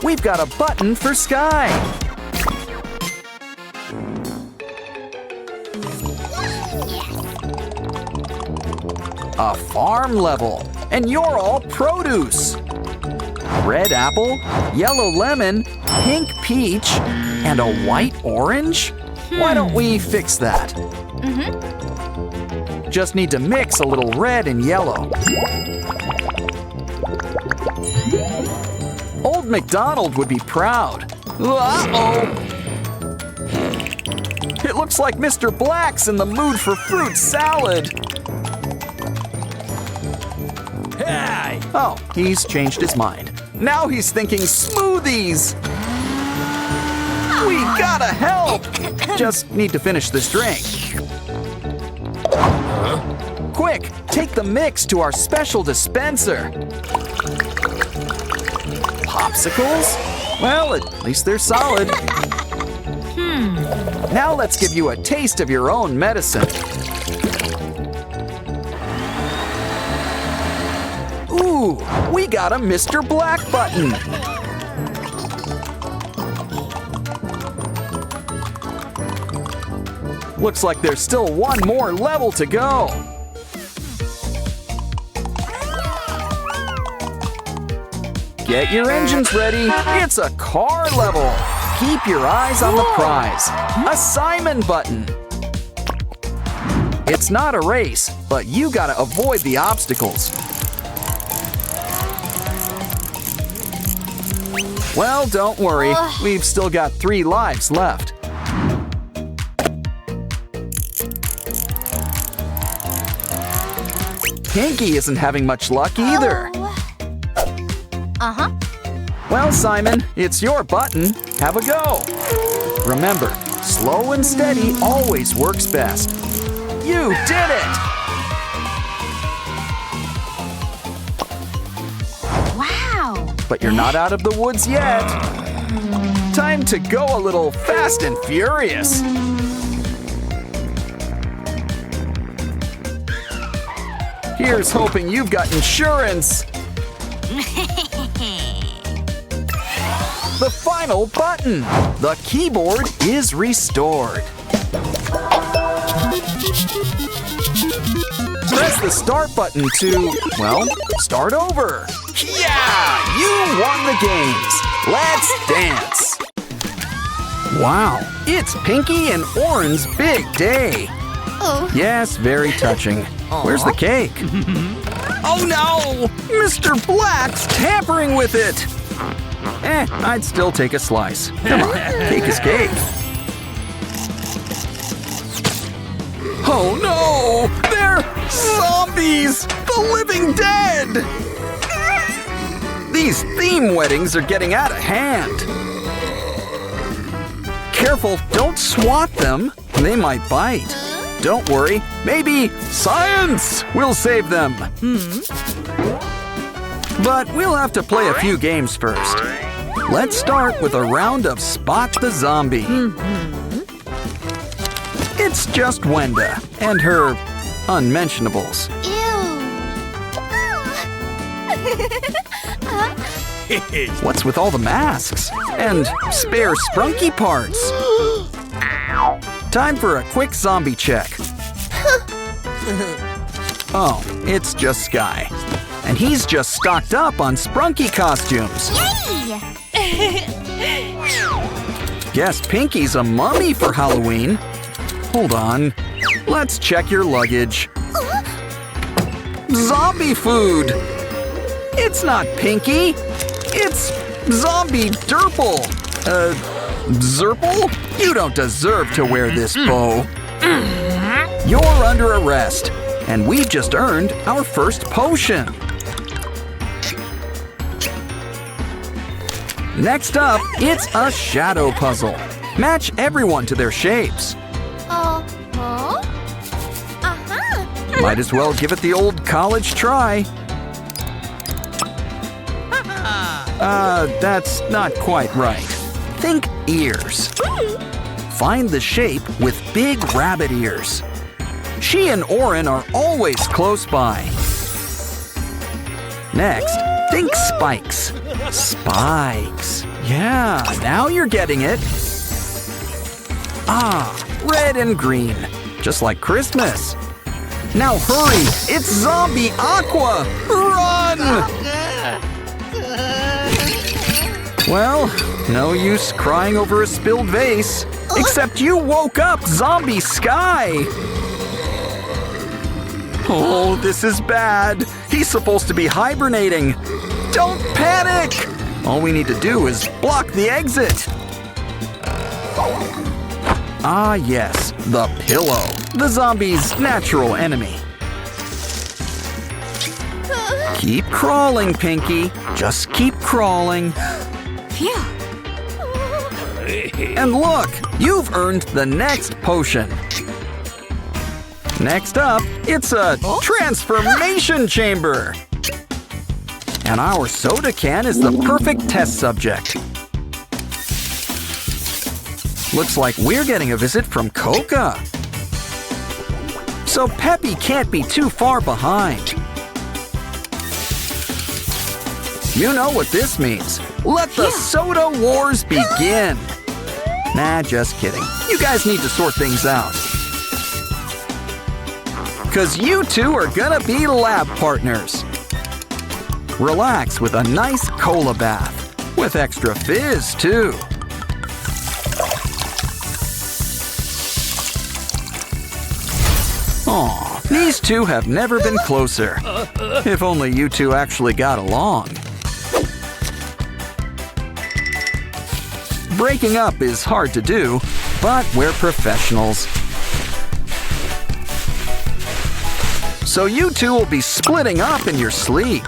We've got a button for Sky. A farm level, and you're all produce. Red apple, yellow lemon, pink peach, and a white orange? Why don't we fix that? Just need to mix a little red and yellow. Old MacDonald would be proud. Uh-oh! It looks like Mr. Black's in the mood for fruit salad. Hey! Oh, he's changed his mind. Now he's thinking smoothies. We gotta help! Just need to finish this drink. Quick, take the mix to our special dispenser. Popsicles? Well, at least they're solid. Now let's give you a taste of your own medicine. Ooh, we got a Mr. Black button. Looks like there's still one more level to go. Get your engines ready. It's a car level. Keep your eyes on the prize. A Simon button. It's not a race, but you gotta avoid the obstacles. Well, don't worry. We've still got 3 lives left. Pinky isn't having much luck either. Well, Simon, it's your button. Have a go. Remember, slow and steady always works best. You did it! but you're not out of the woods yet. Time to go a little fast and furious. Here's hoping you've got insurance. The final button. The keyboard is restored. Press the start button to, well, start over. Yeah! You won the games. Let's dance. Wow, it's Pinky and Oren's big day. Oh. Yes, very touching. Where's the cake? Oh no! Mr. Black's tampering with it! I'd still take a slice. Come on, cake is cake. Oh no! They're zombies! The living dead! These theme weddings are getting out of hand. Careful, don't swat them. They might bite. Don't worry, maybe science will save them. But we'll have to play a few games first. Let's start with a round of Spot the Zombie. It's just Wenda and her unmentionables. Ew. What's with all the masks? And spare Sprunki parts? Time for a quick zombie check. Oh, it's just Sky. And he's just stocked up on Sprunki costumes. Yay! Guess Pinky's a mummy for Halloween. Hold on. Let's check your luggage. Zombie food! It's not Pinky. It's Zombie Derple. Zerple? You don't deserve to wear this bow. You're under arrest, and we've just earned our first potion. Next up, it's a shadow puzzle. Match everyone to their shapes. Might as well give it the old college try. That's not quite right. Think ears. Find the shape with big rabbit ears. She and Oren are always close by. Next, think spikes. Spikes. Yeah, now you're getting it. Ah, red and green. Just like Christmas. Now hurry, it's Zombie Aqua! Run! Well, no use crying over a spilled vase. Except you woke up Zombie Sky! Oh, this is bad. He's supposed to be hibernating. Don't panic! All we need to do is block the exit. Ah, yes, the pillow. The zombie's natural enemy. Keep crawling, Pinky. Just keep crawling. Phew. And look, you've earned the next potion. Next up, it's a transformation chamber. And our soda can is the perfect test subject. Looks like we're getting a visit from Coca. So Peppy can't be too far behind. You know what this means. Let the soda wars begin. Nah, just kidding. You guys need to sort things out. 'Cause you two are gonna be lab partners. Relax with a nice cola bath. With extra fizz, too. Aw, these two have never been closer. If only you two actually got along. Breaking up is hard to do, but we're professionals. So you two will be splitting up in your sleep.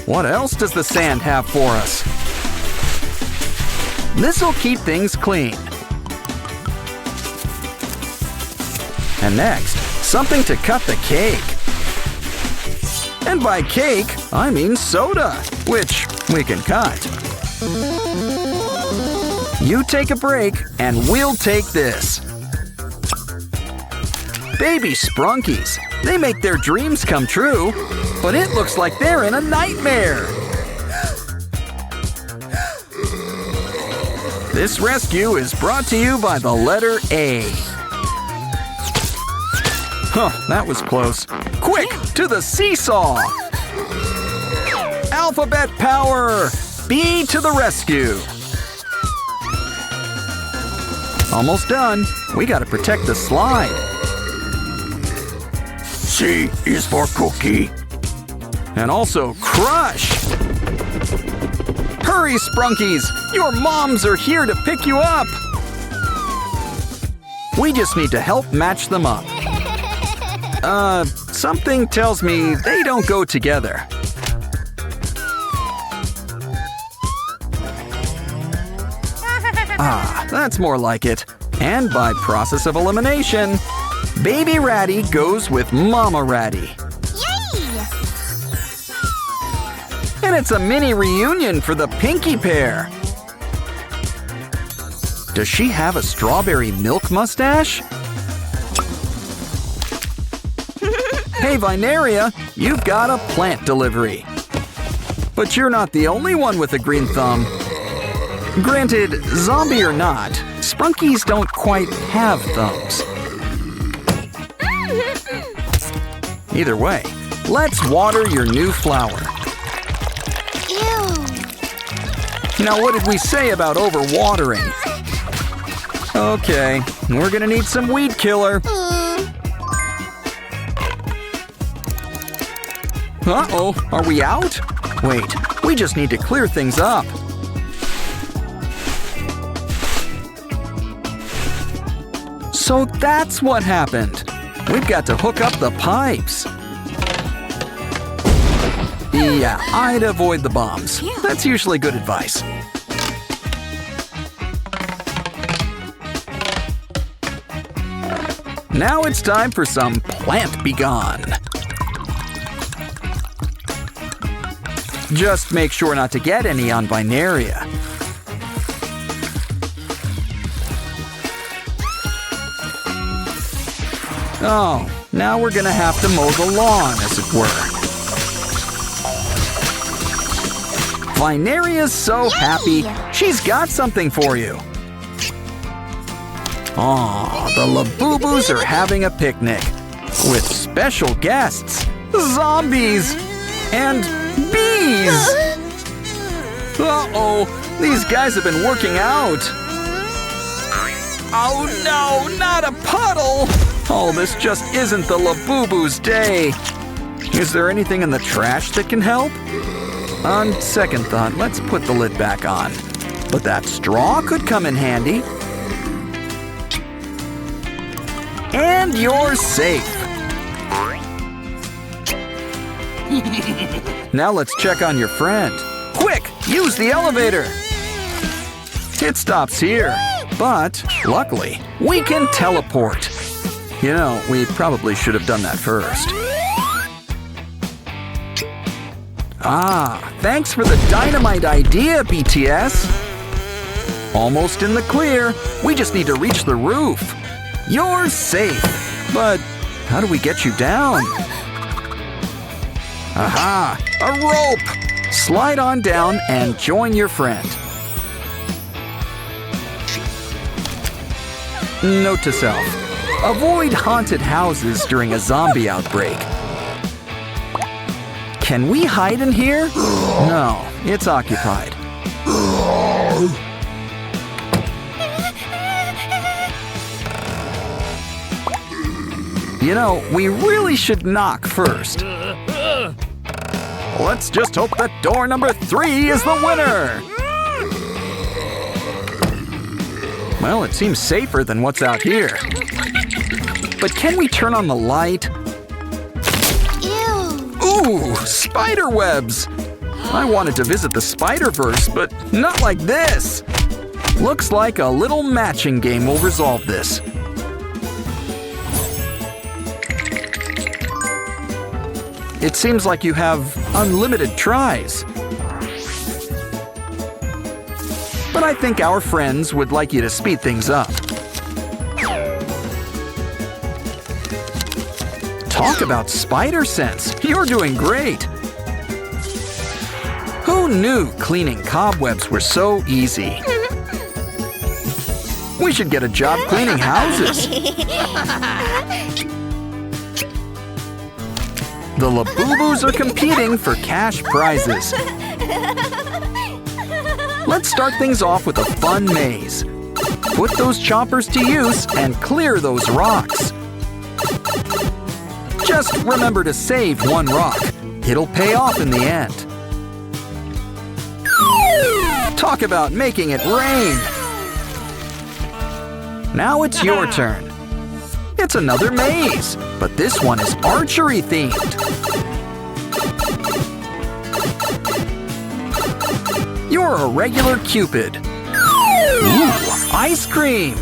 What else does the sand have for us? This'll keep things clean. And next, something to cut the cake. And by cake, I mean soda. which we can cut. You take a break, and we'll take this. Baby Sprunkies. They make their dreams come true, but it looks like they're in a nightmare. This rescue is brought to you by the letter A. Huh, that was close. Quick, to the seesaw! Alphabet power! B to the rescue! Almost done. We gotta protect the slide. C is for cookie. And also crush! Hurry, Sprunkies! Your moms are here to pick you up! We just need to help match them up. Something tells me they don't go together. Ah, that's more like it. And by process of elimination, Baby Ratty goes with Mama Ratty. Yay! And it's a mini reunion for the Pinky pair. Does she have a strawberry milk mustache? Hey, Vineria, you've got a plant delivery. But you're not the only one with a green thumb. Granted, zombie or not, Sprunkies don't quite have thumbs. Either way, let's water your new flower. Ew! Now, what did we say about overwatering? Okay, we're gonna need some weed killer. Uh-oh, are we out? Wait, we just need to clear things up. So that's what happened. We've got to hook up the pipes. Yeah, I'd avoid the bombs. That's usually good advice. Now it's time for some plant be gone. Just make sure not to get any on Vineria. Oh, now we're gonna have to mow the lawn, as it were. Vineria's so happy. She's got something for you. Aw, the Labubus are having a picnic with special guests, zombies, and bees. Uh-oh, these guys have been working out. Oh no, not a puddle! Oh, this just isn't the Labubu's day. Is there anything in the trash that can help? On second thought, let's put the lid back on. But that straw could come in handy. And you're safe. Now let's check on your friend. Quick, use the elevator. It stops here, but luckily, we can teleport. You know, we probably should have done that first. Ah, thanks for the dynamite idea, BTS. Almost in the clear. We just need to reach the roof. You're safe. But how do we get you down? Aha, a rope. Slide on down and join your friend. Note to self. Avoid haunted houses during a zombie outbreak. Can we hide in here? No, it's occupied. You know, we really should knock first. Let's just hope that door number 3 is the winner. Well, it seems safer than what's out here. But can we turn on the light? Ew! Ooh, spider webs! I wanted to visit the Spider-Verse, but not like this. Looks like a little matching game will resolve this. It seems like you have unlimited tries. but I think our friends would like you to speed things up. Talk about spider sense. You're doing great. Who knew cleaning cobwebs were so easy? We should get a job cleaning houses. The Labubus are competing for cash prizes. Let's start things off with a fun maze. Put those choppers to use and clear those rocks. Just remember to save one rock. It'll pay off in the end. Talk about making it rain. Now it's your turn. It's another maze, but this one is archery themed. You're a regular Cupid. Ooh, ice cream.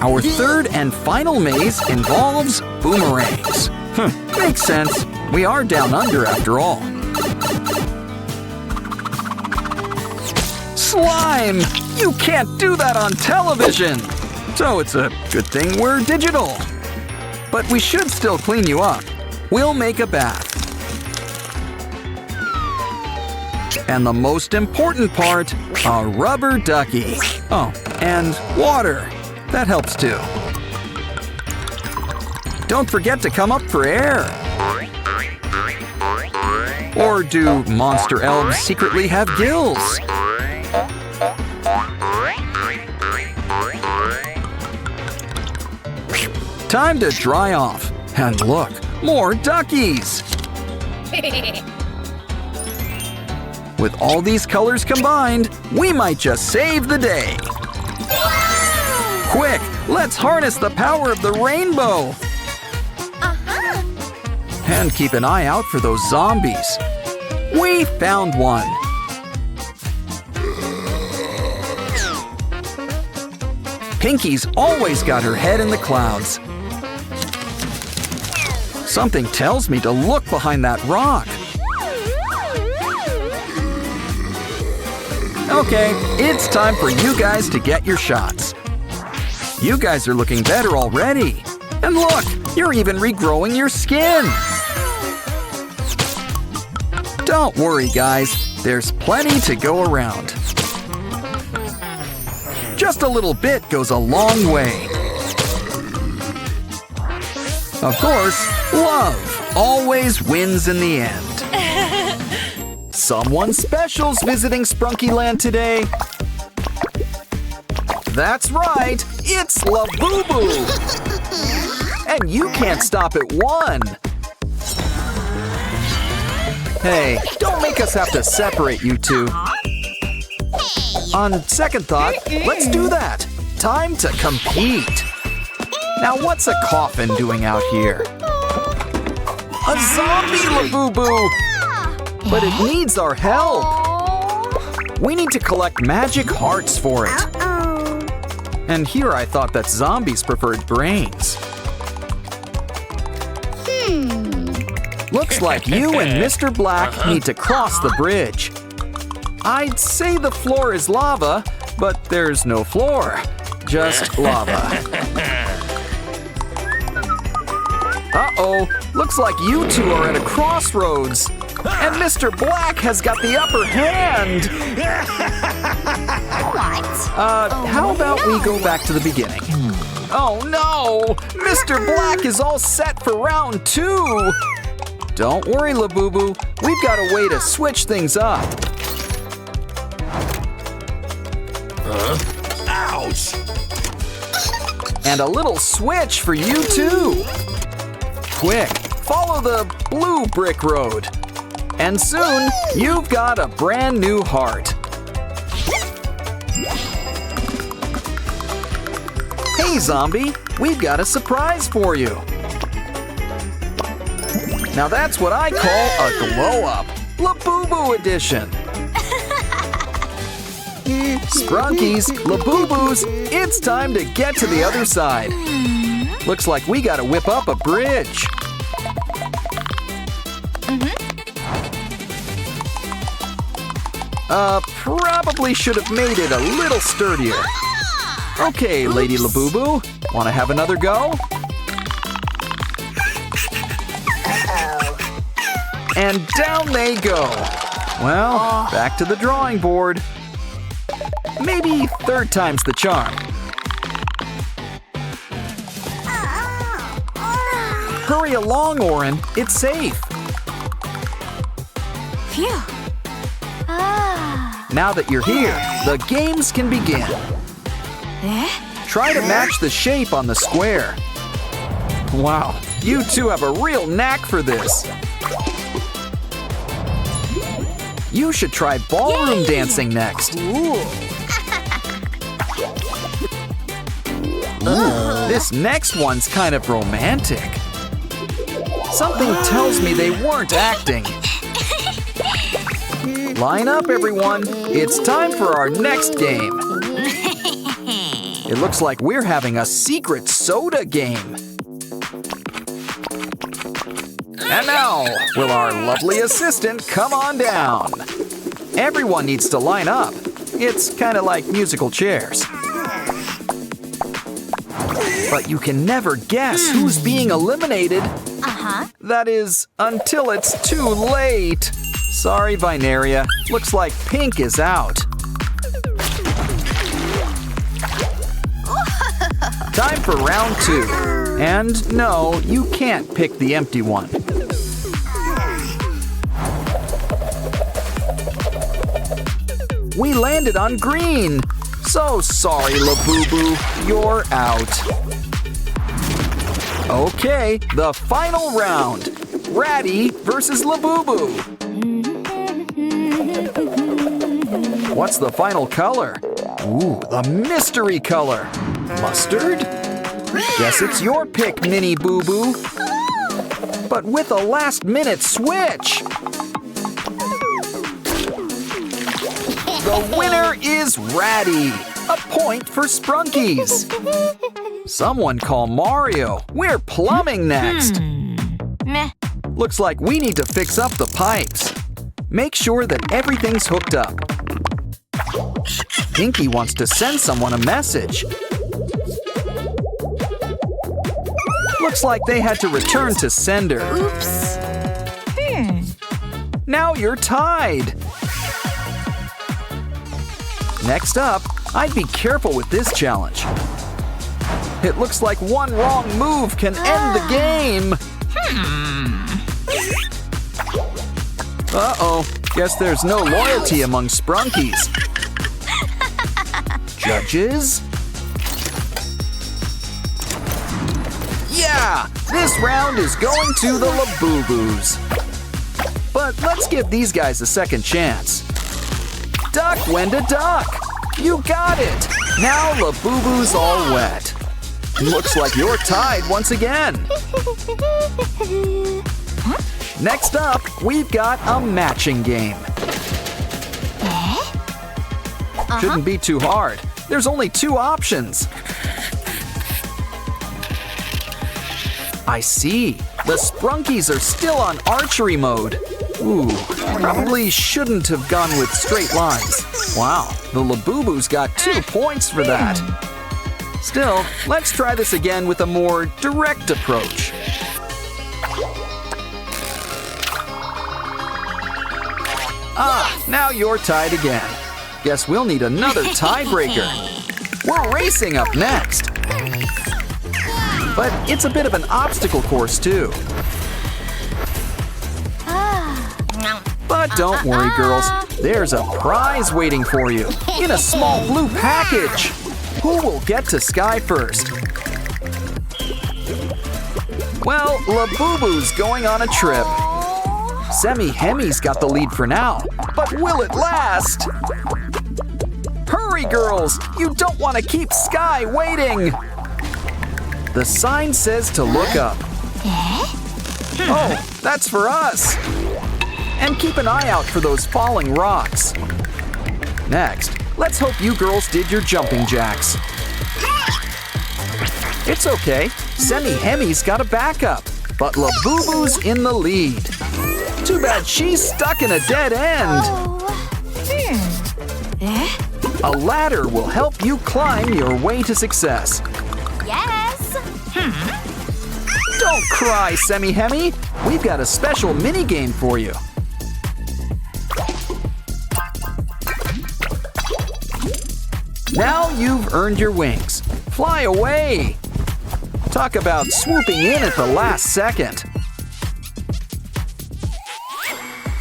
Our third and final maze involves boomerangs. Makes sense. We are down under after all. Slime! You can't do that on television! So it's a good thing we're digital. But we should still clean you up. We'll make a bath. And the most important part, a rubber ducky. Oh, and water. That helps too. Don't forget to come up for air. Or do monster elves secretly have gills? Time to dry off. And look, more duckies! With all these colors combined, we might just save the day. Quick, let's harness the power of the rainbow. And keep an eye out for those zombies. We found one. Pinky's always got her head in the clouds. Something tells me to look behind that rock. Okay, it's time for you guys to get your shots. You guys are looking better already. And look, you're even regrowing your skin. Don't worry, guys. There's plenty to go around. Just a little bit goes a long way. Of course, love always wins in the end. Someone special's visiting Sprunky Land today. That's right, it's Labubu. And you can't stop at one. Hey, don't make us have to separate you two. On second thought, let's do that. Time to compete. Now what's a coffin doing out here? A zombie Labubu! But it needs our help. We need to collect magic hearts for it. And here I thought that zombies preferred brains. Looks like you and Mr. Black need to cross the bridge. I'd say the floor is lava, but there's no floor. Just lava. Uh-oh, looks like you two are at a crossroads. And Mr. Black has got the upper hand. How about we go back to the beginning? Oh no! Mr. Black is all set for round 2. Don't worry, Labubu. We've got a way to switch things up. Ouch! And a little switch for you too. Quick, follow the blue brick road. And soon, you've got a brand new heart. Hey, zombie, we've got a surprise for you. Now that's what I call a glow-up, Labubu edition. Sprunkies, Labubus, it's time to get to the other side. Looks like we gotta whip up a bridge. Probably should have made it a little sturdier. Okay, Lady Labubu, wanna have another go? And down they go. Well, back to the drawing board. Maybe third time's the charm. Hurry along, Orin. It's safe. Phew. Now that you're here, the games can begin. Try to match the shape on the square. Wow, you two have a real knack for this. You should try ballroom dancing next. Ooh, this next one's kind of romantic. Something tells me they weren't acting. Line up, everyone. It's time for our next game. It looks like we're having a secret soda game. And now, will our lovely assistant come on down? Everyone needs to line up. It's kind of like musical chairs. But you can never guess who's being eliminated. That is, until it's too late. Sorry, Vinaria. Looks like pink is out. Time for round 2. And no, you can't pick the empty one. We landed on green. So sorry, Labubu. You're out. Okay, the final round. Ratty versus Labubu. What's the final color? Ooh, the mystery color. Mustard? Guess it's your pick, Minnie Boo Boo. But with a last-minute switch. The winner is Ratty. A point for Sprunkies. Someone call Mario. We're plumbing next. Meh. Looks like we need to fix up the pipes. Make sure that everything's hooked up. Pinky wants to send someone a message. Looks like they had to return to sender. Oops. Now you're tied. Next up, I'd be careful with this challenge. It looks like one wrong move can end the game. Uh-oh, guess there's no loyalty among Sprunkies. Judges? Yeah, this round is going to the Labubus. But let's give these guys a second chance. Duck, Wenda, duck! You got it! Now Labubu's all wet. Looks like you're tied once again. Next up, we've got a matching game. Shouldn't be too hard. There's only 2 options. I see. The Sprunkies are still on archery mode. Ooh, probably shouldn't have gone with straight lines. Wow, the Labubus got 2 points for that. Still, let's try this again with a more direct approach. Ah, now you're tied again. Guess we'll need another tiebreaker. We're racing up next. But it's a bit of an obstacle course, too. But don't worry, girls. There's a prize waiting for you in a small blue package. Who will get to Sky first? Well, Labubu's going on a trip. Semi-Hemi's got the lead for now, but will it last? Hurry, girls! You don't want to keep Sky waiting! The sign says to look up. Oh, that's for us! And keep an eye out for those falling rocks. Next, let's hope you girls did your jumping jacks. It's okay, Semi-Hemi's got a backup, but Labubu's in the lead. Too bad she's stuck in a dead end. A ladder will help you climb your way to success. Yes. Don't cry, Semi-Hemi. We've got a special mini-game for you. Now you've earned your wings. Fly away! Talk about swooping in at the last second.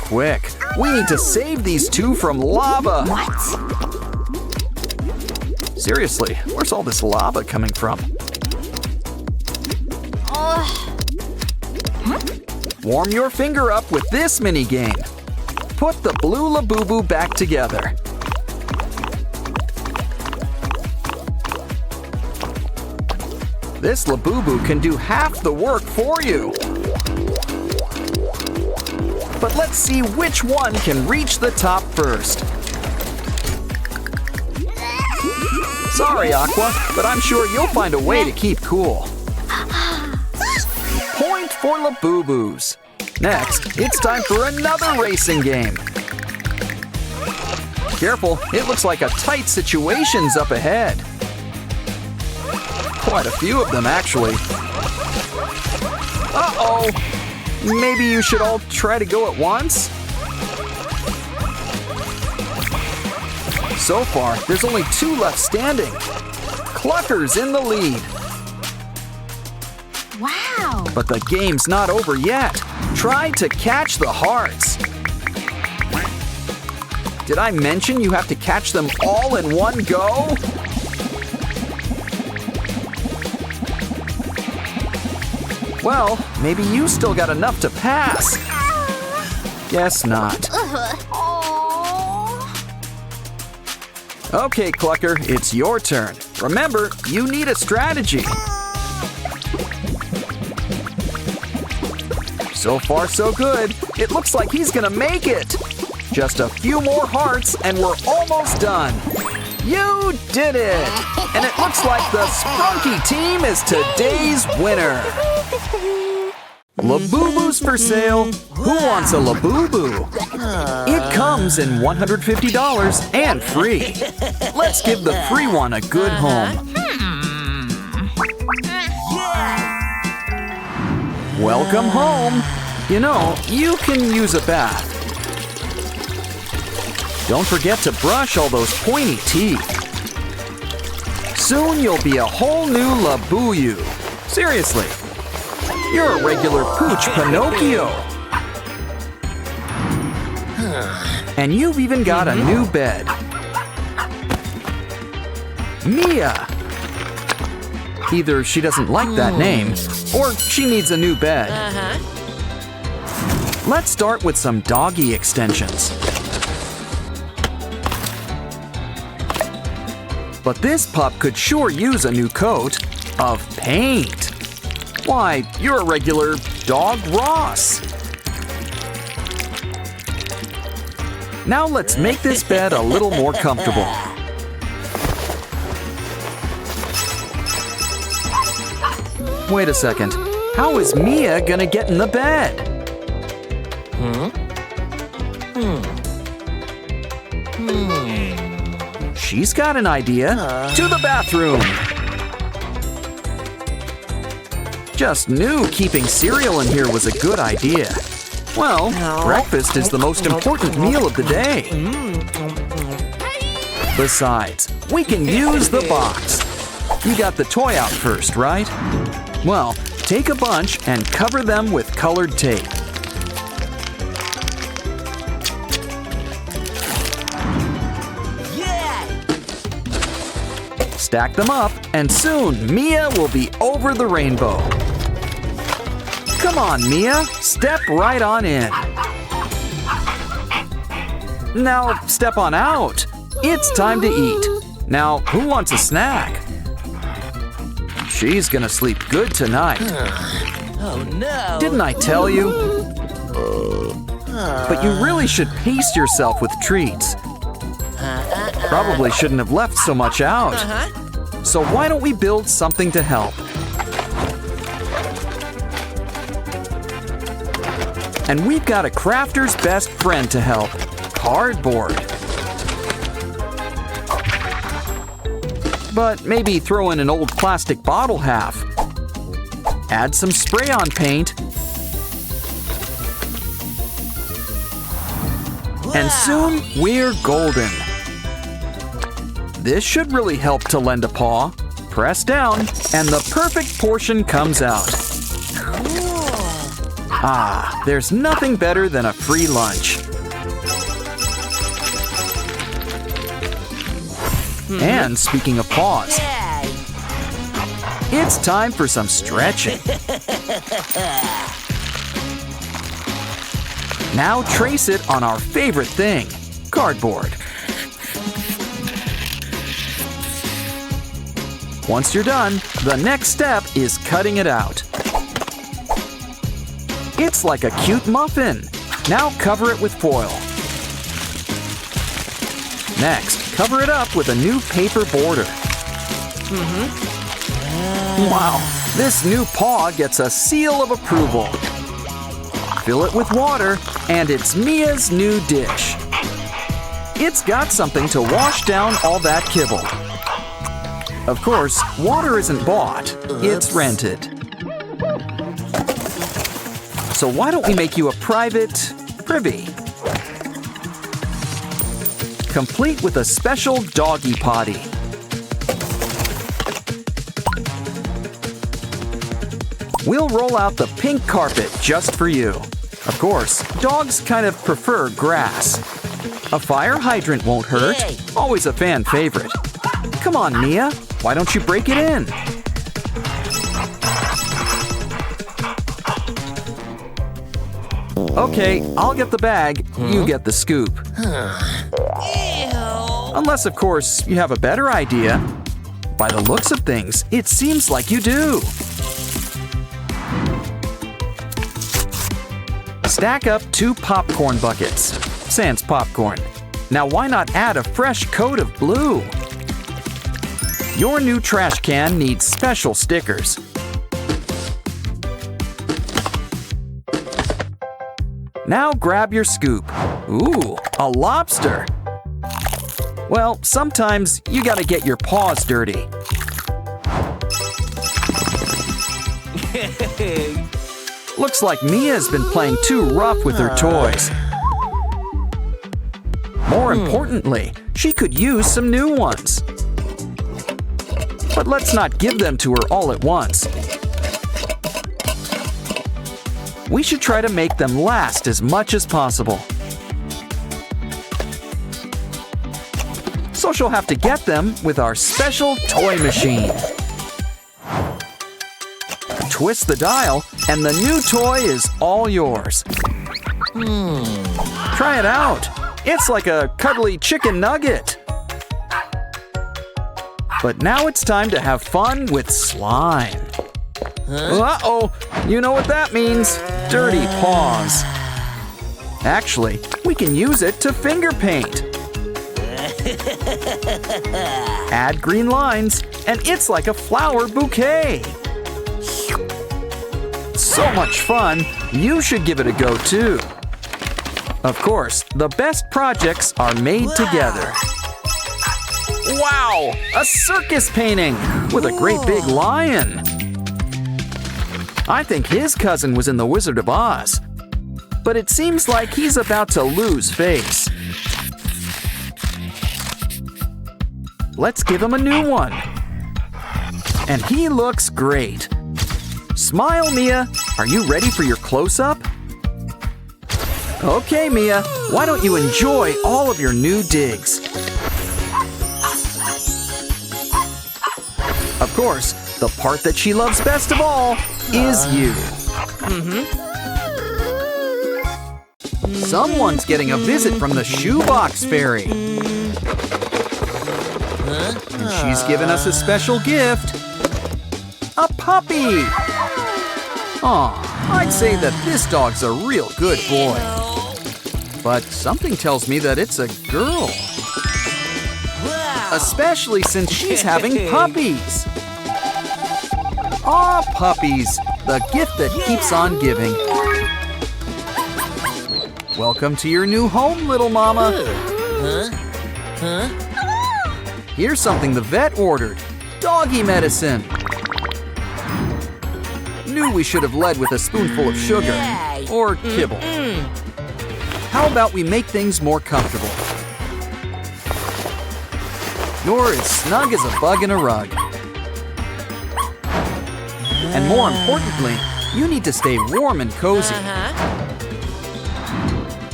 Quick, we need to save these two from lava. What? Seriously, where's all this lava coming from? Warm your finger up with this mini game. Put the blue Labubu back together. This Labubu can do half the work for you. But let's see which one can reach the top first. Sorry, Aqua, but I'm sure you'll find a way to keep cool. Point for Labubus. Next, it's time for another racing game. Careful, it looks like a tight situation's up ahead. Quite a few of them, actually. Uh-oh! Maybe you should all try to go at once? So far, there's only two left standing. Clucker's in the lead. Wow. But the game's not over yet. Try to catch the hearts. Did I mention you have to catch them all in one go? Well, maybe you still got enough to pass. Guess not. Okay, Clucker, it's your turn. Remember, you need a strategy. So far, so good. It looks like he's gonna make it. Just a few more hearts and we're almost done. You did it! And it looks like the Sprunki team is today's winner. Labubus for sale. Who wants a Labubu? It comes in $150 and free. Let's give the free one a good home. Welcome home. You know, you can use a bath. Don't forget to brush all those pointy teeth. Soon you'll be a whole new Labuyu. Seriously. You're a regular pooch Pinocchio. And you've even got a new bed. Mia. Either she doesn't like that name, or she needs a new bed. Let's start with some doggy extensions. But this pup could sure use a new coat of paint. Why, you're a regular dog Ross. Now let's make this bed a little more comfortable. Wait a second. How is Mia gonna get in the bed? She's got an idea. To the bathroom. Just knew keeping cereal in here was a good idea. Well, breakfast is the most important meal of the day. Besides, we can use the box. You got the toy out first, right? Well, take a bunch and cover them with colored tape. Stack them up, and soon Mia will be over the rainbow. Come on, Mia, step right on in. Now, step on out. It's time to eat. Now, who wants a snack? She's gonna sleep good tonight. Oh no! Didn't I tell you? But you really should pace yourself with treats. Probably shouldn't have left so much out. So why don't we build something to help? And we've got a crafter's best friend to help, cardboard. but maybe throw in an old plastic bottle half. Add some spray-on paint. And soon, we're golden. This should really help to lend a paw. Press down, and the perfect portion comes out. Ah, there's nothing better than a free lunch. And speaking of paws, it's time for some stretching. Now trace it on our favorite thing, cardboard. Once you're done, the next step is cutting it out. It's like a cute muffin. Now cover it with foil. Next, cover it up with a new paper border. Wow, this new paw gets a seal of approval. Fill it with water, and it's Mia's new dish. It's got something to wash down all that kibble. Of course, water isn't bought, it's rented. So why don't we make you a private privy? Complete with a special doggy potty. We'll roll out the pink carpet just for you. Of course, dogs kind of prefer grass. A fire hydrant won't hurt, always a fan favorite. Come on, Mia, why don't you break it in? Okay, I'll get the bag, you get the scoop. Unless, of course, you have a better idea. By the looks of things, it seems like you do. Stack up 2 popcorn buckets, sans popcorn. Now why not add a fresh coat of blue? Your new trash can needs special stickers. Now grab your scoop. Ooh, a lobster. Well, sometimes you gotta get your paws dirty. Looks like Mia's been playing too rough with her toys. More importantly, she could use some new ones. But let's not give them to her all at once. We should try to make them last as much as possible. So she'll have to get them with our special toy machine. Twist the dial, and the new toy is all yours. Try it out. It's like a cuddly chicken nugget. But now it's time to have fun with slime. Uh-oh, you know what that means. Dirty paws. Actually, we can use it to finger paint. Add green lines, and it's like a flower bouquet. So much fun, you should give it a go too. Of course, the best projects are made together. Wow, a circus painting with a great big lion. I think his cousin was in The Wizard of Oz, but it seems like he's about to lose face. Let's give him a new one. And he looks great. Smile, Mia. Are you ready for your close-up? Okay, Mia, why don't you enjoy all of your new digs? Of course, the part that she loves best of all is you. Someone's getting a visit from the shoebox fairy. And she's given us a special gift. A puppy! Aw, I'd say that this dog's a real good boy. But something tells me that it's a girl. Especially since she's having puppies. Aw, puppies, the gift that keeps on giving. Welcome to your new home, little mama. Here's something the vet ordered. Doggy medicine. Knew we should have led with a spoonful of sugar. Or kibble. How about we make things more comfortable? You're as snug as a bug in a rug. And more importantly, you need to stay warm and cozy.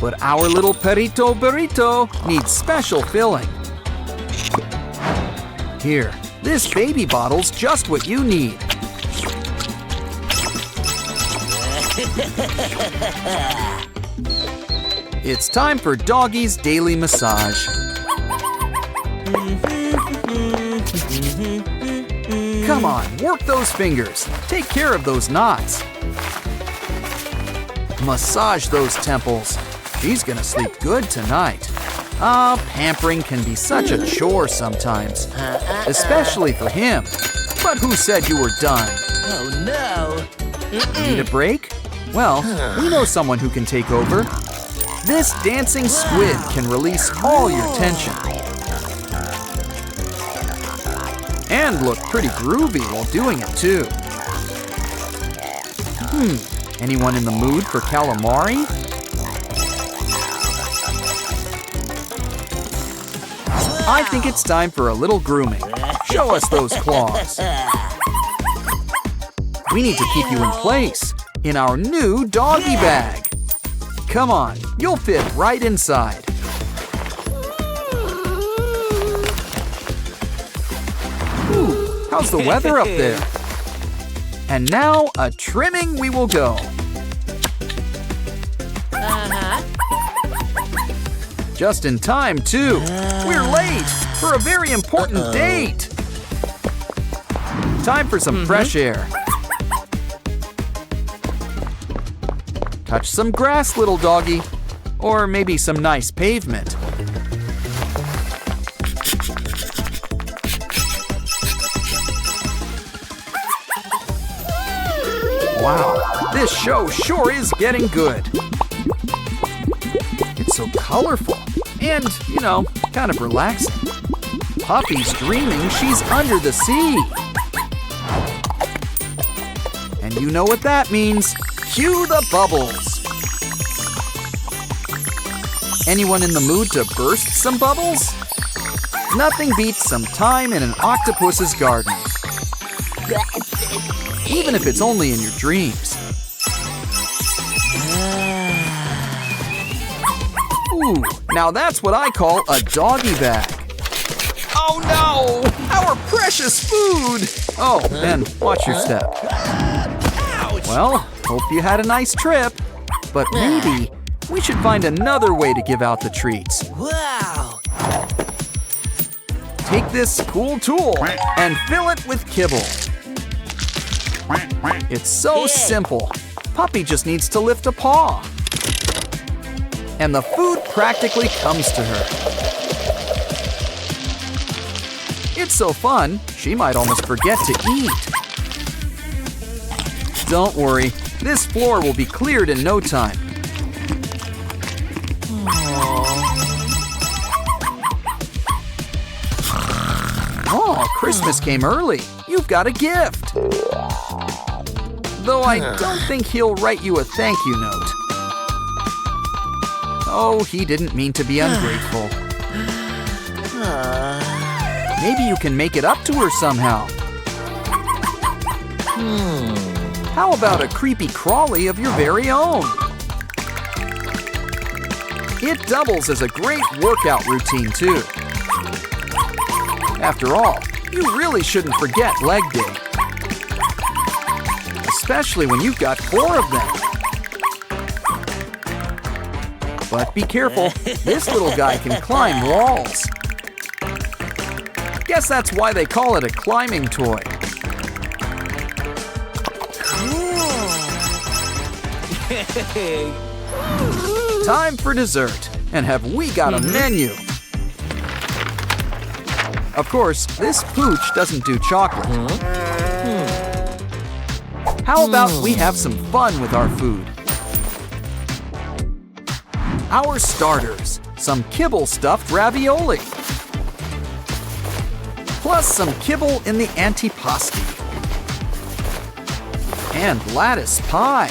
But our little perrito burrito needs special filling. Here, this baby bottle's just what you need. It's time for Doggy's daily massage. Come on, work those fingers. Take care of those knots. Massage those temples. She's gonna sleep good tonight. Pampering can be such a chore sometimes, especially for him. But who said you were done? Oh no! Need a break? Well, we know someone who can take over. This dancing squid can release all your tension. And look pretty groovy while doing it too. Anyone in the mood for calamari? I think it's time for a little grooming. Show us those claws. We need to keep you in place in our new doggy bag. Come on, you'll fit right inside. Ooh, how's the weather up there? And now a trimming we will go. Just in time, too. We're late for a very important date. Time for some fresh air. Touch some grass, little doggy. Or maybe some nice pavement. Wow, this show sure is getting good. It's so colorful and, you know, kind of relaxing. Puppy's dreaming she's under the sea. And you know what that means. Cue the bubbles. Anyone in the mood to burst some bubbles? Nothing beats some time in an octopus's garden. Even if it's only in your dreams. Ooh, now that's what I call a doggy bag. Oh no! Our precious food! Oh, Ben, watch your step. Well, hope you had a nice trip. But maybe we should find another way to give out the treats. Wow! Take this cool tool and fill it with kibble. It's so simple. Puppy just needs to lift a paw. And the food practically comes to her. It's so fun, she might almost forget to eat. Don't worry, this floor will be cleared in no time. Oh, Christmas came early. You've got a gift. Though I don't think he'll write you a thank you note. Oh, he didn't mean to be ungrateful. Maybe you can make it up to her somehow. How about a creepy crawly of your very own? It doubles as a great workout routine, too. After all, you really shouldn't forget leg day. Especially when you've got 4 of them. But be careful, this little guy can climb walls. Guess that's why they call it a climbing toy. Time for dessert, and have we got a menu? Of course, this pooch doesn't do chocolate. How about we have some fun with our food? Our starters, some kibble-stuffed ravioli. plus some kibble in the antipasti. And lattice pie.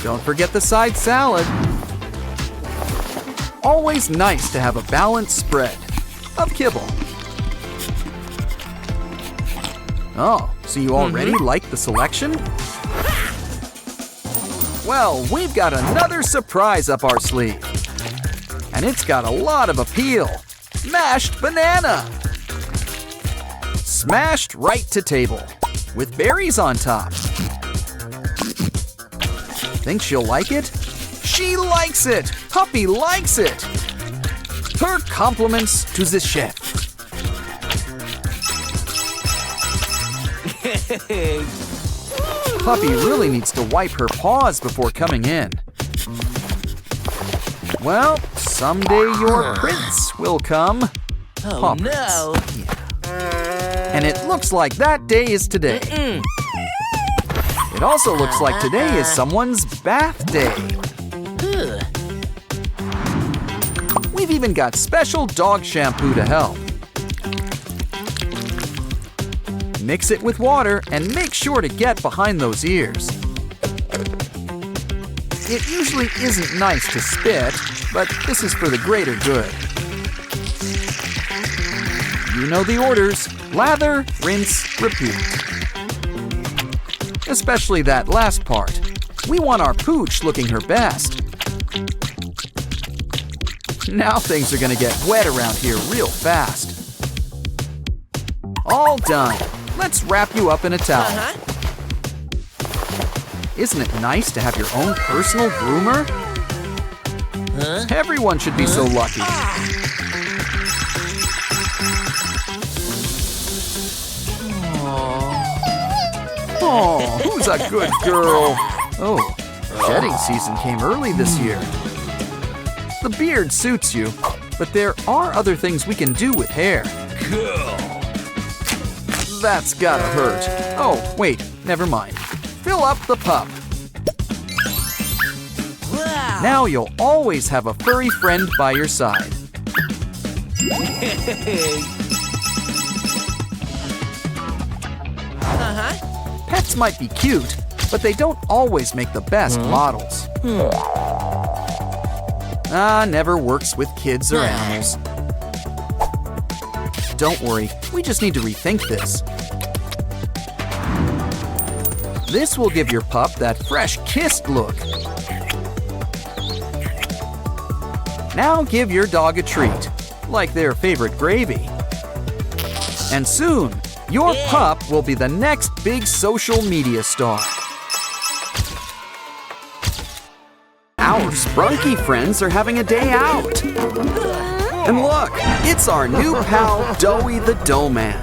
Don't forget the side salad. Always nice to have a balanced spread of kibble. Oh, so you already like the selection? Well, we've got another surprise up our sleeve. And it's got a lot of appeal. Mashed banana. Smashed right to table, with berries on top. Think she'll like it? She likes it! Puppy likes it! Her compliments to the chef. Puppy really needs to wipe her paws before coming in. Well, someday your prince will come. Oh, Paw no. prince. Yeah. And it looks like that day is today. It also looks like today is someone's bath day. We've even got special dog shampoo to help. Mix it with water and make sure to get behind those ears. It usually isn't nice to spit, but this is for the greater good. You know the orders. Lather, rinse, repeat. Especially that last part. We want our pooch looking her best. Now things are gonna get wet around here real fast. All done. Let's wrap you up in a towel. Isn't it nice to have your own personal groomer? Everyone should be so lucky. Oh, who's a good girl? Oh, shedding season came early this year. The beard suits you, but there are other things we can do with hair. That's gotta hurt. Oh, wait, never mind. Fill up the pup. Now you'll always have a furry friend by your side. Pets might be cute, but they don't always make the best models. Never works with kids or animals. Don't worry, we just need to rethink this. This will give your pup that fresh kissed look. Now give your dog a treat, like their favorite gravy. And soon, your pup will be the next big social media star. Our Sprunki friends are having a day out. And look, it's our new pal, Doughy the Dough Man.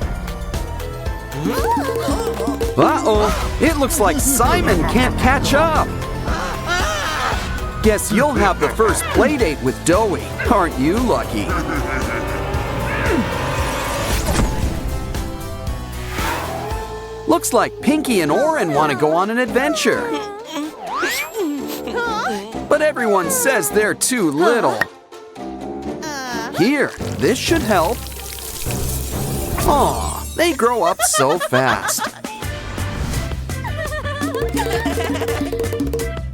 Uh-oh, it looks like Simon can't catch up. Guess you'll have the first play date with Doughy. Aren't you lucky? Looks like Pinky and Oren want to go on an adventure. But everyone says they're too little. Here, this should help. Aw, they grow up so fast.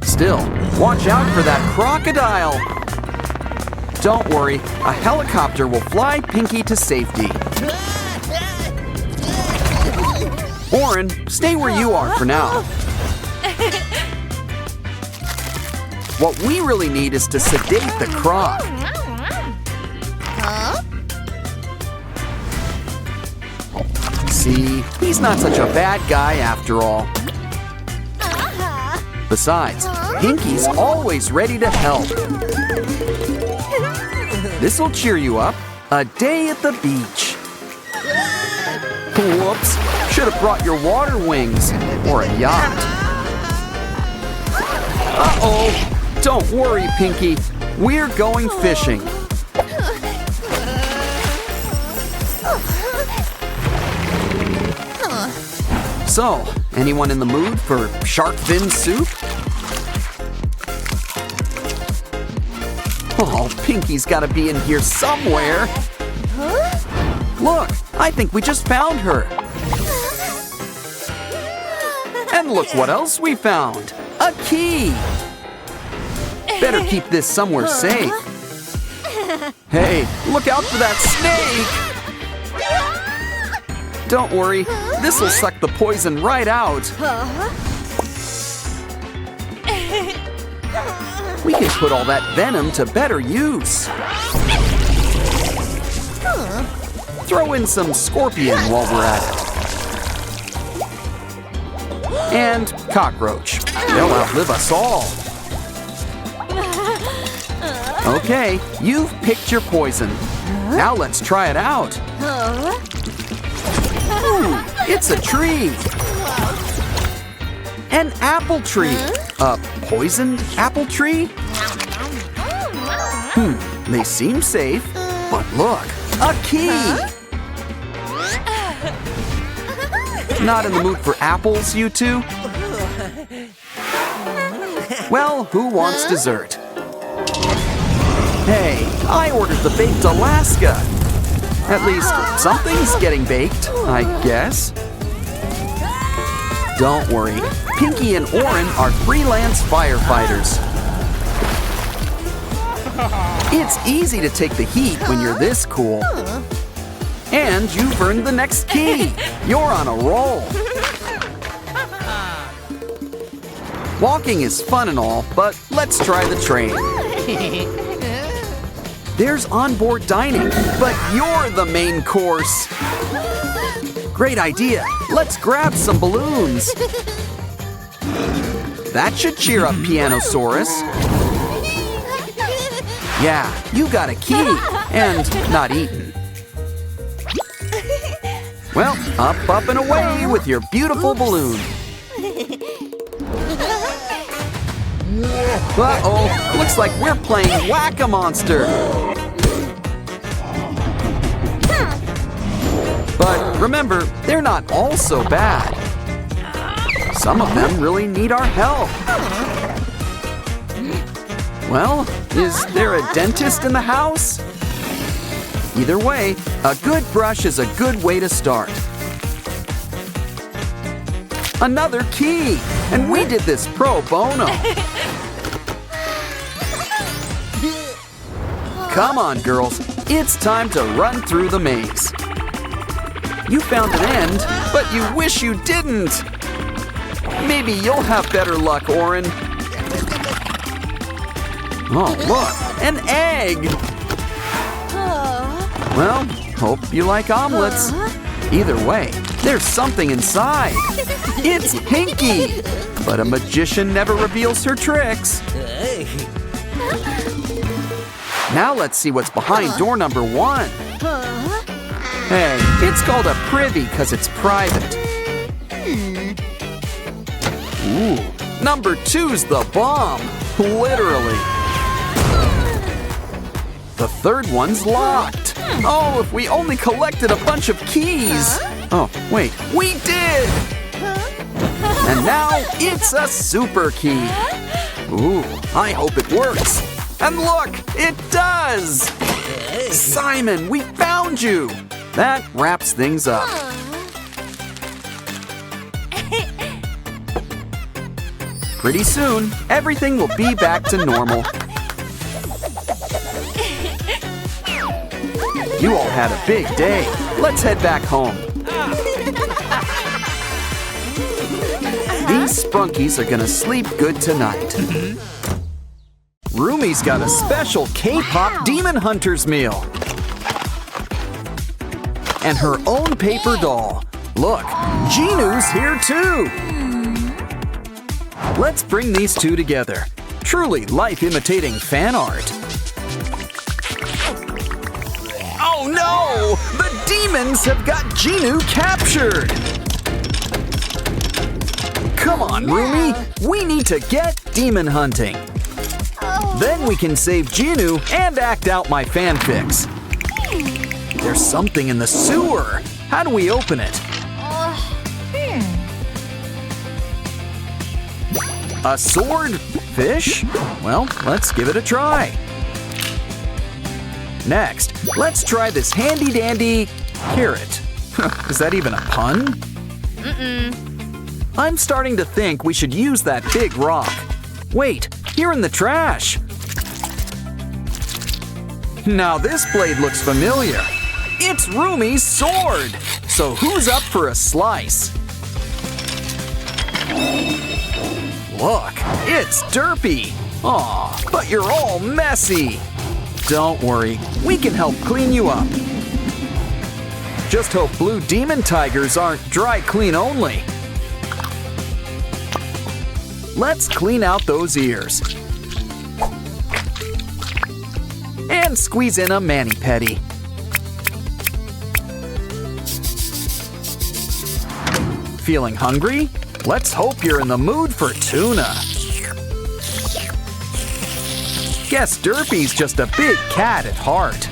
Still, watch out for that crocodile. Don't worry, a helicopter will fly Pinky to safety. Oren, stay where you are for now. What we really need is to sedate the croc. See, he's not such a bad guy after all. Besides, Pinky's always ready to help. This'll cheer you up. A day at the beach. Whoops, should have brought your water wings or a yacht. Uh-oh, don't worry, Pinky. We're going fishing. So, anyone in the mood for shark fin soup? Oh, Pinky's gotta be in here somewhere. Look, I think we just found her. And look what else we found. A key. Better keep this somewhere safe. Hey, look out for that snake! Don't worry, this'll suck the poison right out. We can put all that venom to better use. Throw in some scorpion while we're at it. And cockroach. They'll outlive us all. Okay, you've picked your poison. Now let's try it out. Ooh, it's a tree. An apple tree. A poisoned apple tree? They seem safe, but look, a key. Not in the mood for apples, you two? Well, who wants dessert? Hey, I ordered the baked Alaska. At least something's getting baked, I guess. Don't worry, Pinky and Oren are freelance firefighters. It's easy to take the heat when you're this cool. And you've earned the next key. You're on a roll. Walking is fun and all, but let's try the train. There's onboard dining, but you're the main course. Great idea. Let's grab some balloons. That should cheer up Pianosaurus. Yeah, you got a key and not eaten. Well, up and away with your beautiful balloon. Uh-oh, looks like we're playing Whack-A-Monster. But remember, they're not all so bad. Some of them really need our help. Well, is there a dentist in the house? Either way, a good brush is a good way to start. Another key, and we did this pro bono. Come on, girls, it's time to run through the maze. You found an end, but you wish you didn't. Maybe you'll have better luck, Oren. Oh, look, an egg. Well, hope you like omelets. Either way, there's something inside. It's Pinky, but a magician never reveals her tricks. Now let's see what's behind door number 1. Hey, it's called a privy because it's private. Ooh, number 2's the bomb, literally. The third one's locked. Oh, if we only collected a bunch of keys. Oh, wait, we did! And now it's a super key. Ooh, I hope it works. And look, it does! Simon, we found you! That wraps things up. Pretty soon, everything will be back to normal. You all had a big day. Let's head back home. These Sprunkies are gonna sleep good tonight. Rumi's got a special K-pop Demon Hunters meal. And her own paper doll. Look, Ginu's here too. Let's bring these two together. Truly life-imitating fan art. Oh no! The demons have got Ginu captured! Come on, Rumi! We need to get demon hunting. Then we can save Ginu and act out my fanfics. There's something in the sewer. How do we open it? A sword? Fish? Well, let's give it a try. Next, let's try this handy-dandy carrot. Is that even a pun? I'm starting to think we should use that big rock. Wait, here in the trash. Now this blade looks familiar. It's Rumi's sword. So who's up for a slice? Look, it's Derpy. Aw, but you're all messy. Don't worry, we can help clean you up. Just hope blue demon tigers aren't dry clean only. Let's clean out those ears. And squeeze in a mani-pedi. Feeling hungry? Let's hope you're in the mood for tuna. Guess Derpy's just a big cat at heart.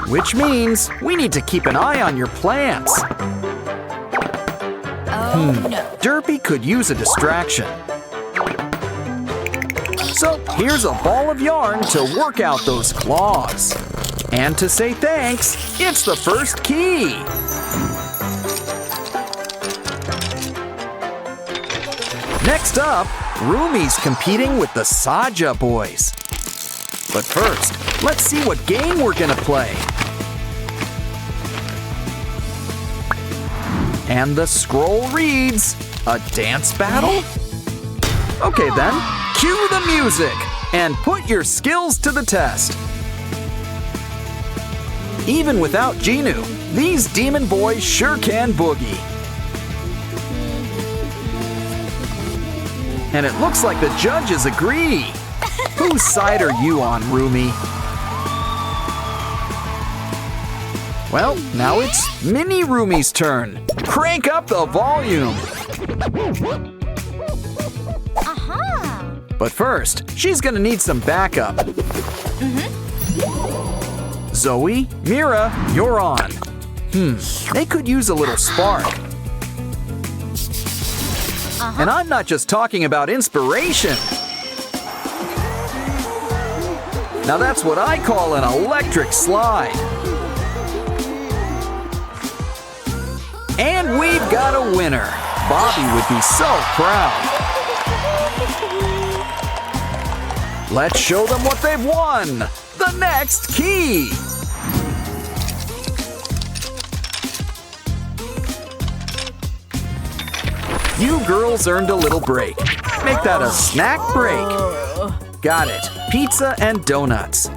Which means we need to keep an eye on your plants. Oh, no. Derpy could use a distraction. So here's a ball of yarn to work out those claws. And to say thanks, it's the first key. Next up, Rumi's competing with the Saja boys. But first, let's see what game we're gonna play. And the scroll reads, a dance battle? Okay then, cue the music and put your skills to the test. Even without Genu, these demon boys sure can boogie. And it looks like the judges agree. Whose side are you on, Rumi? Well, now it's Mini Rumi's turn. Crank up the volume. But first, she's gonna need some backup. Zoe, Mira, you're on. They could use a little spark. And I'm not just talking about inspiration. Now that's what I call an electric slide. And we've got a winner. Bobby would be so proud. Let's show them what they've won. The next key. You girls earned a little break. Make that a snack break. Got it. Pizza and donuts.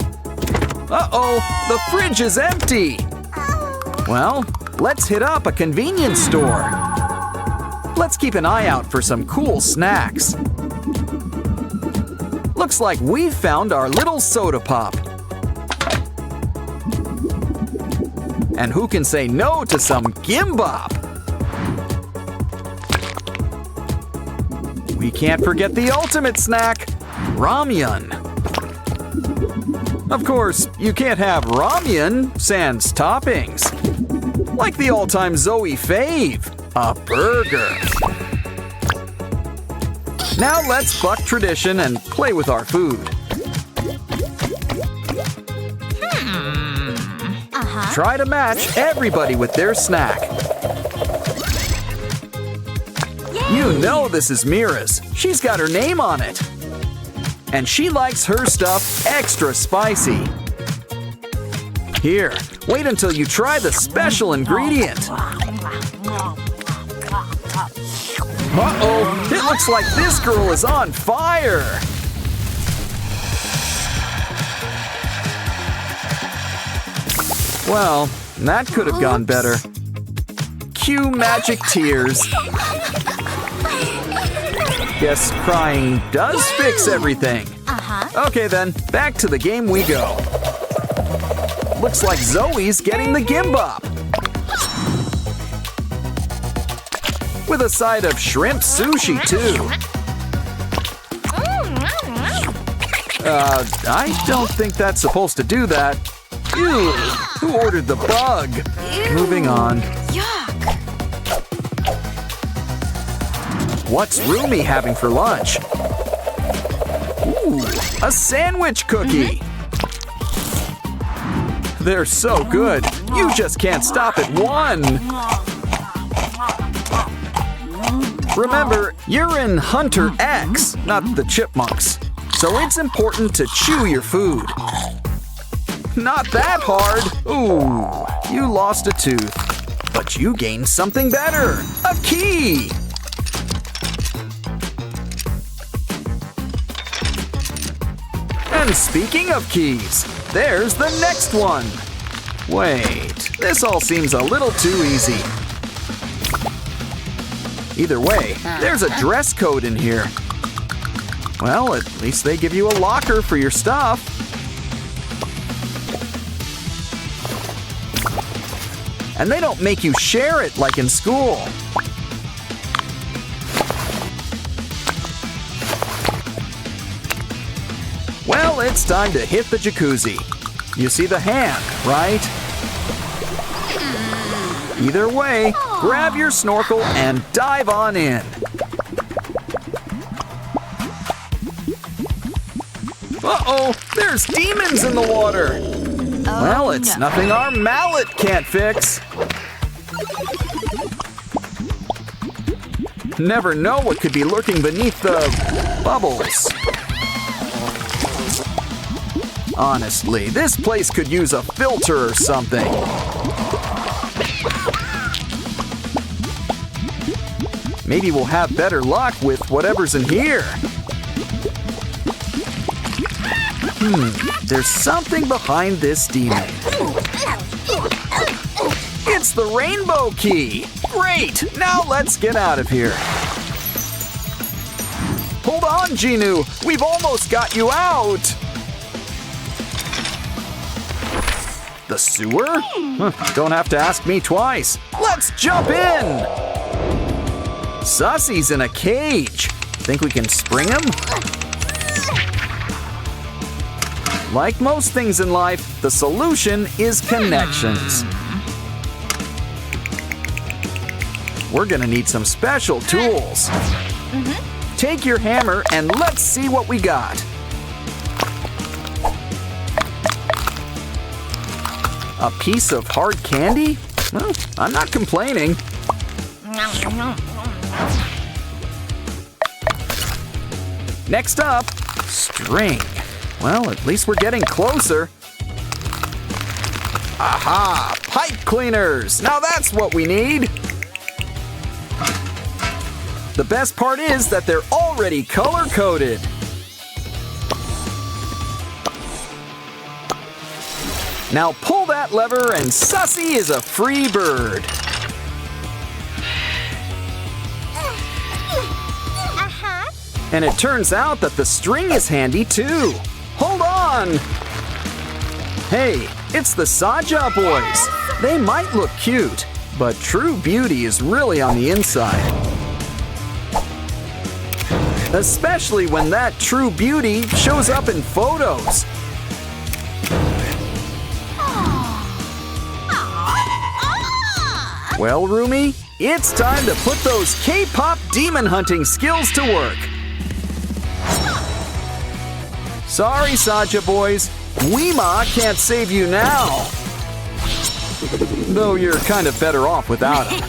Uh-oh, the fridge is empty. Well, let's hit up a convenience store. Let's keep an eye out for some cool snacks. Looks like we've found our little soda pop. And who can say no to some gimbap? We can't forget the ultimate snack, ramyun. Of course, you can't have ramyun sans toppings. Like the all-time Zoe fave, a burger. Now let's buck tradition and play with our food. Try to match everybody with their snack. You know this is Mira's. She's got her name on it. And she likes her stuff extra spicy. Here, wait until you try the special ingredient. Uh-oh, it looks like this girl is on fire. Well, that could have gone better. Cue magic tears. Guess crying does fix everything. Okay then, back to the game we go. Looks like Zoe's getting the gimbap. With a side of shrimp sushi too. I don't think that's supposed to do that. Ew, who ordered the bug? Moving on. What's Rumi having for lunch? Ooh, a sandwich cookie. They're so good. You just can't stop at one. Remember, you're in Hunter X, not the chipmunks. So it's important to chew your food. Not that hard. Ooh, you lost a tooth. But you gained something better. A key. And speaking of keys, there's the next one. Wait, this all seems a little too easy. Either way, there's a dress code in here. Well, at least they give you a locker for your stuff. And they don't make you share it like in school. Well, it's time to hit the jacuzzi. You see the hand, right? Either way, grab your snorkel and dive on in. Uh-oh, there's demons in the water. Well, it's nothing our mallet can't fix. Never know what could be lurking beneath the bubbles. Honestly, this place could use a filter or something. Maybe we'll have better luck with whatever's in here. There's something behind this demon. It's the rainbow key. Great, now let's get out of here. Hold on, Genu, we've almost got you out. The sewer? Don't have to ask me twice. Let's jump in. Sussy's in a cage. Think we can spring him? Like most things in life, the solution is connections. We're gonna need some special tools. Take your hammer and let's see what we got. A piece of hard candy? Well, I'm not complaining. Next up, string. Well, at least we're getting closer. Aha! Pipe cleaners! Now that's what we need! The best part is that they're already color-coded. Now pull that lever and Sussy is a free bird. And it turns out that the string is handy too. Hold on! Hey, it's the Saja boys. They might look cute, but true beauty is really on the inside. Especially when that true beauty shows up in photos. Well, Rumi, it's time to put those K-pop demon hunting skills to work. Sorry, Saja boys, Weema can't save you now. Though you're kind of better off without him.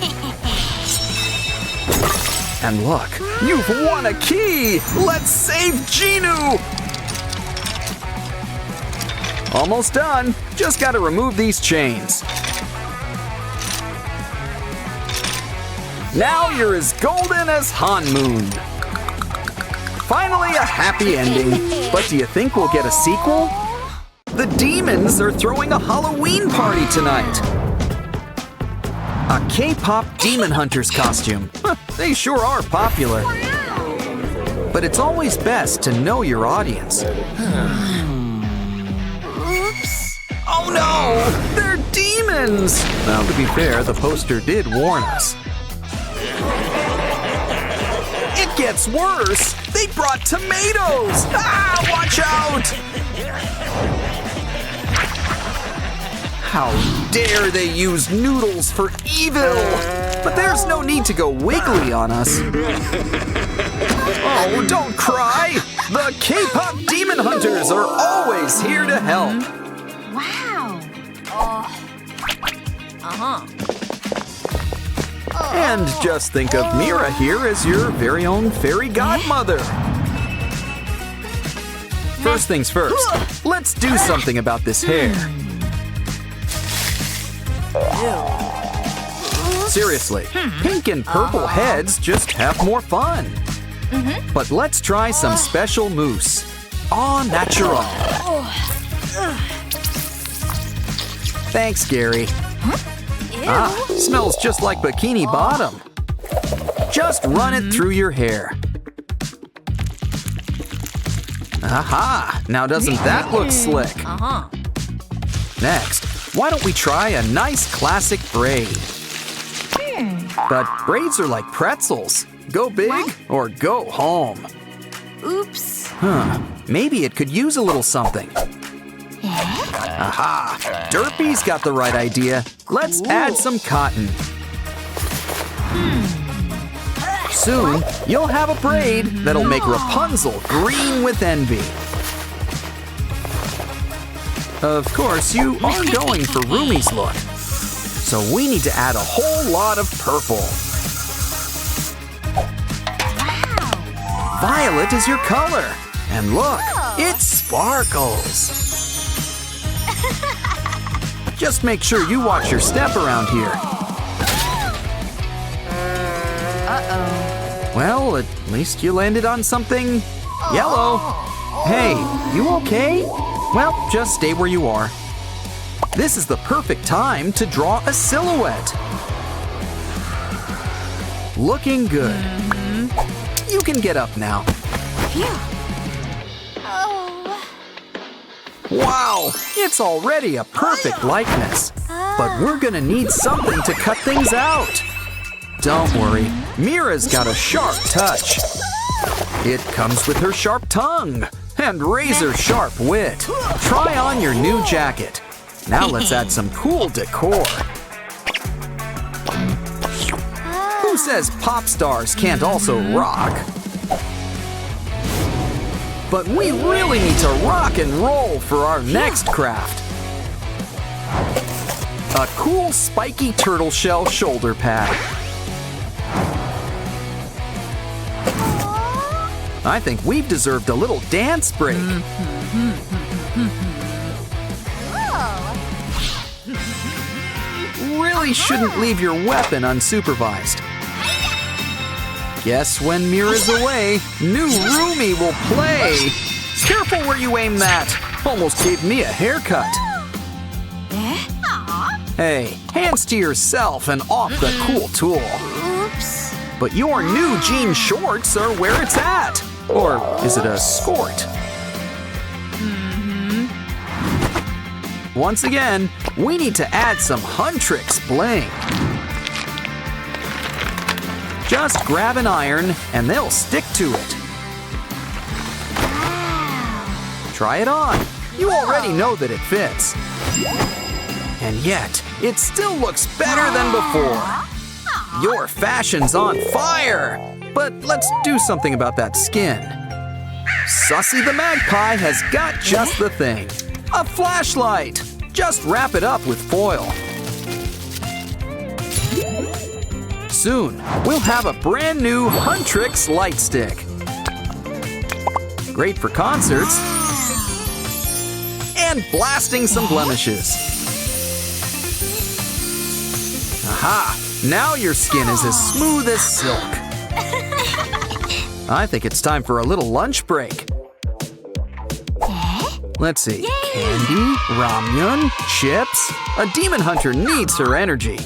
And look, you've won a key! Let's save Genu! Almost done. Just gotta remove these chains. Now you're as golden as Hanmoon. Finally a happy ending. But do you think we'll get a sequel? The demons are throwing a Halloween party tonight. A K-pop demon hunter's costume. They sure are popular. But it's always best to know your audience. Oops. Oh no! They're demons! Well, to be fair, the poster did warn us. It gets worse! They brought tomatoes! Ah, watch out! How dare they use noodles for evil! But there's no need to go wiggly on us. Oh, don't cry! The K-pop demon hunters are always here to help. Wow. And just think of Mira here as your very own fairy godmother. First things first, let's do something about this hair. Seriously, pink and purple heads just have more fun. But let's try some special mousse. Au natural. Thanks, Gary. Ah, smells just like Bikini Bottom. Just run it through your hair. Aha! Now doesn't that look slick? Next, why don't we try a nice classic braid? But braids are like pretzels. Go big or go home. Oops. Maybe it could use a little something. Aha! Derpy's got the right idea. Let's add some cotton. Soon, you'll have a braid that'll make Rapunzel green with envy. Of course, you are going for Rumi's look. So we need to add a whole lot of purple. Violet is your color. And look, it sparkles. Just make sure you watch your step around here. Well, at least you landed on something yellow. Hey, you okay? Well, just stay where you are. This is the perfect time to draw a silhouette. Looking good. You can get up now. Wow, it's already a perfect likeness. But we're gonna need something to cut things out. Don't worry, Mira's got a sharp touch. It comes with her sharp tongue and razor-sharp wit. Try on your new jacket. Now let's add some cool decor. Who says pop stars can't also rock? But we really need to rock and roll for our next craft. A cool spiky turtle shell shoulder pad. I think we've deserved a little dance break. Really shouldn't leave your weapon unsupervised. Guess when Mira's away, new Rumi will play. Careful where you aim that. Almost gave me a haircut. Hey, hands to yourself and off the cool tool. Oops. But your new jean shorts are where it's at. Or is it a skort? Once again, we need to add some Huntrix bling. Just grab an iron and they'll stick to it. Try it on. You already know that it fits. And yet, it still looks better than before. Your fashion's on fire. But let's do something about that skin. Sussy the Magpie has got just the thing. A flashlight. Just wrap it up with foil. Soon, we'll have a brand new Huntrix light stick. Great for concerts and blasting some blemishes. Aha! Now your skin is as smooth as silk. I think it's time for a little lunch break. Let's see. Candy, ramyun, chips. A demon hunter needs her energy.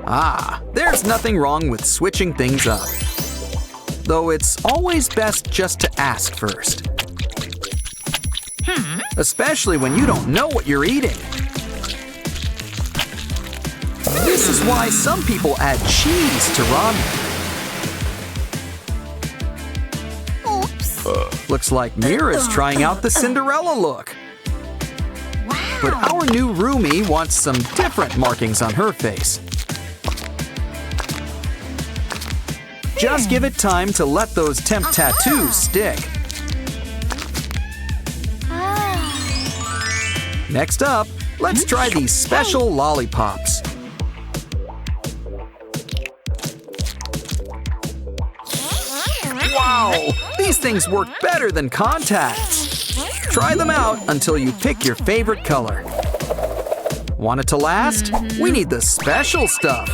Ah, there's nothing wrong with switching things up. Though it's always best just to ask first. Especially when you don't know what you're eating. This is why some people add cheese to ramen. Looks like Mira's trying out the Cinderella look. But our new Rumi wants some different markings on her face. Just give it time to let those temp tattoos stick. Next up, let's try these special lollipops. Wow, these things work better than contacts. Try them out until you pick your favorite color. Want it to last? We need the special stuff.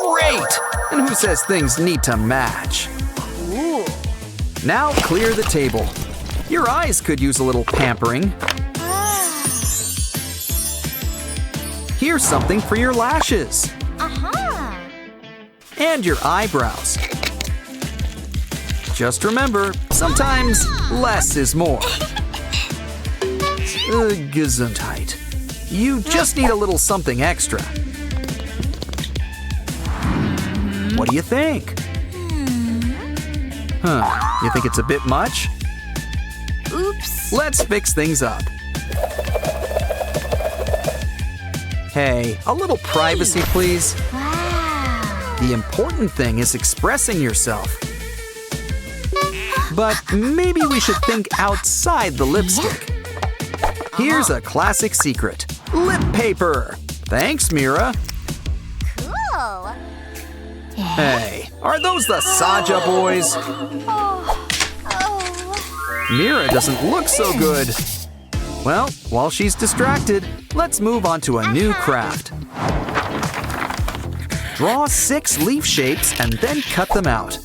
Great! And who says things need to match? Now clear the table. Your eyes could use a little pampering. Here's something for your lashes. And your eyebrows. Just remember, sometimes less is more. Gesundheit. You just need a little something extra. What do you think? You think it's a bit much? Oops. Let's fix things up. Hey, a little privacy, please. Wow. The important thing is expressing yourself. But maybe we should think outside the lipstick. Here's a classic secret. Lip paper. Thanks, Mira. Cool. Hey, are those the Saja boys? Mira doesn't look so good. Well, while she's distracted, let's move on to a new craft. Draw 6 leaf shapes and then cut them out.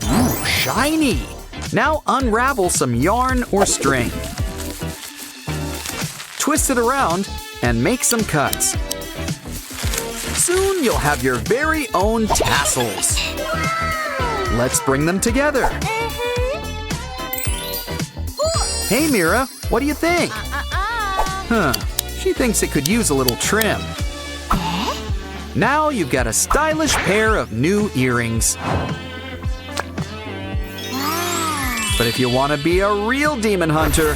Ooh, shiny! Now unravel some yarn or string. Twist it around and make some cuts. Soon you'll have your very own tassels. Let's bring them together. Hey Mira, what do you think? She thinks it could use a little trim. Now you've got a stylish pair of new earrings. But if you want to be a real demon hunter,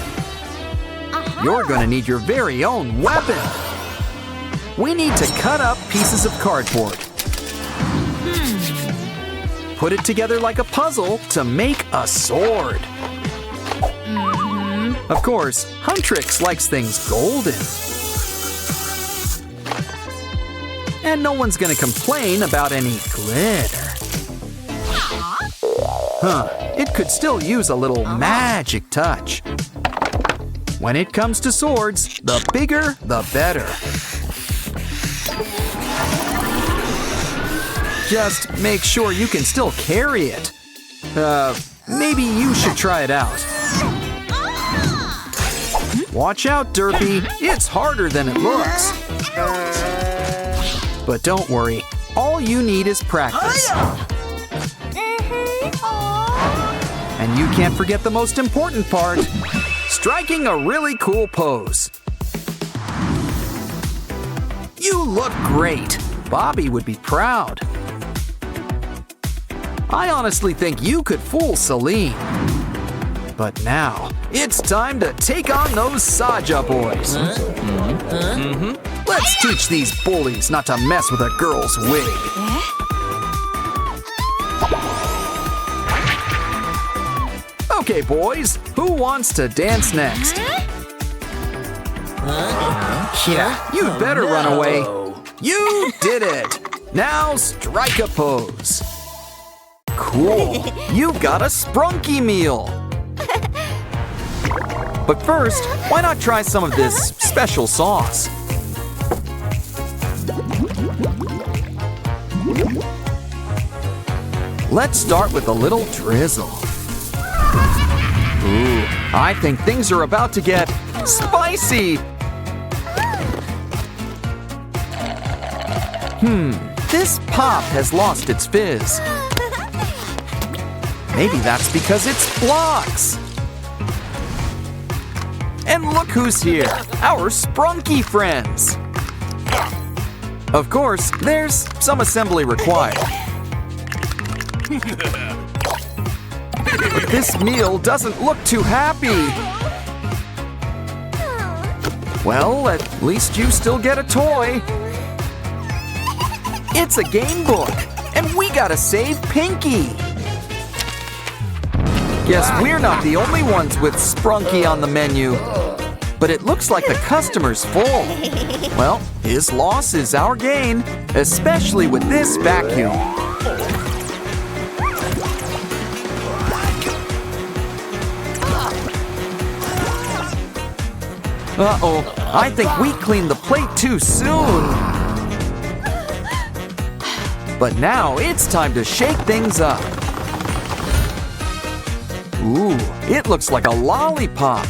you're going to need your very own weapon. We need to cut up pieces of cardboard. Put it together like a puzzle to make a sword. Of course, Huntrix likes things golden. And no one's gonna complain about any glitter. It could still use a little magic touch. When it comes to swords, the bigger, the better. Just make sure you can still carry it. Maybe you should try it out. Watch out, Derpy. It's harder than it looks. But don't worry, all you need is practice. And you can't forget the most important part, striking a really cool pose. You look great. Bobby would be proud. I honestly think you could fool Celine. But now, it's time to take on those Saja boys. Let's teach these bullies not to mess with a girl's wig. Okay, boys, who wants to dance next? Yeah, you'd better run away. You did it. Now strike a pose. Cool, you've got a Sprunki meal. But first, why not try some of this special sauce? Let's start with a little drizzle. Ooh, I think things are about to get spicy. This pop has lost its fizz. Maybe that's because it's blocks. And look who's here, our Sprunki friends. Of course, there's some assembly required. But this meal doesn't look too happy. Well, at least you still get a toy. It's a game book, and we gotta save Pinky. Guess we're not the only ones with Sprunki on the menu. But it looks like the customer's full. Well, his loss is our gain, especially with this vacuum. Uh-oh, I think we cleaned the plate too soon. But now it's time to shake things up. Ooh, it looks like a lollipop.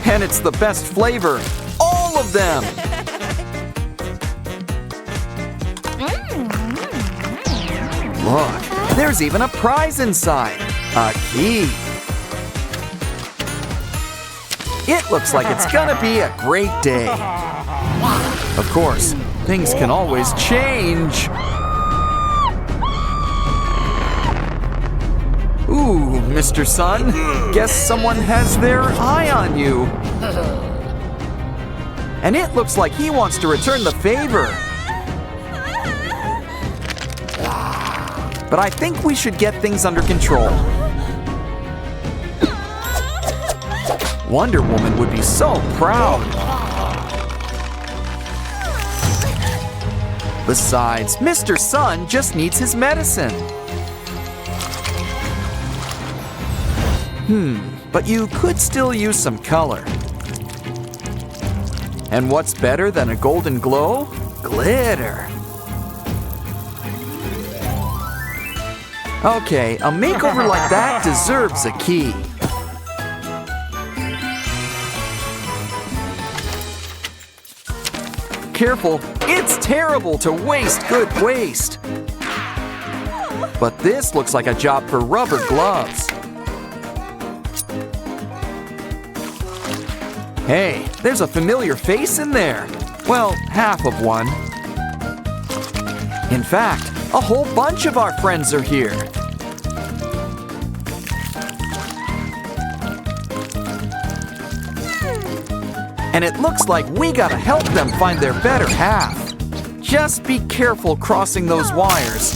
And it's the best flavor. All of them! Look, there's even a prize inside. A key. It looks like it's gonna be a great day. Of course, things can always change. Ooh, Mr. Sun, guess someone has their eye on you. And it looks like he wants to return the favor. But I think we should get things under control. Wonder Woman would be so proud. Besides, Mr. Sun just needs his medicine. But you could still use some color. And what's better than a golden glow? Glitter. Okay, a makeover like that deserves a key. Careful, it's terrible to waste good waste. But this looks like a job for rubber gloves. Hey, there's a familiar face in there. Well, half of one. In fact, a whole bunch of our friends are here. And it looks like we gotta help them find their better half. Just be careful crossing those wires.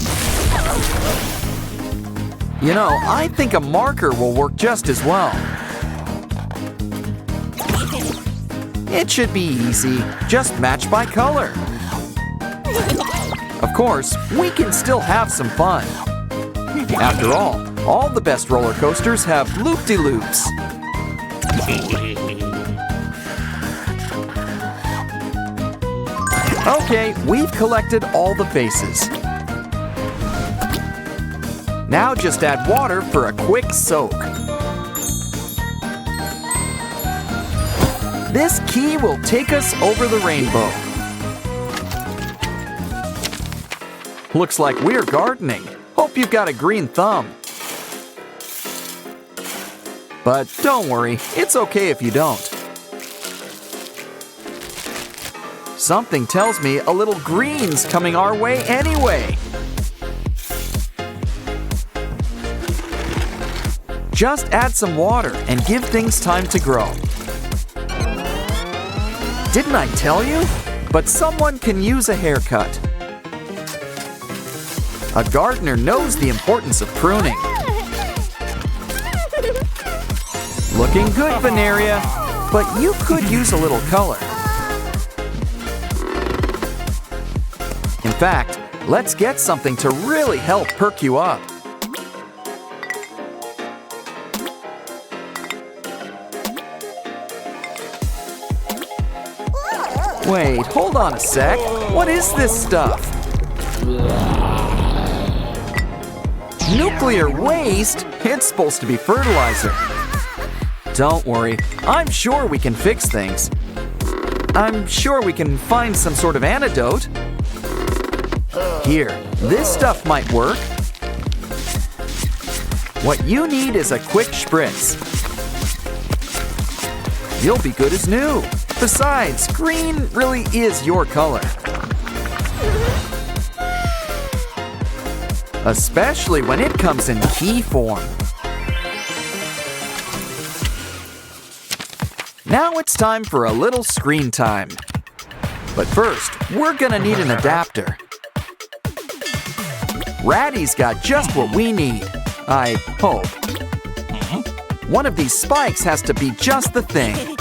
You know, I think a marker will work just as well. It should be easy, just match by color. Of course, we can still have some fun. After all the best roller coasters have loop-de-loops. Okay, we've collected all the faces. Now just add water for a quick soak. This key will take us over the rainbow. Looks like we're gardening. Hope you've got a green thumb. But don't worry, it's okay if you don't. Something tells me a little green's coming our way anyway. Just add some water and give things time to grow. Didn't I tell you? But someone can use a haircut. A gardener knows the importance of pruning. Looking good, Veneria, but you could use a little color. In fact, let's get something to really help perk you up. Wait, hold on a sec. What is this stuff? Nuclear waste? It's supposed to be fertilizer. Don't worry, I'm sure we can fix things. I'm sure we can find some sort of antidote. Here, this stuff might work. What you need is a quick spritz. You'll be good as new. Besides, green really is your color. Especially when it comes in key form. Now it's time for a little screen time. But first, we're gonna need an adapter. Ratty's got just what we need. I hope. One of these spikes has to be just the thing.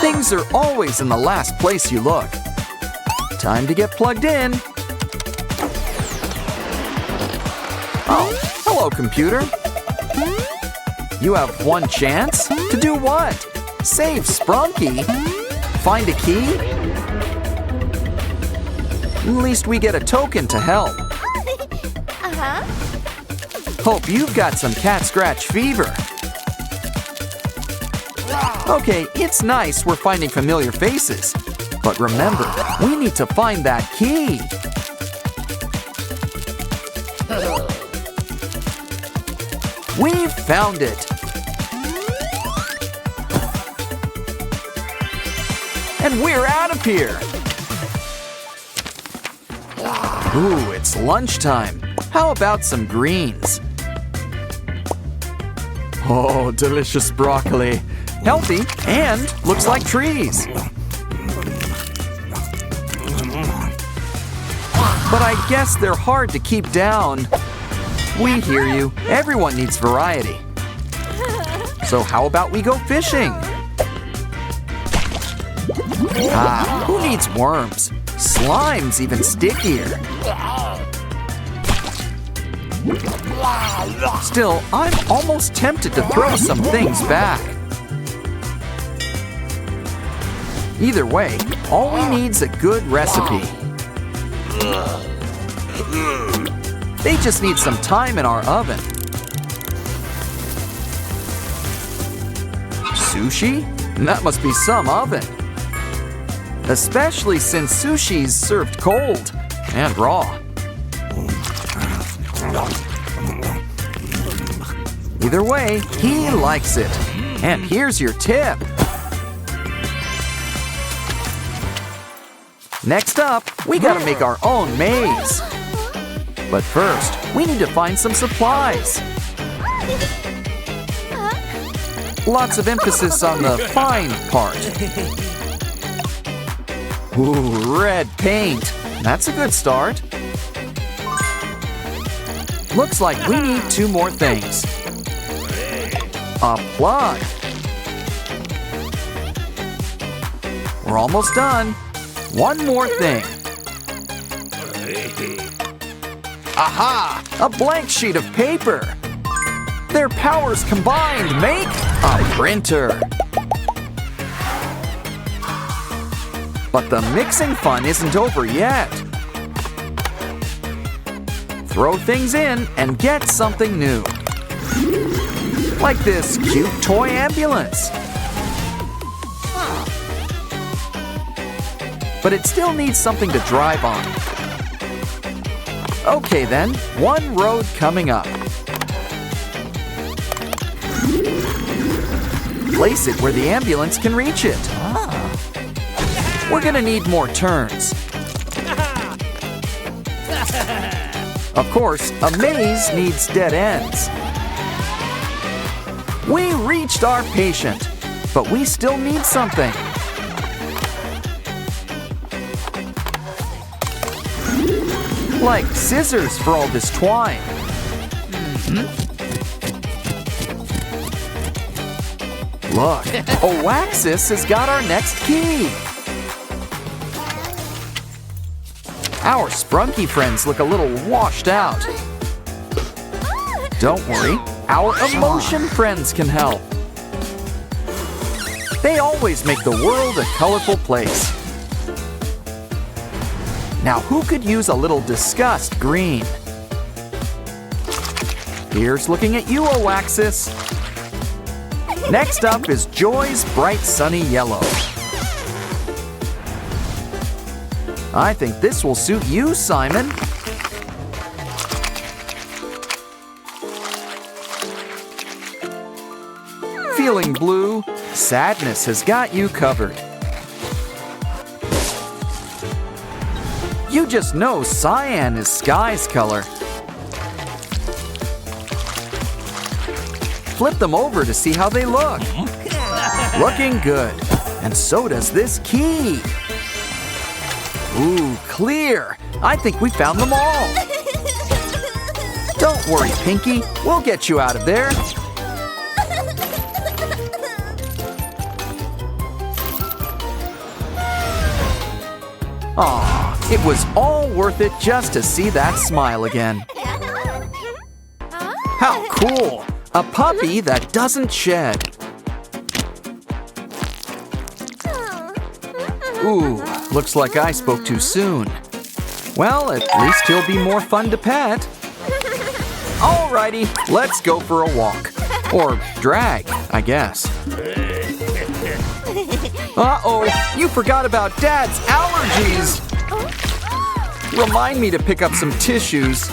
Things are always in the last place you look. Time to get plugged in. Oh, hello, computer. You have one chance? To do what? Save Sprunki? Find a key? At least we get a token to help. Hope you've got some cat scratch fever. Okay, it's nice we're finding familiar faces. But remember, we need to find that key. We've found it. And we're out of here. Ooh, it's lunchtime. How about some greens? Oh, delicious broccoli. Healthy and looks like trees. But I guess they're hard to keep down. We hear you. Everyone needs variety. So how about we go fishing? Ah, who needs worms? Slime's even stickier. Still, I'm almost tempted to throw some things back. Either way, all we need's a good recipe. They just need some time in our oven. Sushi? That must be some oven. Especially since sushi's served cold and raw. Either way, he likes it. And here's your tip. Next up, we gotta make our own maze. But first, we need to find some supplies. Lots of emphasis on the fine part. Ooh, red paint. That's a good start. Looks like we need 2 more things. A plug. We're almost done. One more thing. Aha! A blank sheet of paper. Their powers combined make a printer. But the mixing fun isn't over yet. Throw things in and get something new. Like this cute toy ambulance. But it still needs something to drive on. Okay then, one road coming up. Place it where the ambulance can reach it. We're gonna need more turns. Of course, a maze needs dead ends. We reached our patient, but we still need something. Like scissors for all this twine. Look, Oaxis has got our next key. Our Sprunki friends look a little washed out. Don't worry, our emotion friends can help. They always make the world a colorful place. Now who could use a little disgust green? Here's looking at you, Oaxis. Next up is Joy's bright sunny yellow. I think this will suit you, Simon. Feeling blue? Sadness has got you covered. You just know cyan is sky's color. Flip them over to see how they look. Looking good. And so does this key. Ooh, clear. I think we found them all. Don't worry, Pinky. We'll get you out of there. Aw, it was all worth it just to see that smile again. How cool! A puppy that doesn't shed. Ooh, looks like I spoke too soon. Well, at least he'll be more fun to pet. Alrighty, let's go for a walk. Or drag, I guess. Uh-oh, you forgot about Dad's allergies! Remind me to pick up some tissues.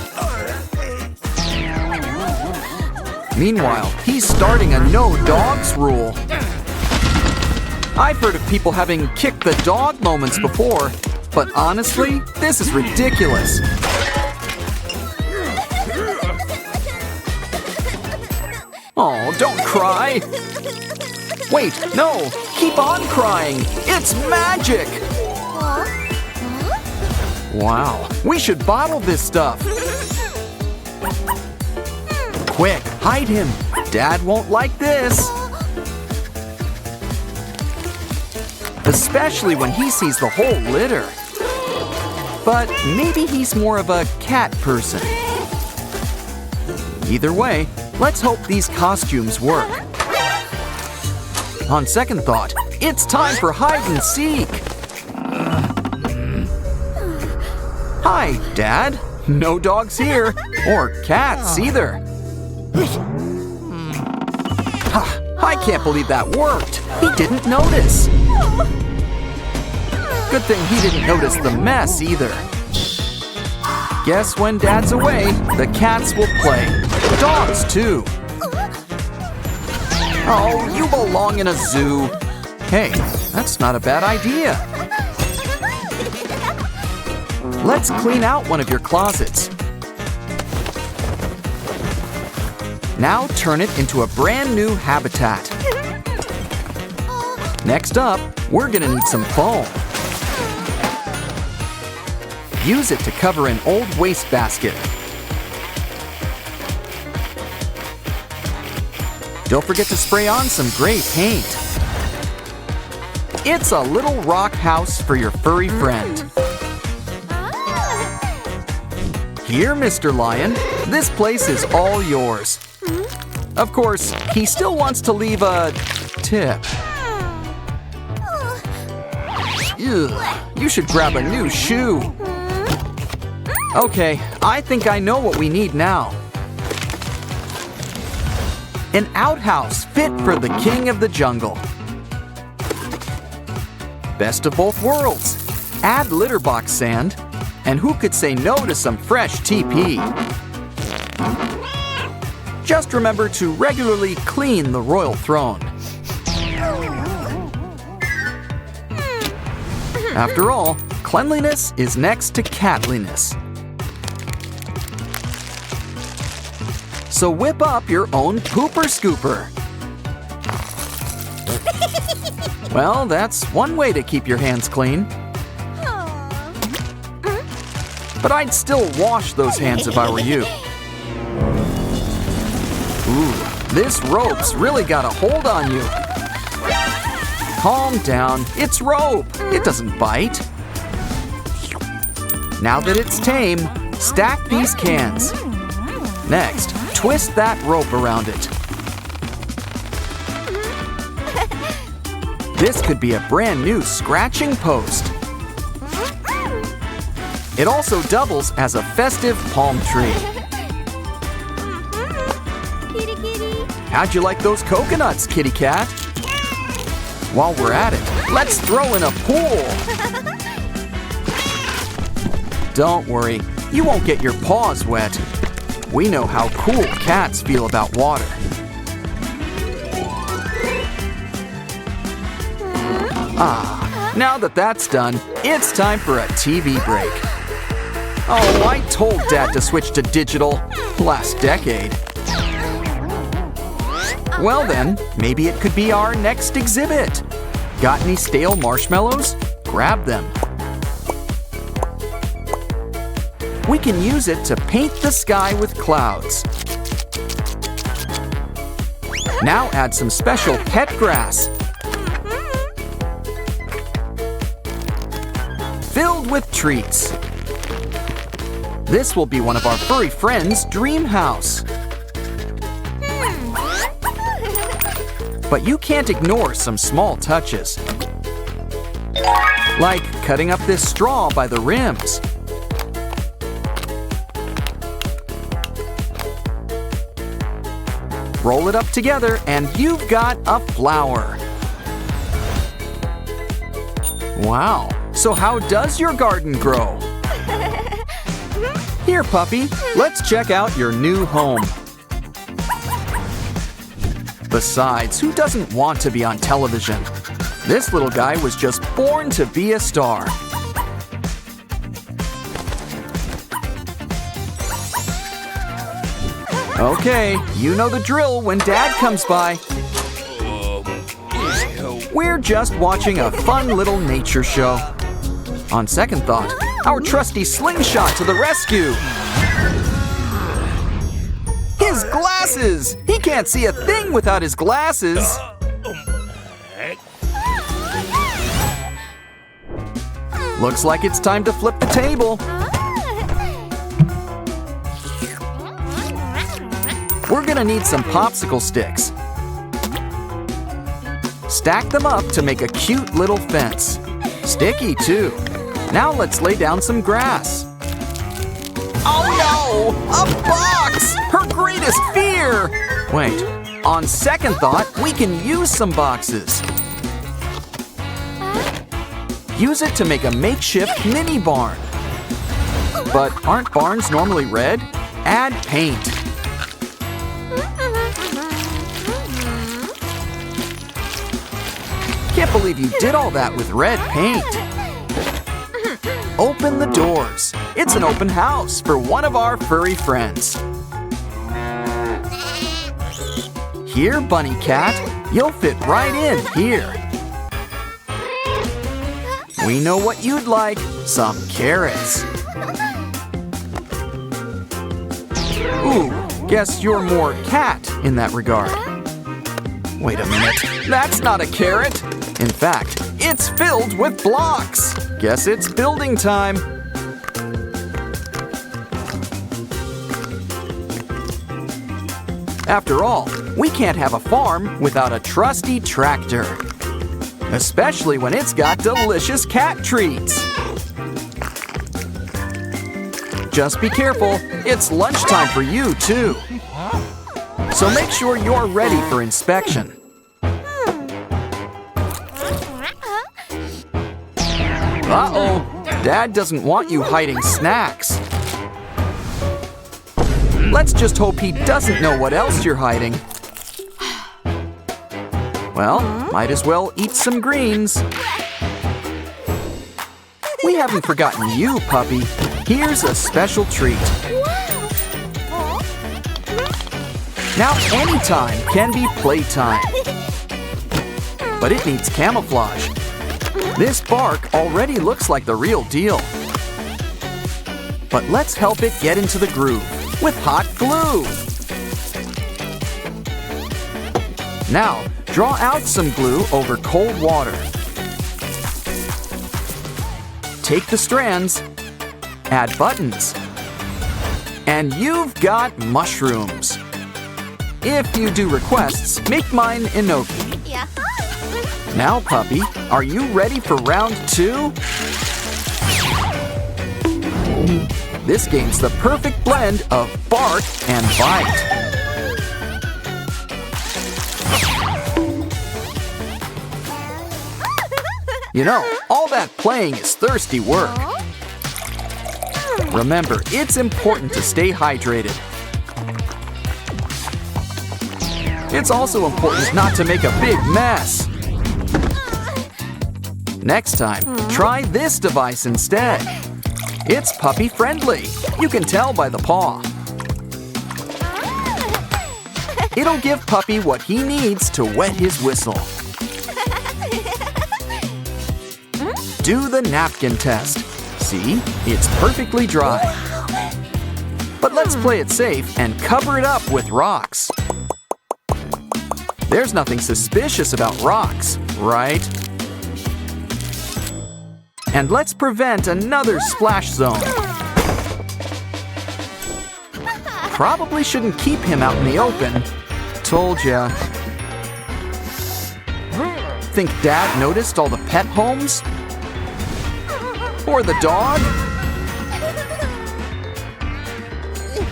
Meanwhile, he's starting a no dogs rule. I've heard of people having kick the dog moments before, but honestly, this is ridiculous. Oh, don't cry. Wait, no, keep on crying. It's magic. Wow, we should bottle this stuff. Quick, hide him. Dad won't like this. Especially when he sees the whole litter. But maybe he's more of a cat person. Either way, let's hope these costumes work. On second thought, it's time for hide and seek. Hi, Dad. No dogs here, or cats either. I can't believe that worked. He didn't notice. Good thing he didn't notice the mess either. Guess when Dad's away, the cats will play. Dogs too. Oh, you belong in a zoo. Hey, that's not a bad idea. Let's clean out one of your closets. Now turn it into a brand new habitat. Next up, we're gonna need some foam. Use it to cover an old wastebasket. Don't forget to spray on some gray paint. It's a little rock house for your furry friend. Here, Mr. Lion, this place is all yours. Of course, he still wants to leave a tip. Ugh, you should grab a new shoe. Okay, I think I know what we need now. An outhouse fit for the king of the jungle. Best of both worlds. Add litter box sand, and who could say no to some fresh TP? Just remember to regularly clean the royal throne. After all, cleanliness is next to catliness. So whip up your own pooper scooper. Well, that's one way to keep your hands clean. But I'd still wash those hands if I were you. Ooh, this rope's really got a hold on you. Calm down, it's rope. It doesn't bite. Now that it's tame, stack these cans. Next, twist that rope around it. This could be a brand new scratching post. It also doubles as a festive palm tree. How'd you like those coconuts, kitty cat? While we're at it, let's throw in a pool. Don't worry, you won't get your paws wet. We know how cool cats feel about water. Now that that's done, it's time for a TV break. Oh, I told Dad to switch to digital last decade. Well then, maybe it could be our next exhibit. Got any stale marshmallows? Grab them. we can use it to paint the sky with clouds. Now add some special pet grass. Filled with treats. This will be one of our furry friends' dream house. But you can't ignore some small touches. Like cutting up this straw by the rims. Roll it up together and you've got a flower. Wow, so how does your garden grow? Here, puppy, let's check out your new home. Besides, who doesn't want to be on television? This little guy was just born to be a star. Okay, you know the drill when Dad comes by. We're just watching a fun little nature show. On second thought, our trusty slingshot to the rescue. His glasses! He can't see a thing without his glasses. Looks like it's time to flip the table. We're gonna need some popsicle sticks. Stack them up to make a cute little fence. Sticky too. Now let's lay down some grass. Oh no! A box! Her greatest fear! Wait, on second thought, we can use some boxes. Use it to make a makeshift mini barn. But aren't barns normally red? Add paint. Can't believe you did all that with red paint. Open the doors. It's an open house for one of our furry friends. Here, Bunny Cat, you'll fit right in here. We know what you'd like, some carrots. Ooh, guess you're more cat in that regard. Wait a minute, that's not a carrot. In fact, it's filled with blocks. Guess it's building time. After all, we can't have a farm without a trusty tractor. Especially when it's got delicious cat treats. Just be careful, it's lunchtime for you too. So make sure you're ready for inspection. Uh-oh, Dad doesn't want you hiding snacks. Let's just hope he doesn't know what else you're hiding. Well, might as well eat some greens. We haven't forgotten you, puppy. Here's a special treat. Now anytime can be playtime. But it needs camouflage. This bark already looks like the real deal. But let's help it get into the groove with hot glue. Now, draw out some glue over cold water. Take the strands, add buttons, and you've got mushrooms. If you do requests, make mine enoki. Now, puppy, are you ready for round 2? This game's the perfect blend of bark and bite. You know, all that playing is thirsty work. Remember, it's important to stay hydrated. It's also important not to make a big mess. Next time, try this device instead. It's puppy friendly. You can tell by the paw. It'll give Puppy what he needs to wet his whistle. Do the napkin test. See, it's perfectly dry. But let's play it safe and cover it up with rocks. There's nothing suspicious about rocks, right? And let's prevent another splash zone. Probably shouldn't keep him out in the open. Told ya. Think Dad noticed all the pet homes? Or the dog?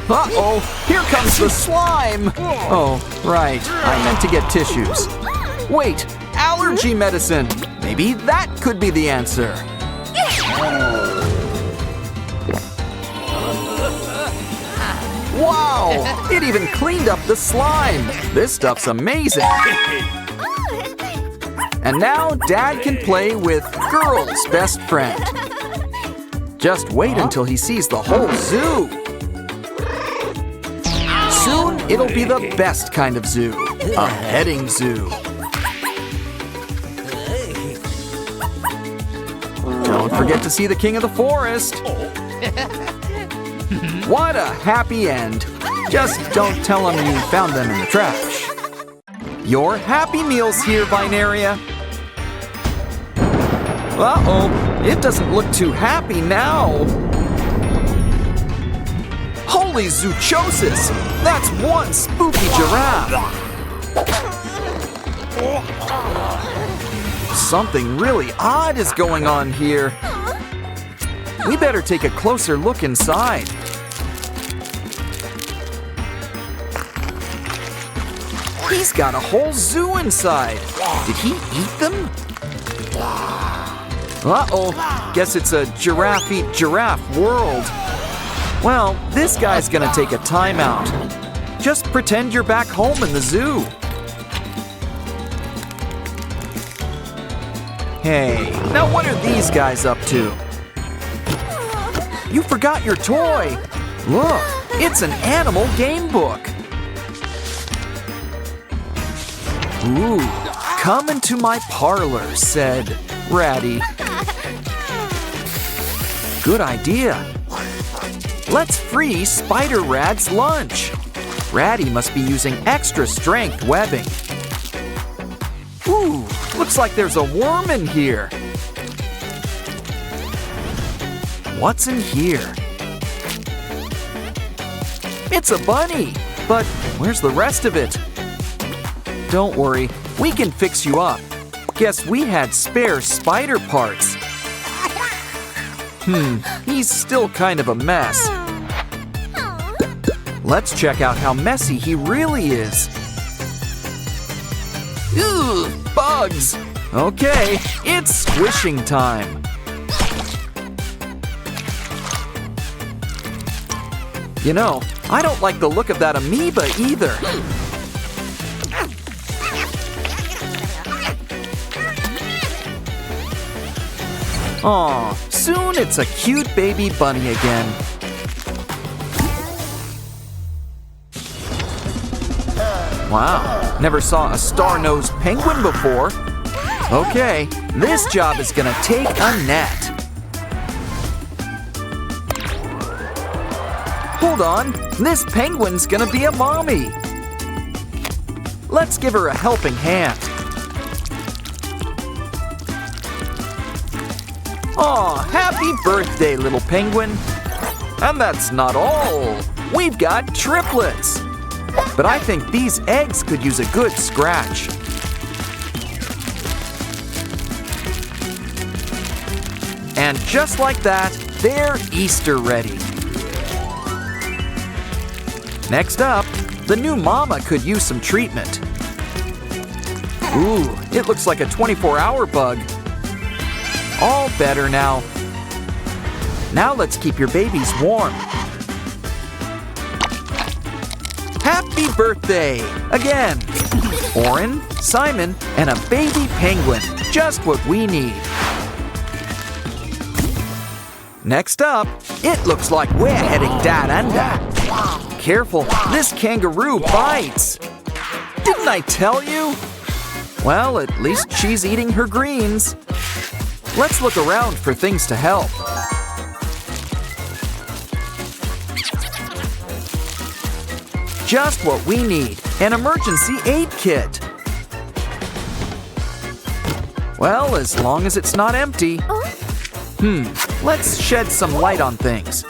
Uh-oh, here comes the slime! Oh, right, I meant to get tissues. Wait, allergy medicine! Maybe that could be the answer. Wow, it even cleaned up the slime. This stuff's amazing. And now Dad can play with girl's best friend. Just wait until he sees the whole zoo. Soon, it'll be the best kind of zoo, a petting zoo. Don't forget to see the king of the forest. What a happy end. Just don't tell him you found them in the trash. Your Happy Meal's here, Vinaria. Uh-oh, it doesn't look too happy now. Holy zoochosis! That's one spooky giraffe! Something really odd is going on here. We better take a closer look inside. He's got a whole zoo inside. Did he eat them? Uh-oh, guess it's a giraffe eat giraffe world. Well, this guy's gonna take a timeout. Just pretend you're back home in the zoo. Hey, now what are these guys up to? You forgot your toy. Look, it's an animal game book. Ooh, come into my parlor, said Ratty. Good idea. Let's free Spider Rad's lunch. Ratty must be using extra strength webbing. Ooh, looks like there's a worm in here. What's in here? It's a bunny, but where's the rest of it? Don't worry, we can fix you up. Guess we had spare spider parts. He's still kind of a mess. Let's check out how messy he really is. Ooh, bugs! Okay, it's squishing time. You know, I don't like the look of that amoeba either. Aw, soon it's a cute baby bunny again. Wow, never saw a star-nosed penguin before. Okay, this job is gonna take a net. Hold on, this penguin's gonna be a mommy. Let's give her a helping hand. Aw, happy birthday, little penguin. And that's not all. We've got triplets. But I think these eggs could use a good scratch. And just like that, they're Easter ready. Next up, the new mama could use some treatment. Ooh, it looks like a 24-hour bug. All better now. Now let's keep your babies warm. Happy birthday! Again! Orin, Simon, and a baby penguin. Just what we need. Next up, it looks like we're heading down under. Careful, this kangaroo bites. Didn't I tell you? Well, at least she's eating her greens. Let's look around for things to help. just what we need, an emergency aid kit. Well, as long as it's not empty. Let's shed some light on things.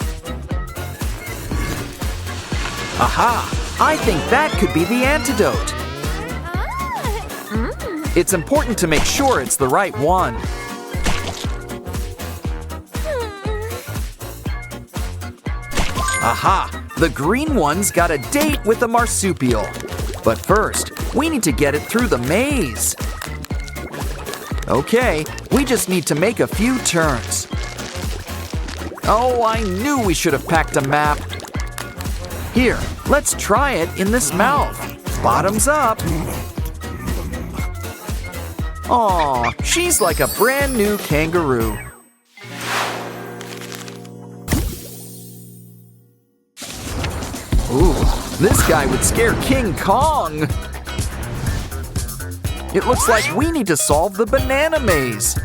Aha! I think that could be the antidote. It's important to make sure it's the right one. Aha! The green one's got a date with the marsupial. But first, we need to get it through the maze. Okay, we just need to make a few turns. Oh, I knew we should have packed a map. Here, let's try it in this mouth. Bottoms up. Aw, she's like a brand new kangaroo. Ooh, this guy would scare King Kong. It looks like we need to solve the banana maze.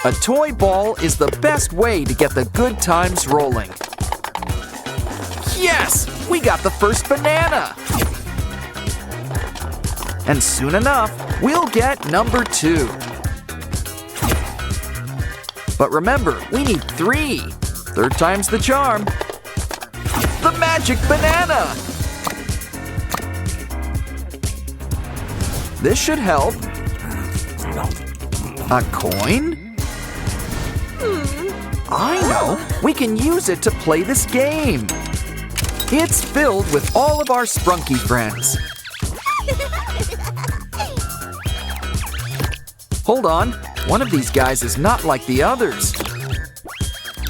A toy ball is the best way to get the good times rolling. Yes! We got the first banana! And soon enough, we'll get number 2. But remember, we need 3. 3rd time's the charm. The magic banana! This should help. A coin? I know! We can use it to play this game. It's filled with all of our Sprunki friends. Hold on, one of these guys is not like the others.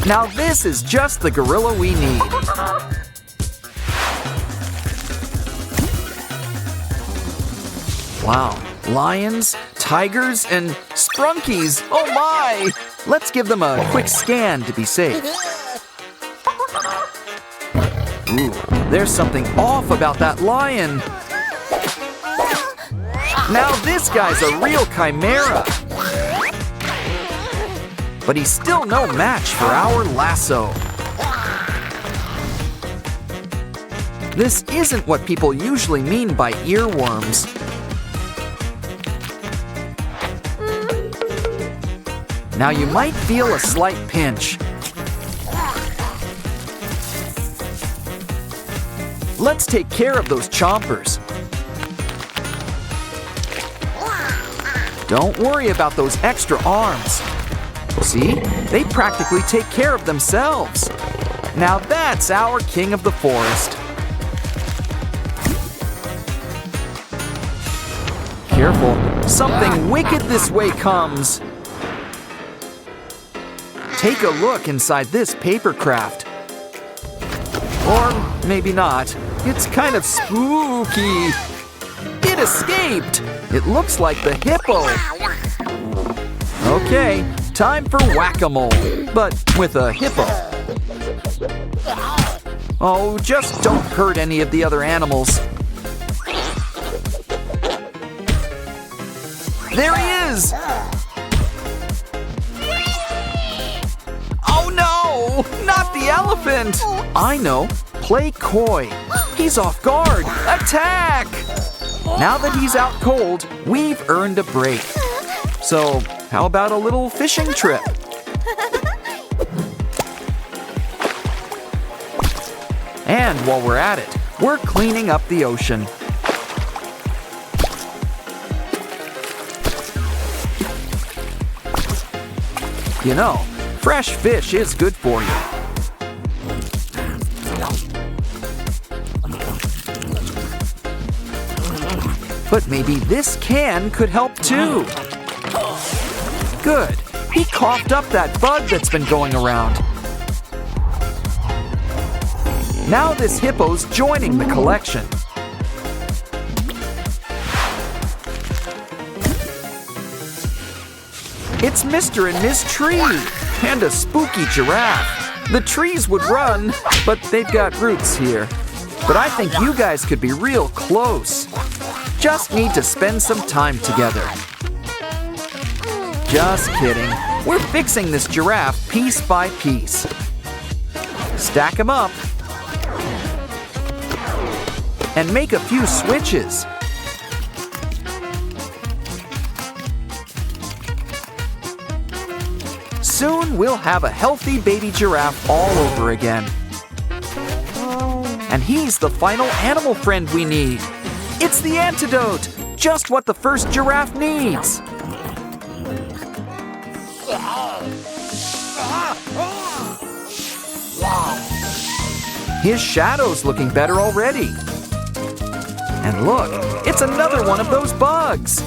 Now this is just the gorilla we need. Wow, lions, tigers, and Sprunkies, oh my! Let's give them a quick scan to be safe. Ooh, there's something off about that lion. Now this guy's a real chimera. But he's still no match for our lasso. This isn't what people usually mean by earworms. Now you might feel a slight pinch. Let's take care of those chompers. Don't worry about those extra arms. See? They practically take care of themselves. Now that's our king of the forest. Careful, something wicked this way comes. Take a look inside this paper craft. Or maybe not. It's kind of spooky. It escaped. It looks like the hippo. Okay, time for whack-a-mole, but with a hippo. Oh, just don't hurt any of the other animals. There he is! Oh no! Not the elephant! I know. Play coy. He's off guard. Attack! Now that he's out cold, we've earned a break. So, how about a little fishing trip? And while we're at it, we're cleaning up the ocean. You know, fresh fish is good for you. But maybe this can could help too. Good. He coughed up that bug that's been going around. Now this hippo's joining the collection. It's Mr. and Miss Tree and a spooky giraffe. The trees would run, but they've got roots here. But I think you guys could be real close. Just need to spend some time together. Just kidding. We're fixing this giraffe piece by piece. Stack them up. and make a few switches. Soon we'll have a healthy baby giraffe all over again. And he's the final animal friend we need. It's the antidote, just what the first giraffe needs. His shadow's looking better already. And look, it's another one of those bugs.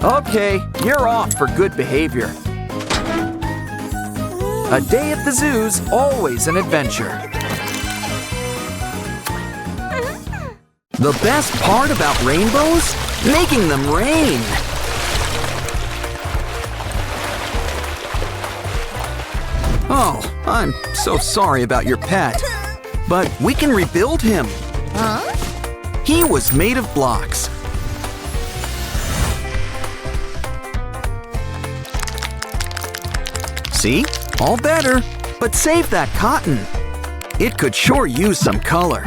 Okay, you're off for good behavior. A day at the zoo's always an adventure. The best part about rainbows? Making them rain. Oh, I'm so sorry about your pet. But we can rebuild him. Huh? He was made of blocks. See? All better. But save that cotton. It could sure use some color.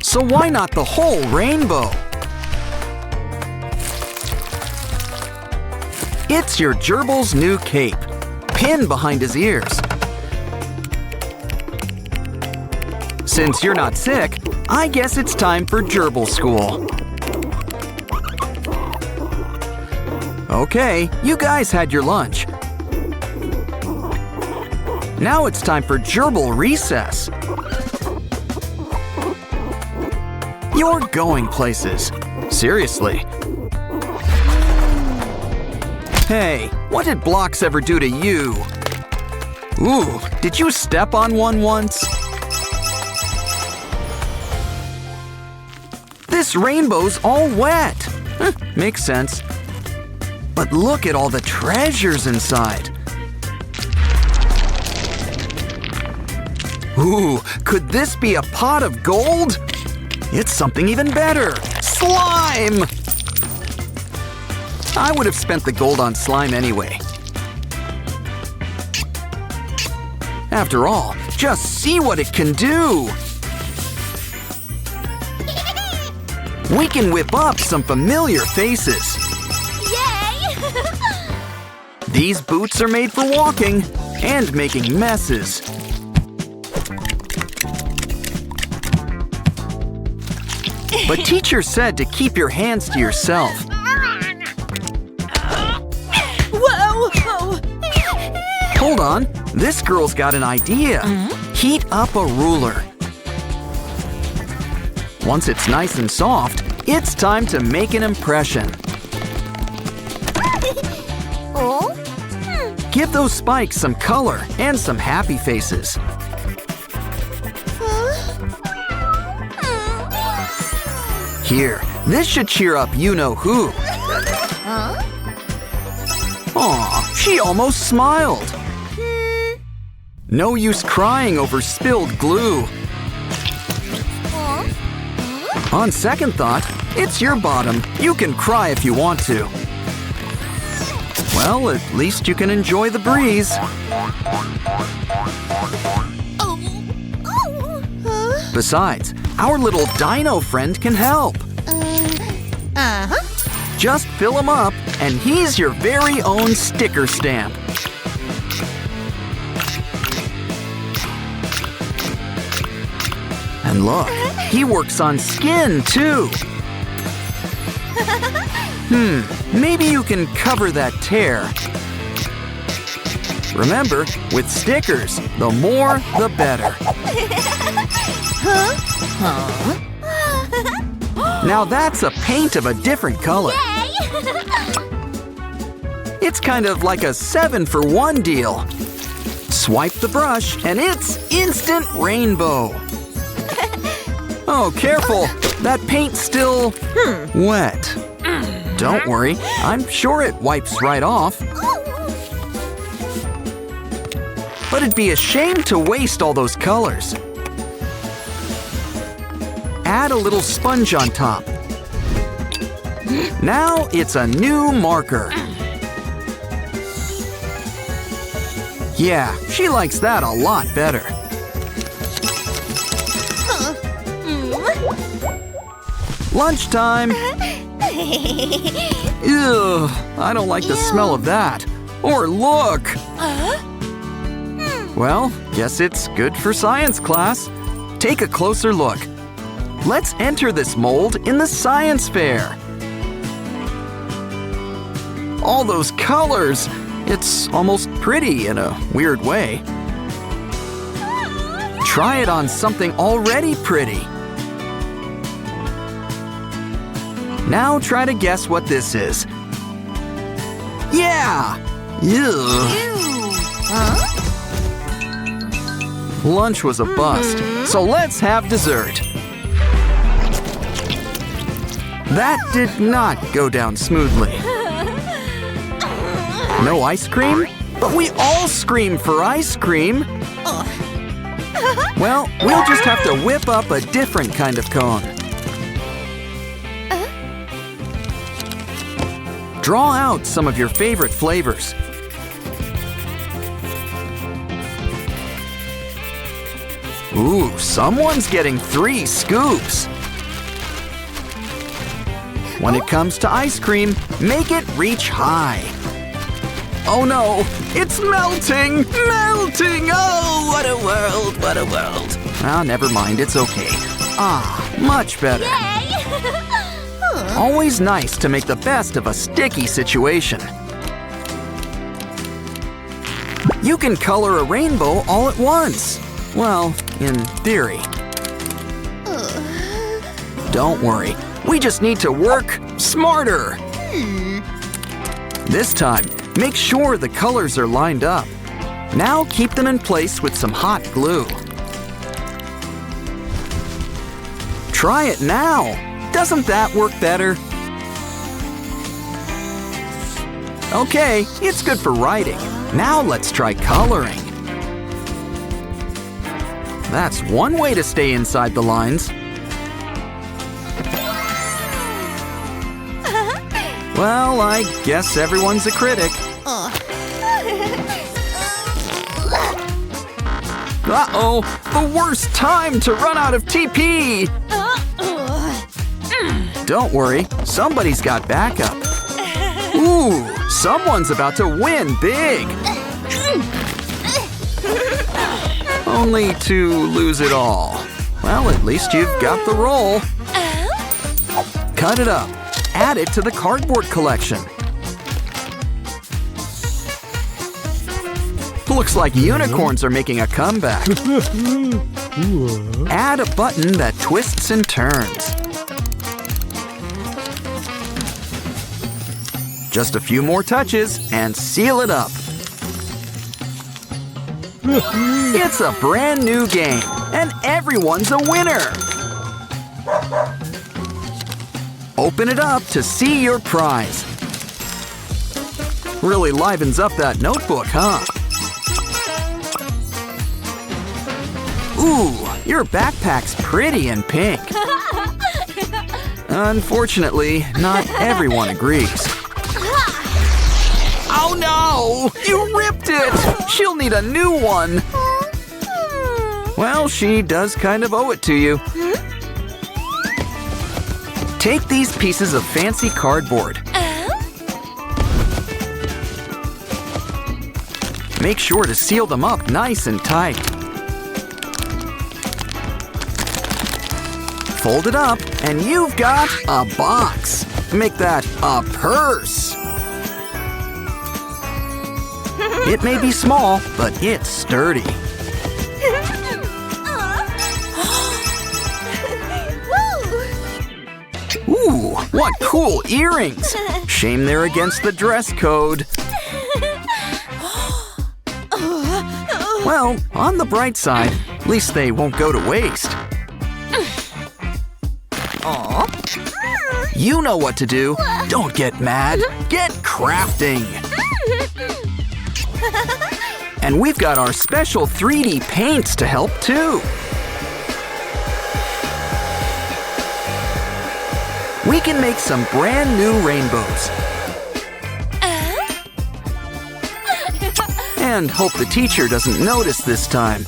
So why not the whole rainbow? It's your gerbil's new cape. Pin behind his ears. Since you're not sick, I guess it's time for gerbil school. Okay, you guys had your lunch. Now it's time for gerbil recess. You're going places. Seriously. Hey, what did blocks ever do to you? Ooh, did you step on one once? This rainbow's all wet. Makes sense. But look at all the treasures inside. Ooh, could this be a pot of gold? It's something even better. Slime! I would have spent the gold on slime anyway. After all, just see what it can do! We can whip up some familiar faces. Yay! These boots are made for walking and making messes. But teacher said to keep your hands to yourself. Whoa! Hold on, this girl's got an idea. Heat up a ruler. Once it's nice and soft, it's time to make an impression. Oh? Give those spikes some color and some happy faces. Here, this should cheer up you-know-who. Huh? Aw, she almost smiled. No use crying over spilled glue. On second thought, it's your bottom. You can cry if you want to. Well, at least you can enjoy the breeze. Besides, our little dino friend can help. Just fill him up, and he's your very own sticker stamp. And look, he works on skin, too. Maybe you can cover that tear. Remember, with stickers, the more, the better. Now that's a paint of a different color. It's kind of like a 7-for-1 deal. Swipe the brush and it's instant rainbow. Oh, careful! That paint's still wet. Don't worry, I'm sure it wipes right off. But it'd be a shame to waste all those colors. Add a little sponge on top. Now it's a new marker. Yeah, she likes that a lot better. Lunchtime! Ew, I don't like the smell of that. Or look! Well, guess it's good for science class. Take a closer look. Let's enter this mold in the science fair. All those colors! It's almost pretty in a weird way. Try it on something already pretty. Now try to guess what this is. Yeah! Ew. Lunch was a bust, so let's have dessert. That did not go down smoothly. No ice cream? But we all scream for ice cream. Well, we'll just have to whip up a different kind of cone. Draw out some of your favorite flavors. Ooh, someone's getting 3 scoops. When it comes to ice cream, make it reach high. Oh no, it's melting! Melting! Oh, what a world, what a world. Ah, never mind, it's okay. Ah, much better. Always nice to make the best of a sticky situation. You can color a rainbow all at once. Well, in theory. Don't worry, we just need to work smarter. This time, make sure the colors are lined up. Now keep them in place with some hot glue. Try it now. Doesn't that work better? Okay, it's good for writing. Now let's try coloring. That's one way to stay inside the lines. Well, I guess everyone's a critic. Uh-oh, the worst time to run out of TP! Don't worry, somebody's got backup. Ooh, someone's about to win big! Only to lose it all. Well, at least you've got the roll. Cut it up. Add it to the cardboard collection. Looks like unicorns are making a comeback. Add a button that twists and turns. Just a few more touches and seal it up. It's a brand new game, and everyone's a winner! Open it up to see your prize. Really livens up that notebook, huh? Ooh, your backpack's pretty and pink. Unfortunately, not everyone agrees. Oh no! You ripped it! She'll need a new one! Well, she does kind of owe it to you. Take these pieces of fancy cardboard. Make sure to seal them up nice and tight. Fold it up, and you've got a box. Make that a purse. It may be small, but it's sturdy. Ooh, what cool earrings! Shame they're against the dress code. Well, on the bright side, at least they won't go to waste. You know what to do. Don't get mad. Get crafting. And we've got our special 3D paints to help too. We can make some brand new rainbows. And hope the teacher doesn't notice this time.